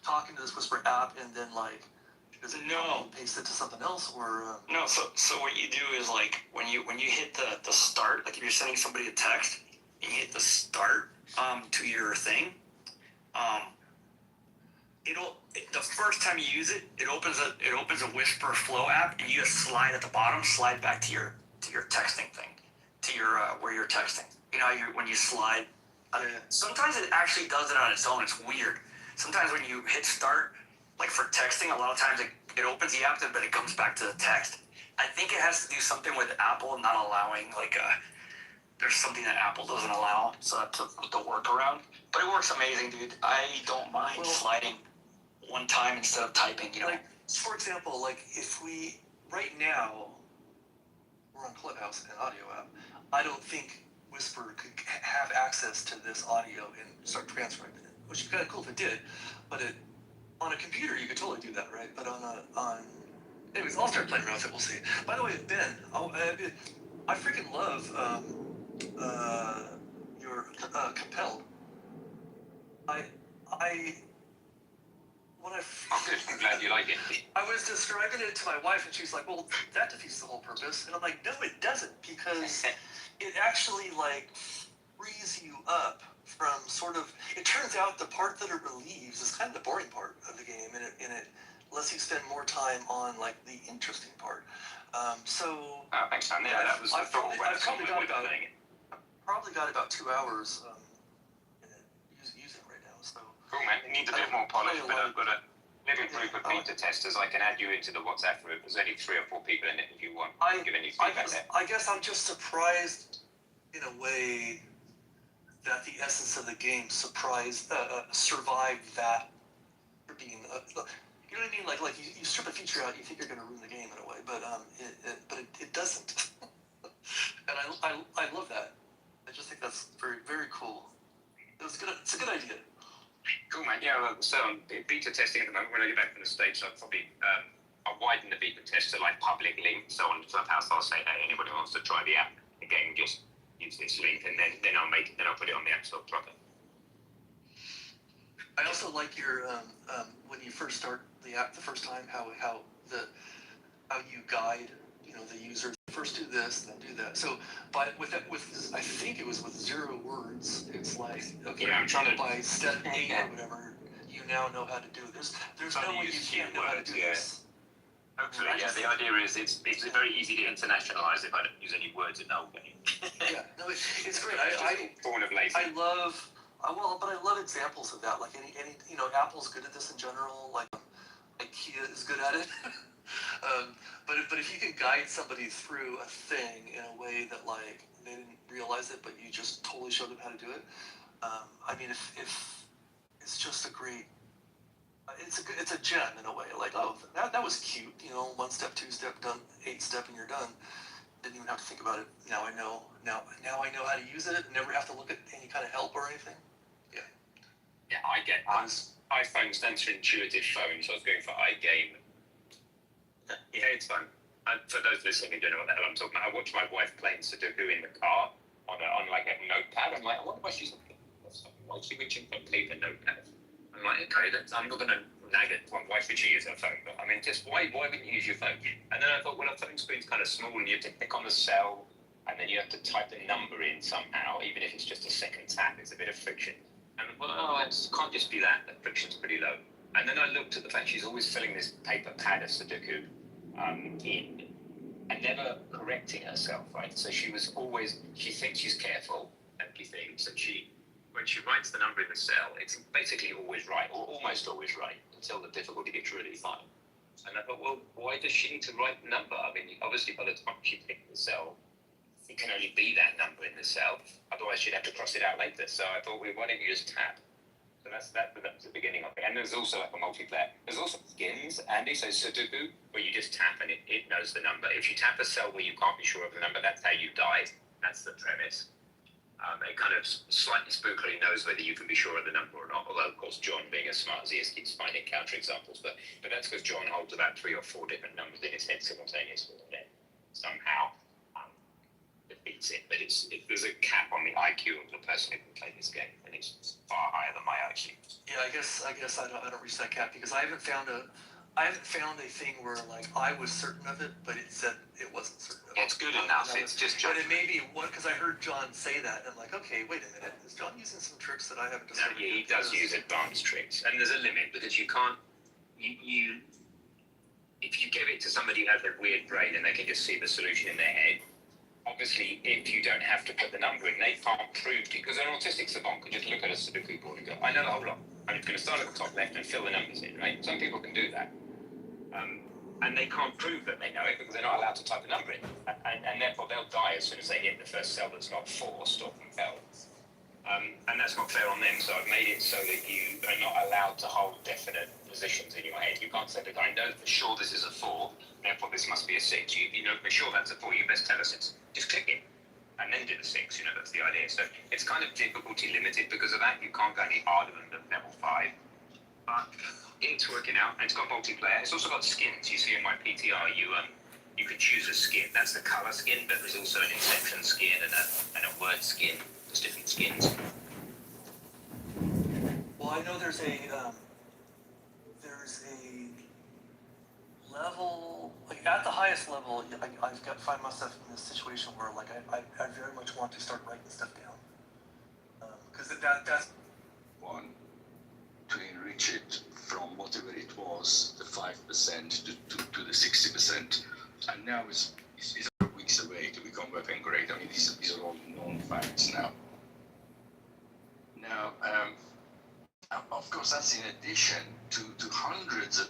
talk into this Whisper app and then does it paste it to something else or? No. So what you do is when you hit the start, if you're sending somebody a text, and you hit the start to your thing, the first time you use it, it opens a Whisper Flow app, and you just slide at the bottom, slide back to your texting thing, to your where you're texting. When you slide. Sometimes it actually does it on its own. It's weird. Sometimes when you hit start, for texting, a lot of times it opens the app, but it comes back to the text. I think it has to do something with Apple not allowing there's something that Apple doesn't allow, so that's the workaround. But it works amazing, dude. I don't mind sliding one time instead of typing. For example, if we right now we're on Clubhouse, an audio app, I don't think Whisper could have access to this audio and start transcribing it, which would be kind of cool if it did. But on a computer, you could totally do that, right? But anyways, I'll start playing around with it. We'll see. By the way, Ben, I freaking love your Compelled. I'm glad you like it. I was describing it to my wife, and she's like, "Well, that defeats the whole purpose." And I'm like, "No, it doesn't, because it actually frees you up from It turns out the part that it relieves is kind of the boring part of the game, and it lets you spend more time on the interesting part. Thanks, man. Yeah, that was the thought when I've probably got about 2 hours in it, using it right now. So cool, man. It needs a bit more polish, but I've got a little group of people beta testers, I can add you into the WhatsApp group. There's only 3 or 4 people in it if you want. Give any feedback there. I guess I'm just surprised in a way that the essence of the game survived that for being. You know what I mean? Like you strip a feature out, you think you're going to ruin the game in a way, but it doesn't. And I love that. I just think that's very, very cool. It's a good idea. Cool, man. Yeah, well, so I'm beta testing at the moment. When I get back from the States, I'll probably I'll widen the beta test to like public link. So on Clubhouse, I'll say, hey, anybody wants to try the app again, just use this link, and then I'll put it on the App Store proper. I also like your when you first start the app the first time, how you guide the users. First do this, then do that. So, but with I think it was with 0 words. It's like, okay, yeah, I'm trying to by step 8 or whatever, you now know how to do this. There's no way you can't know how to do this. Hopefully, yeah. The idea is it's very easy to internationalize if I don't use any words in the whole game. Yeah, no, it's great. Born of lazy. I love examples of that. Like any Apple's good at this in general. Like IKEA is good at it. But if you can guide somebody through a thing in a way that like they didn't realize it, but you just totally showed them how to do it. I mean, if it's just a great, it's a gem in a way. Like, oh, that was cute. 1 step, 2 step, done, 8 step, and you're done. Didn't even have to think about it. Now I know. Now I know how to use it. Never have to look at any kind of help or anything. Yeah. Yeah, I get iPhone stands for intuitive phone, so I was going for iGame. Yeah, it's fun. For those listening who don't know what the hell I'm talking about, I watched my wife playing Sudoku in the car on like a notepad. I'm like, I wonder why she's looking at something. Why is she reaching for a paper notepad? I'm like, okay, I'm not going to nag it. Why should she use her phone? But I mean, just why wouldn't you use your phone? And then I thought, well, a phone screen's kind of small, and you have to click on the cell, and then you have to type the number in somehow, even if it's just a second tap. It's a bit of friction. And well, it can't just be that. The friction's pretty low. And then I looked at the fact she's always filling this paper pad of Sudoku in and never correcting herself, right? So she thinks she's careful and she thinks, and when she writes the number in the cell, it's basically always right, or almost always right, until the difficulty gets really high. And I thought, well, why does she need to write the number? I mean, obviously by the time she picked the cell, it can only be that number in the cell, otherwise she'd have to cross it out later. So I thought, well, why don't you just tap? So that's the beginning of it. And there's also like a multiplayer. There's also skins, Andy, so Sudoku, where you just tap and it knows the number. If you tap a cell where you can't be sure of the number, that's how you died. That's the premise. It kind of slightly spookily knows whether you can be sure of the number or not, although, of course, John, being as smart as he is, keeps finding counterexamples. But that's because John holds about 3 or 4 different numbers in his head simultaneously, and then somehow defeats it. But there's a cap on the IQ of the person who can play this game, and it's far higher than my IQ. Yeah, I guess I don't reach that cap because I haven't found a thing where like I was certain of it, but it said it wasn't certain of it. It's good enough. It's just. But it may be because I heard John say that, and I'm like, okay, wait a minute, is John using some tricks that I haven't discovered? No, he does use advanced tricks, and there's a limit because you can't. If you give it to somebody who has a weird brain and they can just see the solution in their head. Obviously, if you don't have to put the number in, they can't prove to you, because an autistic savant could just look at a Sudoku board and go, I know the whole lot. I'm just going to start at the top left and fill the numbers in, right? Some people can do that. And they can't prove that they know it because they're not allowed to type the number in. And therefore, they'll die as soon as they hit the first cell that's not forced or compelled. And that's not fair on them, so I've made it so that you are not allowed to hold definite positions in your head. You can't say to the guy, no, for sure this is a 4, therefore this must be a 6. You know for sure that's a 4, you best tell us it's. Just click it, and then do the 6, that's the idea. So it's kind of difficulty limited because of that. You can't go any harder than the level 5. But it's working out, and it's got multiplayer. It's also got skins. You see in my PTR, you can choose a skin. That's the color skin, but there's also an Inception skin and a word skin. There's different skins. Well, I know there's a level, like at the highest level, I've got to find myself in this situation where like I very much want to start writing stuff down. Because that's one, to enrich it from whatever it was, the 5% to the 60%, and now it's weeks away to become weapon grade. I mean, these are all known facts now. Now, of course, that's in addition to hundreds of